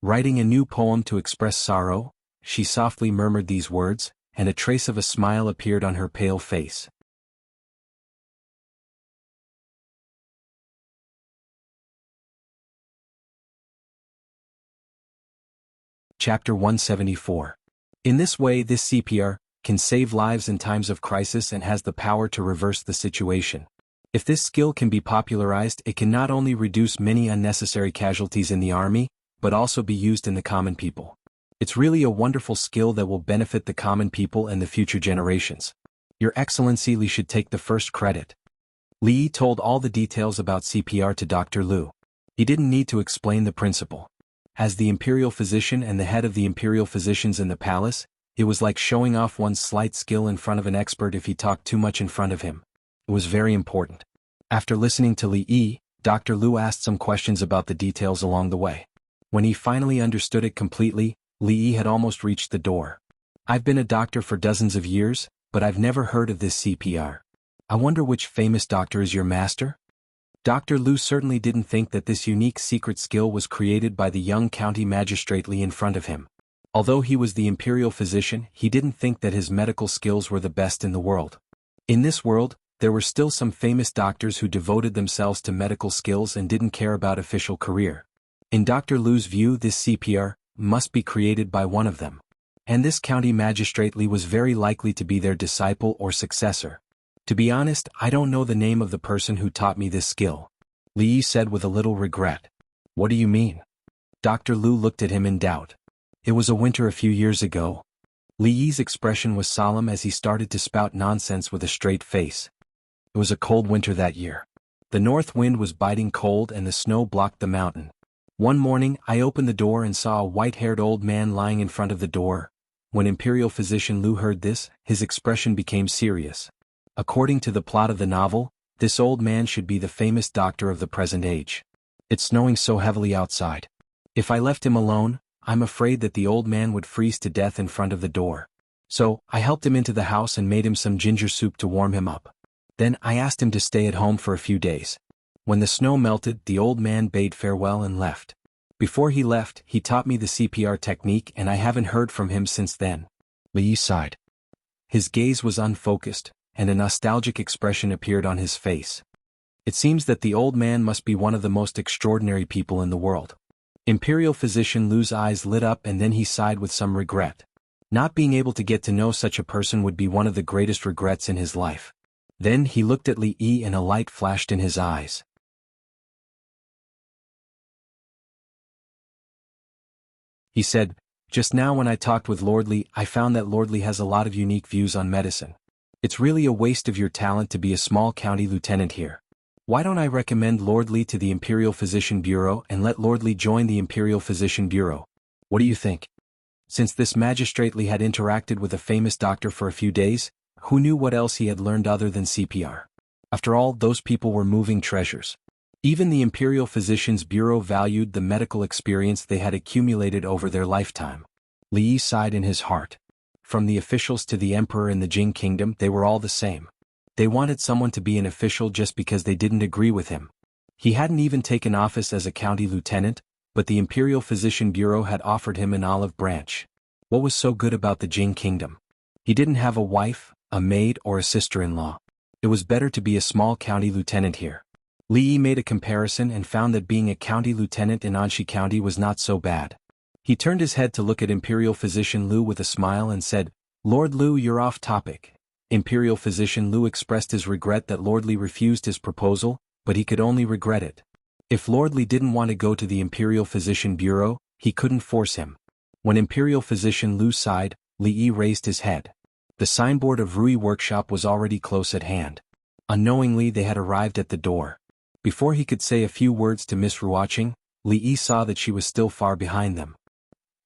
Writing a new poem to express sorrow, she softly murmured these words, and a trace of a smile appeared on her pale face. Chapter 174. In this way, this CPR can save lives in times of crisis and has the power to reverse the situation. If this skill can be popularized, it can not only reduce many unnecessary casualties in the army, but also be used in the common people. It's really a wonderful skill that will benefit the common people and the future generations. Your Excellency, Li should take the first credit. Li told all the details about CPR to Dr. Lu. He didn't need to explain the principle. As the imperial physician and the head of the imperial physicians in the palace, it was like showing off one's slight skill in front of an expert if he talked too much in front of him. It was very important. After listening to Li Yi, Dr. Lu asked some questions about the details along the way. When he finally understood it completely, Li Yi had almost reached the door. I've been a doctor for dozens of years, but I've never heard of this CPR. I wonder which famous doctor is your master? Dr. Lu certainly didn't think that this unique secret skill was created by the young county magistrate Li in front of him. Although he was the imperial physician, he didn't think that his medical skills were the best in the world. In this world, there were still some famous doctors who devoted themselves to medical skills and didn't care about official career. In Dr. Lu's view, this CPR must be created by one of them. And this county magistrate Li was very likely to be their disciple or successor. To be honest, I don't know the name of the person who taught me this skill, Li Yi said with a little regret. What do you mean? Dr. Lu looked at him in doubt. It was a winter a few years ago. Li Yi's expression was solemn as he started to spout nonsense with a straight face. It was a cold winter that year. The north wind was biting cold and the snow blocked the mountain. One morning, I opened the door and saw a white-haired old man lying in front of the door. When Imperial Physician Lu heard this, his expression became serious. According to the plot of the novel, this old man should be the famous doctor of the present age. It's snowing so heavily outside. If I left him alone, I'm afraid that the old man would freeze to death in front of the door. So, I helped him into the house and made him some ginger soup to warm him up. Then I asked him to stay at home for a few days. When the snow melted, the old man bade farewell and left. Before he left, he taught me the CPR technique and I haven't heard from him since then. Li Yi sighed. His gaze was unfocused, and a nostalgic expression appeared on his face. It seems that the old man must be one of the most extraordinary people in the world. Imperial Physician Lu's eyes lit up and then he sighed with some regret. Not being able to get to know such a person would be one of the greatest regrets in his life. Then he looked at Li Yi and a light flashed in his eyes. He said, "Just now when I talked with Lord Li, I found that Lord Li has a lot of unique views on medicine. It's really a waste of your talent to be a small county lieutenant here. Why don't I recommend Lord Li to the Imperial Physician Bureau and let Lord Li join the Imperial Physician Bureau? What do you think?" Since this magistrate Li had interacted with a famous doctor for a few days, who knew what else he had learned other than CPR? After all, those people were moving treasures. Even the Imperial Physicians Bureau valued the medical experience they had accumulated over their lifetime. Li Yi sighed in his heart. From the officials to the emperor in the Jing kingdom, they were all the same. They wanted someone to be an official just because they didn't agree with him. He hadn't even taken office as a county lieutenant, but the Imperial Physician Bureau had offered him an olive branch. What was so good about the Jing kingdom? He didn't have a wife, a maid, or a sister-in-law. It was better to be a small county lieutenant here. Li Yi made a comparison and found that being a county lieutenant in Anxi County was not so bad. He turned his head to look at Imperial Physician Lu with a smile and said, "Lord Lu, you're off topic." Imperial Physician Lu expressed his regret that Lord Li refused his proposal, but he could only regret it. If Lord Li didn't want to go to the Imperial Physician Bureau, he couldn't force him. When Imperial Physician Lu sighed, Li Yi raised his head. The signboard of Rui Workshop was already close at hand. Unknowingly they had arrived at the door. Before he could say a few words to Miss Ruoqing, Li Yi saw that she was still far behind them.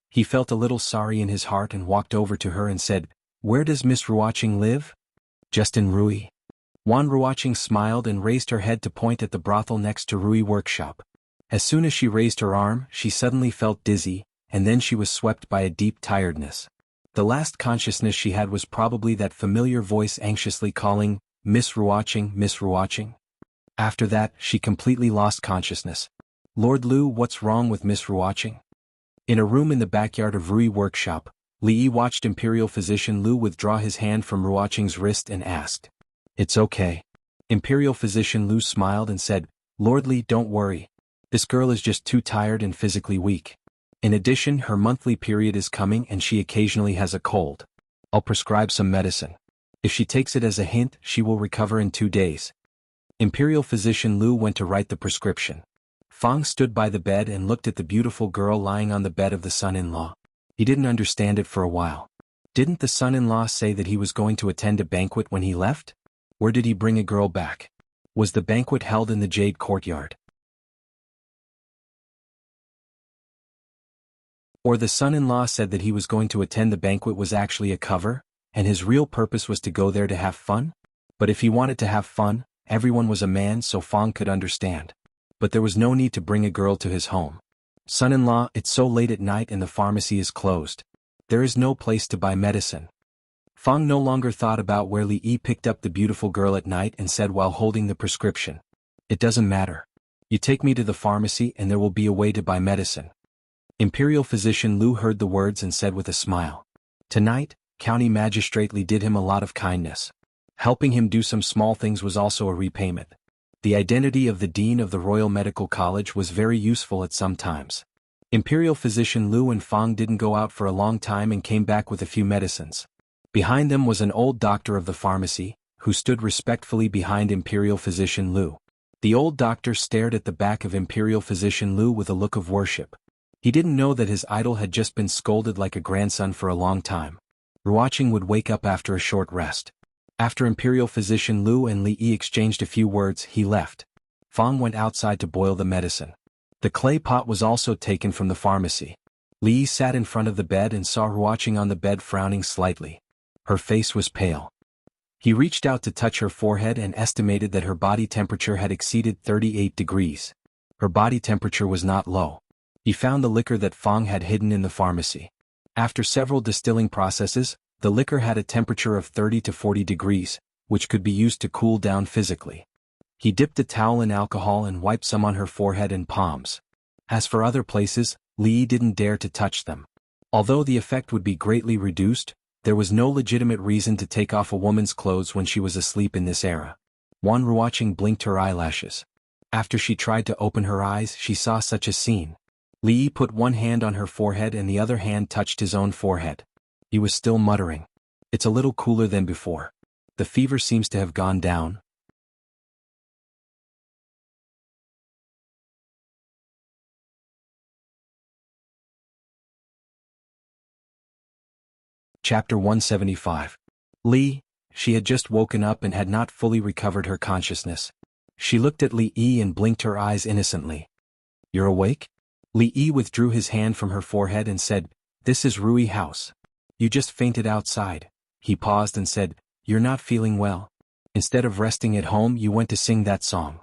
He felt a little sorry in his heart and walked over to her and said, "Where does Miss Ruoqing live?" "Just in Rui." Wan Ruoqing smiled and raised her head to point at the brothel next to Rui Workshop. As soon as she raised her arm, she suddenly felt dizzy, and then she was swept by a deep tiredness. The last consciousness she had was probably that familiar voice anxiously calling, "Miss Ruoqing, Miss Ruoqing." After that, she completely lost consciousness. "Lord Lu, what's wrong with Miss Ruoqing?" In a room in the backyard of Rui Workshop, Li Yi watched Imperial Physician Lu withdraw his hand from Ruoqing's wrist and asked, "It's okay." Imperial Physician Lu smiled and said, "Lord Li, don't worry. This girl is just too tired and physically weak. In addition, her monthly period is coming and she occasionally has a cold. I'll prescribe some medicine. If she takes it as a hint, she will recover in 2 days." Imperial Physician Lu went to write the prescription. Fang stood by the bed and looked at the beautiful girl lying on the bed of the son-in-law. He didn't understand it for a while. Didn't the son-in-law say that he was going to attend a banquet when he left? Where did he bring a girl back? Was the banquet held in the Jade Courtyard? Or the son-in-law said that he was going to attend the banquet was actually a cover, and his real purpose was to go there to have fun? But if he wanted to have fun, everyone was a man, so Fang could understand. But there was no need to bring a girl to his home. "Son-in-law, it's so late at night and the pharmacy is closed. There is no place to buy medicine." Fang no longer thought about where Li Yi picked up the beautiful girl at night and said while holding the prescription, "It doesn't matter. You take me to the pharmacy and there will be a way to buy medicine." Imperial Physician Lu heard the words and said with a smile, "Tonight, County Magistrate Li did him a lot of kindness. Helping him do some small things was also a repayment. The identity of the Dean of the Royal Medical College was very useful at some times." Imperial Physician Lu and Fang didn't go out for a long time and came back with a few medicines. Behind them was an old doctor of the pharmacy, who stood respectfully behind Imperial Physician Lu. The old doctor stared at the back of Imperial Physician Lu with a look of worship. He didn't know that his idol had just been scolded like a grandson for a long time. Ruoqing would wake up after a short rest. After Imperial Physician Lu and Li Yi exchanged a few words, he left. Fang went outside to boil the medicine. The clay pot was also taken from the pharmacy. Li Yi sat in front of the bed and saw Ruoqing on the bed frowning slightly. Her face was pale. He reached out to touch her forehead and estimated that her body temperature had exceeded 38 degrees. Her body temperature was not low. He found the liquor that Fang had hidden in the pharmacy. After several distilling processes, the liquor had a temperature of 30 to 40 degrees, which could be used to cool down physically. He dipped a towel in alcohol and wiped some on her forehead and palms. As for other places, Li Yi didn't dare to touch them. Although the effect would be greatly reduced, there was no legitimate reason to take off a woman's clothes when she was asleep in this era. Wan Ruoqing blinked her eyelashes. After she tried to open her eyes, she saw such a scene. Li Yi put one hand on her forehead and the other hand touched his own forehead. He was still muttering. "It's a little cooler than before. The fever seems to have gone down." Chapter 175. Li. She had just woken up and had not fully recovered her consciousness. She looked at Li Yi and blinked her eyes innocently. "You're awake?" Li Yi withdrew his hand from her forehead and said, "This is Rui House. You just fainted outside." He paused and said, "You're not feeling well. Instead of resting at home, you went to sing that song."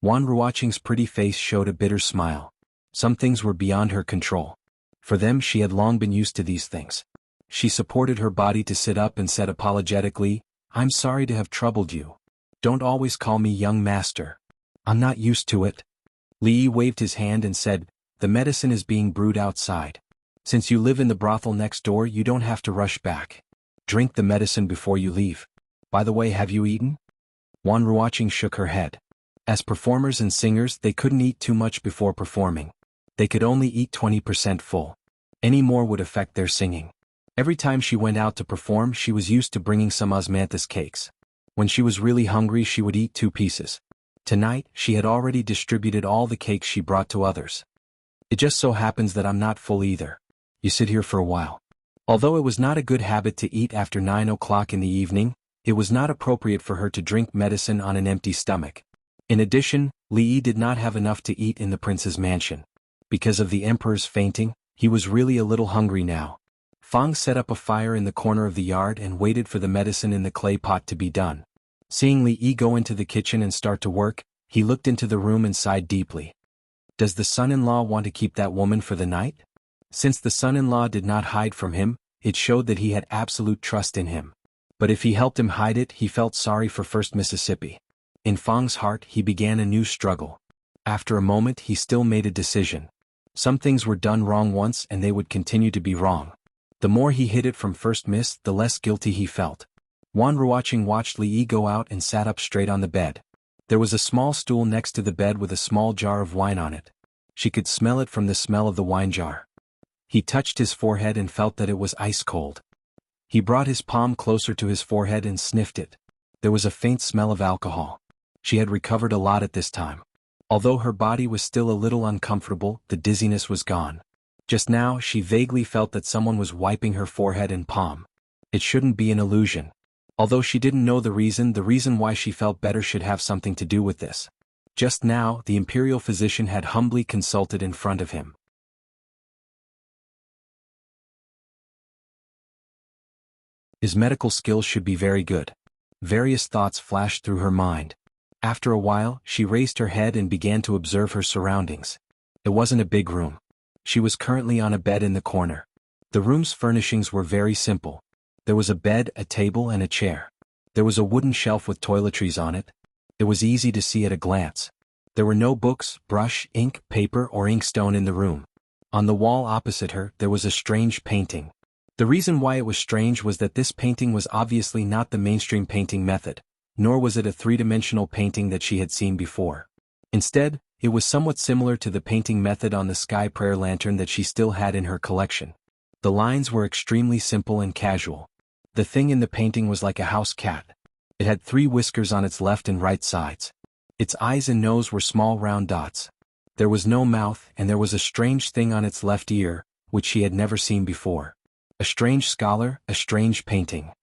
Wan Ruoqing's pretty face showed a bitter smile. Some things were beyond her control. For them, she had long been used to these things. She supported her body to sit up and said apologetically, "I'm sorry to have troubled you. Don't always call me young master. I'm not used to it." Li Yi waved his hand and said, "The medicine is being brewed outside. Since you live in the brothel next door, you don't have to rush back. Drink the medicine before you leave. By the way, have you eaten?" Wan Ruoqing shook her head. As performers and singers, they couldn't eat too much before performing. They could only eat 20% full. Any more would affect their singing. Every time she went out to perform, she was used to bringing some osmanthus cakes. When she was really hungry, she would eat 2 pieces. Tonight, she had already distributed all the cakes she brought to others. It just so happens that I'm not full either. You sit here for a while. Although it was not a good habit to eat after 9 o'clock in the evening, it was not appropriate for her to drink medicine on an empty stomach. In addition, Li Yi did not have enough to eat in the prince's mansion. Because of the emperor's fainting, he was really a little hungry now. Fang set up a fire in the corner of the yard and waited for the medicine in the clay pot to be done. Seeing Li Yi go into the kitchen and start to work, he looked into the room and sighed deeply. Does the son-in-law want to keep that woman for the night? Since the son-in-law did not hide from him, it showed that he had absolute trust in him. But if he helped him hide it, he felt sorry for First Mississippi. In Fang's heart, he began a new struggle. After a moment, he still made a decision. Some things were done wrong once and they would continue to be wrong. The more he hid it from First Miss, the less guilty he felt. Wan Ruoqing watched Li Yi go out and sat up straight on the bed. There was a small stool next to the bed with a small jar of wine on it. She could smell it from the smell of the wine jar. He touched his forehead and felt that it was ice cold. He brought his palm closer to his forehead and sniffed it. There was a faint smell of alcohol. She had recovered a lot at this time. Although her body was still a little uncomfortable, the dizziness was gone. Just now, she vaguely felt that someone was wiping her forehead and palm. It shouldn't be an illusion. Although she didn't know the reason why she felt better should have something to do with this. Just now, the imperial physician had humbly consulted in front of him. His medical skills should be very good. Various thoughts flashed through her mind. After a while, she raised her head and began to observe her surroundings. It wasn't a big room. She was currently on a bed in the corner. The room's furnishings were very simple. There was a bed, a table, and a chair. There was a wooden shelf with toiletries on it. It was easy to see at a glance. There were no books, brush, ink, paper, or inkstone in the room. On the wall opposite her, there was a strange painting. The reason why it was strange was that this painting was obviously not the mainstream painting method, nor was it a three-dimensional painting that she had seen before. Instead, it was somewhat similar to the painting method on the sky prayer lantern that she still had in her collection. The lines were extremely simple and casual. The thing in the painting was like a house cat. It had 3 whiskers on its left and right sides. Its eyes and nose were small round dots. There was no mouth, and there was a strange thing on its left ear, which she had never seen before. A strange scholar, a strange painting.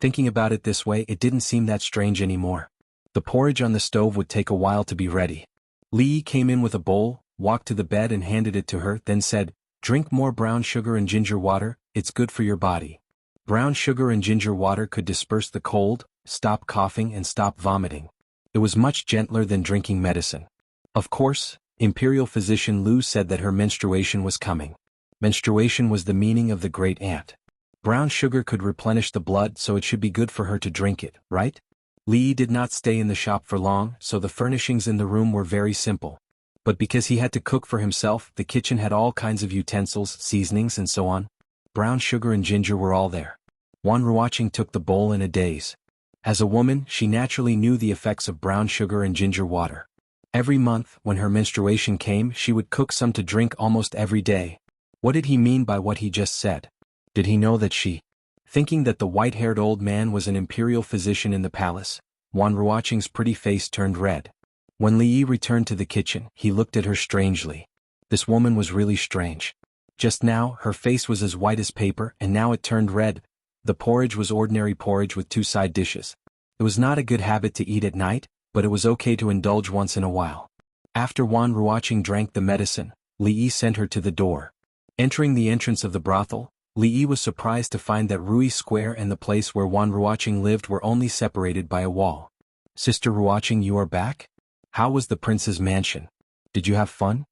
Thinking about it this way, it didn't seem that strange anymore. The porridge on the stove would take a while to be ready. Li Yi came in with a bowl, walked to the bed and handed it to her, then said, "Drink more brown sugar and ginger water, it's good for your body." Brown sugar and ginger water could disperse the cold, stop coughing and stop vomiting. It was much gentler than drinking medicine. Of course, Imperial Physician Lu said that her menstruation was coming. Menstruation was the meaning of the great aunt. Brown sugar could replenish the blood, so it should be good for her to drink it, right? Li Yi did not stay in the shop for long, so the furnishings in the room were very simple. But because he had to cook for himself, the kitchen had all kinds of utensils, seasonings and so on. Brown sugar and ginger were all there. Wan Ruoqing took the bowl in a daze. As a woman, she naturally knew the effects of brown sugar and ginger water. Every month, when her menstruation came, she would cook some to drink almost every day. What did he mean by what he just said? Did he know that she? Thinking that the white-haired old man was an imperial physician in the palace, Wan Ruoqing's pretty face turned red. When Li Yi returned to the kitchen, he looked at her strangely. This woman was really strange. Just now, her face was as white as paper, and now it turned red. The porridge was ordinary porridge with 2 side dishes. It was not a good habit to eat at night, but it was okay to indulge once in a while. After Wan Ruoqing drank the medicine, Li Yi sent her to the door. Entering the entrance of the brothel, Li Yi was surprised to find that Rui Square and the place where Wan Ruoqing lived were only separated by a wall. "Sister Ruoqing, you are back? How was the prince's mansion? Did you have fun?"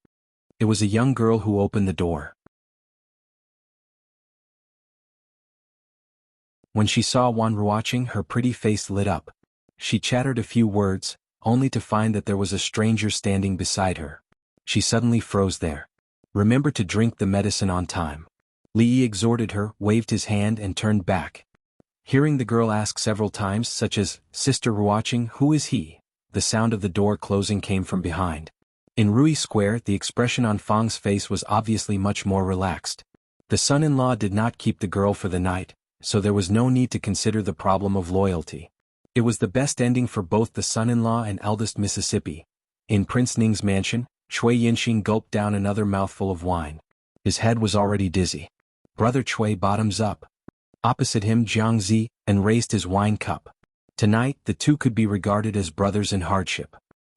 It was a young girl who opened the door. When she saw Wan Ruoqing, her pretty face lit up. She chattered a few words, only to find that there was a stranger standing beside her. She suddenly froze there. "Remember to drink the medicine on time." Li Yi exhorted her, waved his hand and turned back. Hearing the girl ask several times, such as, "Sister Ruoqing, who is he?" the sound of the door closing came from behind. In Rui Square, the expression on Fang's face was obviously much more relaxed. The son-in-law did not keep the girl for the night, so there was no need to consider the problem of loyalty. It was the best ending for both the son-in-law and eldest Mississippi. In Prince Ning's mansion, Cui Yinxin gulped down another mouthful of wine. His head was already dizzy. Brother Cui bottoms up. Opposite him Jiangzi, and raised his wine cup. Tonight the two could be regarded as brothers in hardship.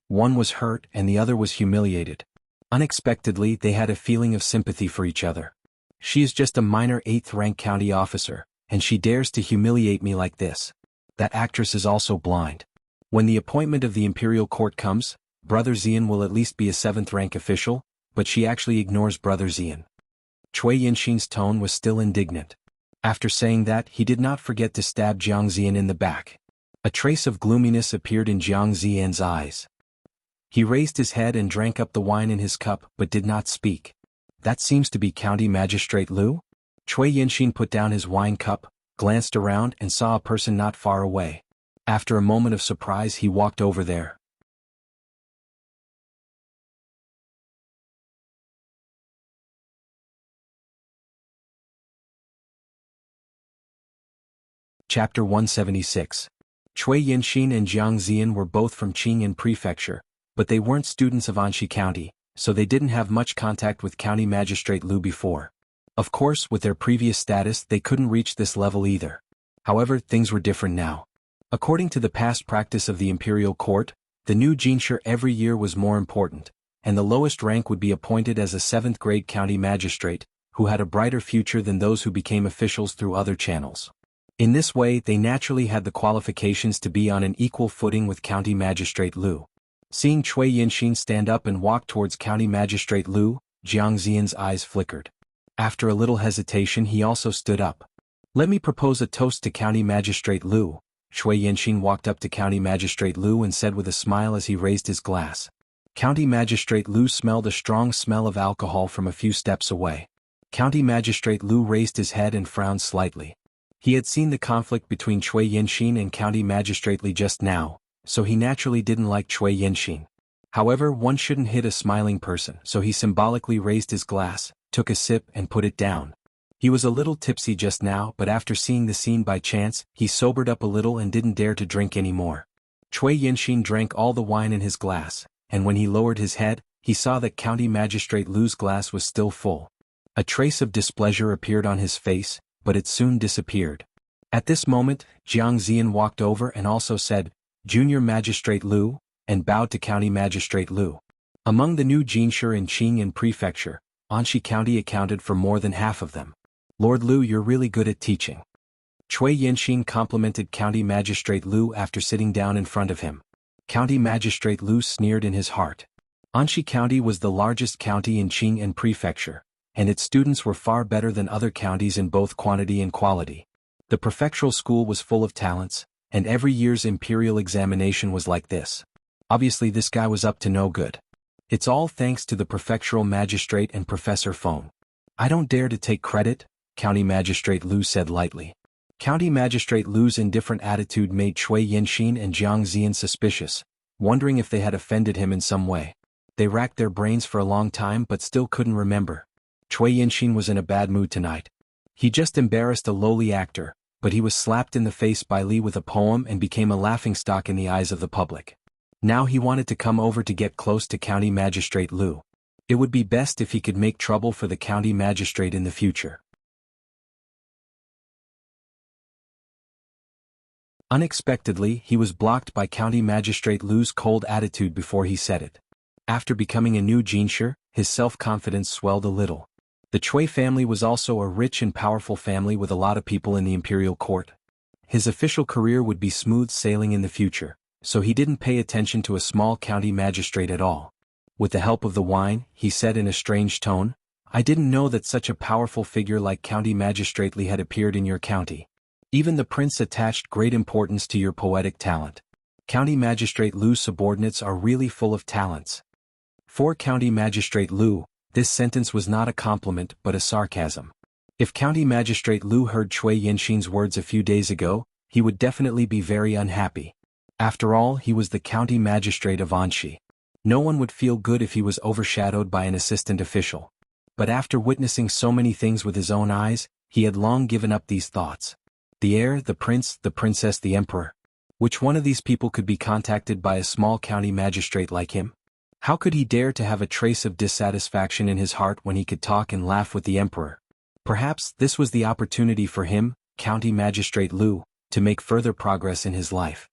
One was hurt and the other was humiliated. Unexpectedly they had a feeling of sympathy for each other. She is just a minor 8th-rank county officer, and she dares to humiliate me like this. That actress is also blind. When the appointment of the imperial court comes, Brother Xian will at least be a 7th-rank official, but she actually ignores Brother Xian. Cui Yinxin's tone was still indignant. After saying that, he did not forget to stab Jiang Zian in the back. A trace of gloominess appeared in Jiang Zian's eyes. He raised his head and drank up the wine in his cup but did not speak. That seems to be County Magistrate Liu? Cui Yinxin put down his wine cup, glanced around and saw a person not far away. After a moment of surprise he walked over there. Chapter 176. Cui Yinxin and Jiang Zian were both from Qing'an Prefecture, but they weren't students of Anxi County, so they didn't have much contact with County Magistrate Liu before. Of course, with their previous status they couldn't reach this level either. However, things were different now. According to the past practice of the imperial court, the new jinshi every year was more important, and the lowest rank would be appointed as a 7th-grade county magistrate, who had a brighter future than those who became officials through other channels. In this way they naturally had the qualifications to be on an equal footing with County Magistrate Liu. Seeing Cui Yinxin stand up and walk towards County Magistrate Liu, Jiang Zian's eyes flickered. After a little hesitation he also stood up. "Let me propose a toast to County Magistrate Liu." Cui Yinxin walked up to County Magistrate Liu and said with a smile as he raised his glass. County Magistrate Liu smelled a strong smell of alcohol from a few steps away. County Magistrate Liu raised his head and frowned slightly. He had seen the conflict between Cui Yinxin and County Magistrate Li just now, so he naturally didn't like Cui Yinxin. However, one shouldn't hit a smiling person, so he symbolically raised his glass, took a sip and put it down. He was a little tipsy just now, but after seeing the scene by chance, he sobered up a little and didn't dare to drink any more. Cui Yinxin drank all the wine in his glass, and when he lowered his head, he saw that County Magistrate Liu's glass was still full. A trace of displeasure appeared on his face, but it soon disappeared. At this moment, Jiang Zian walked over and also said, "Junior Magistrate Liu," and bowed to County Magistrate Liu. Among the new jinshi in Qing'an Prefecture, Anxi County accounted for more than half of them. "Lord Liu, you're really good at teaching." Cui Yinxin complimented County Magistrate Liu after sitting down in front of him. County Magistrate Liu sneered in his heart. Anxi County was the largest county in Qing'an Prefecture, and its students were far better than other counties in both quantity and quality. The prefectural school was full of talents, and every year's imperial examination was like this. Obviously this guy was up to no good. It's all thanks to the prefectural magistrate and Professor Feng. "I don't dare to take credit," County Magistrate Liu said lightly. County Magistrate Liu's indifferent attitude made Cui Yinxin and Jiang Zian suspicious, wondering if they had offended him in some way. They racked their brains for a long time but still couldn't remember. Cui Yinxin was in a bad mood tonight. He just embarrassed a lowly actor, but he was slapped in the face by Li with a poem and became a laughingstock in the eyes of the public. Now he wanted to come over to get close to County Magistrate Liu. It would be best if he could make trouble for the county magistrate in the future. Unexpectedly, he was blocked by County Magistrate Liu's cold attitude before he said it. After becoming a new jinshi, his self-confidence swelled a little. The Cui family was also a rich and powerful family with a lot of people in the imperial court. His official career would be smooth sailing in the future, so he didn't pay attention to a small county magistrate at all. With the help of the wine, he said in a strange tone, "I didn't know that such a powerful figure like County Magistrate Li had appeared in your county. Even the prince attached great importance to your poetic talent. County Magistrate Liu's subordinates are really full of talents." For County Magistrate Liu, this sentence was not a compliment but a sarcasm. If County Magistrate Liu heard Cui Yinxin's words a few days ago, he would definitely be very unhappy. After all, he was the county magistrate of Anxi. No one would feel good if he was overshadowed by an assistant official. But after witnessing so many things with his own eyes, he had long given up these thoughts. The heir, the prince, the princess, the emperor. Which one of these people could be contacted by a small county magistrate like him? How could he dare to have a trace of dissatisfaction in his heart when he could talk and laugh with the emperor? Perhaps this was the opportunity for him, County Magistrate Liu, to make further progress in his life.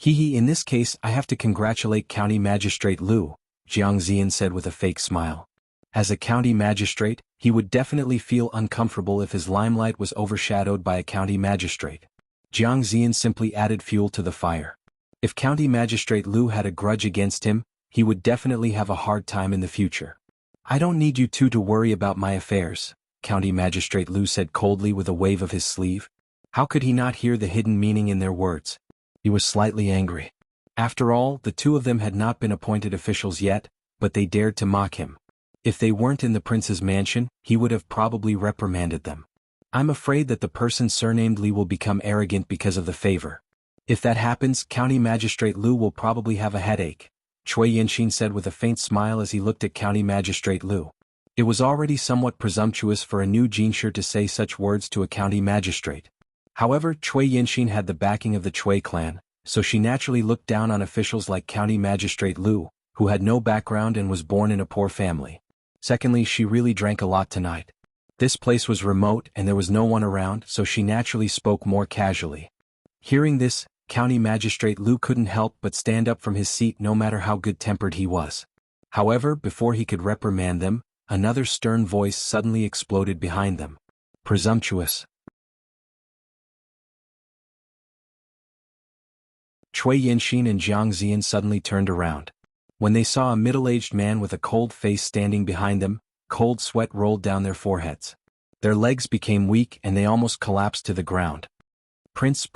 In this case I have to congratulate County Magistrate Liu, Jianghu said with a fake smile. As a county magistrate, he would definitely feel uncomfortable if his limelight was overshadowed by a county magistrate. Jianghu simply added fuel to the fire. If County Magistrate Liu had a grudge against him, he would definitely have a hard time in the future. I don't need you two to worry about my affairs, County Magistrate Liu said coldly with a wave of his sleeve. How could he not hear the hidden meaning in their words? He was slightly angry. After all, the two of them had not been appointed officials yet, but they dared to mock him. If they weren't in the prince's mansion, he would have probably reprimanded them. I'm afraid that the person surnamed Li will become arrogant because of the favor. If that happens, County Magistrate Liu will probably have a headache, Cui Yanxin said with a faint smile as he looked at County Magistrate Liu. It was already somewhat presumptuous for a new Jinshi to say such words to a county magistrate. However, Cui Yanxin had the backing of the Cui clan, so she naturally looked down on officials like County Magistrate Liu, who had no background and was born in a poor family. Secondly, she really drank a lot tonight. This place was remote and there was no one around, so she naturally spoke more casually. Hearing this, County Magistrate Liu couldn't help but stand up from his seat no matter how good-tempered he was. However, before he could reprimand them, another stern voice suddenly exploded behind them. Presumptuous. Cui Yanxin and Jiang Ziyan suddenly turned around. When they saw a middle-aged man with a cold face standing behind them, cold sweat rolled down their foreheads. Their legs became weak and they almost collapsed to the ground. Prince,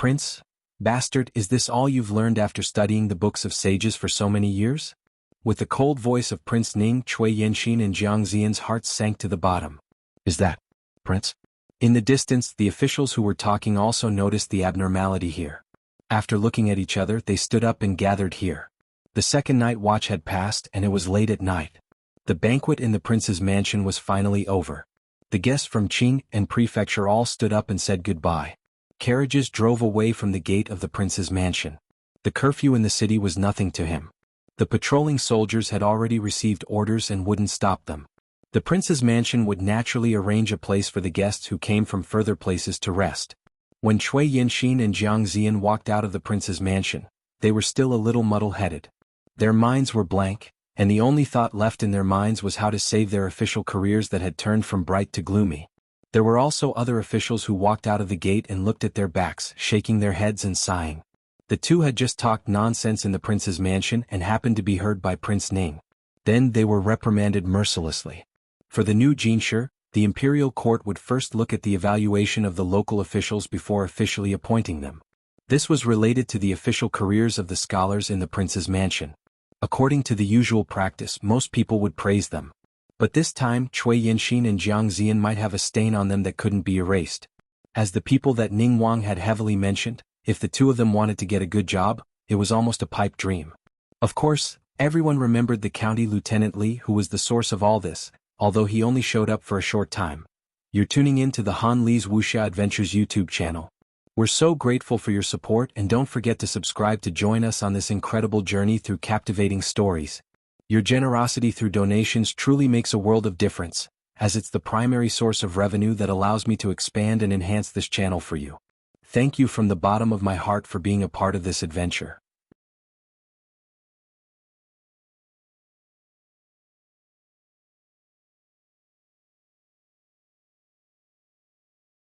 bastard, is this all you've learned after studying the books of sages for so many years? With the cold voice of Prince Ning, Cui Yanxin and Jiang Ziyan's hearts sank to the bottom. Is that, Prince? In the distance, the officials who were talking also noticed the abnormality here. After looking at each other, they stood up and gathered here. The second night watch had passed and it was late at night. The banquet in the prince's mansion was finally over. The guests from Qing and Prefecture all stood up and said goodbye. Carriages drove away from the gate of the prince's mansion. The curfew in the city was nothing to him. The patrolling soldiers had already received orders and wouldn't stop them. The prince's mansion would naturally arrange a place for the guests who came from further places to rest. When Cui Yanxin and Jiang Ziyan walked out of the prince's mansion, they were still a little muddle-headed. Their minds were blank, and the only thought left in their minds was how to save their official careers that had turned from bright to gloomy. There were also other officials who walked out of the gate and looked at their backs, shaking their heads and sighing. The two had just talked nonsense in the prince's mansion and happened to be heard by Prince Ning. Then they were reprimanded mercilessly. For the new Jinshi, the imperial court would first look at the evaluation of the local officials before officially appointing them. This was related to the official careers of the scholars in the prince's mansion. According to the usual practice, most people would praise them. But this time, Cui Yanxin and Jiang Ziyan might have a stain on them that couldn't be erased. As the people that Ning Wang had heavily mentioned, if the two of them wanted to get a good job, it was almost a pipe dream. Of course, everyone remembered the county lieutenant Li, who was the source of all this, although he only showed up for a short time. You're tuning in to the Han Li's Wuxia Adventures YouTube channel. We're so grateful for your support and don't forget to subscribe to join us on this incredible journey through captivating stories. Your generosity through donations truly makes a world of difference, as it's the primary source of revenue that allows me to expand and enhance this channel for you. Thank you from the bottom of my heart for being a part of this adventure.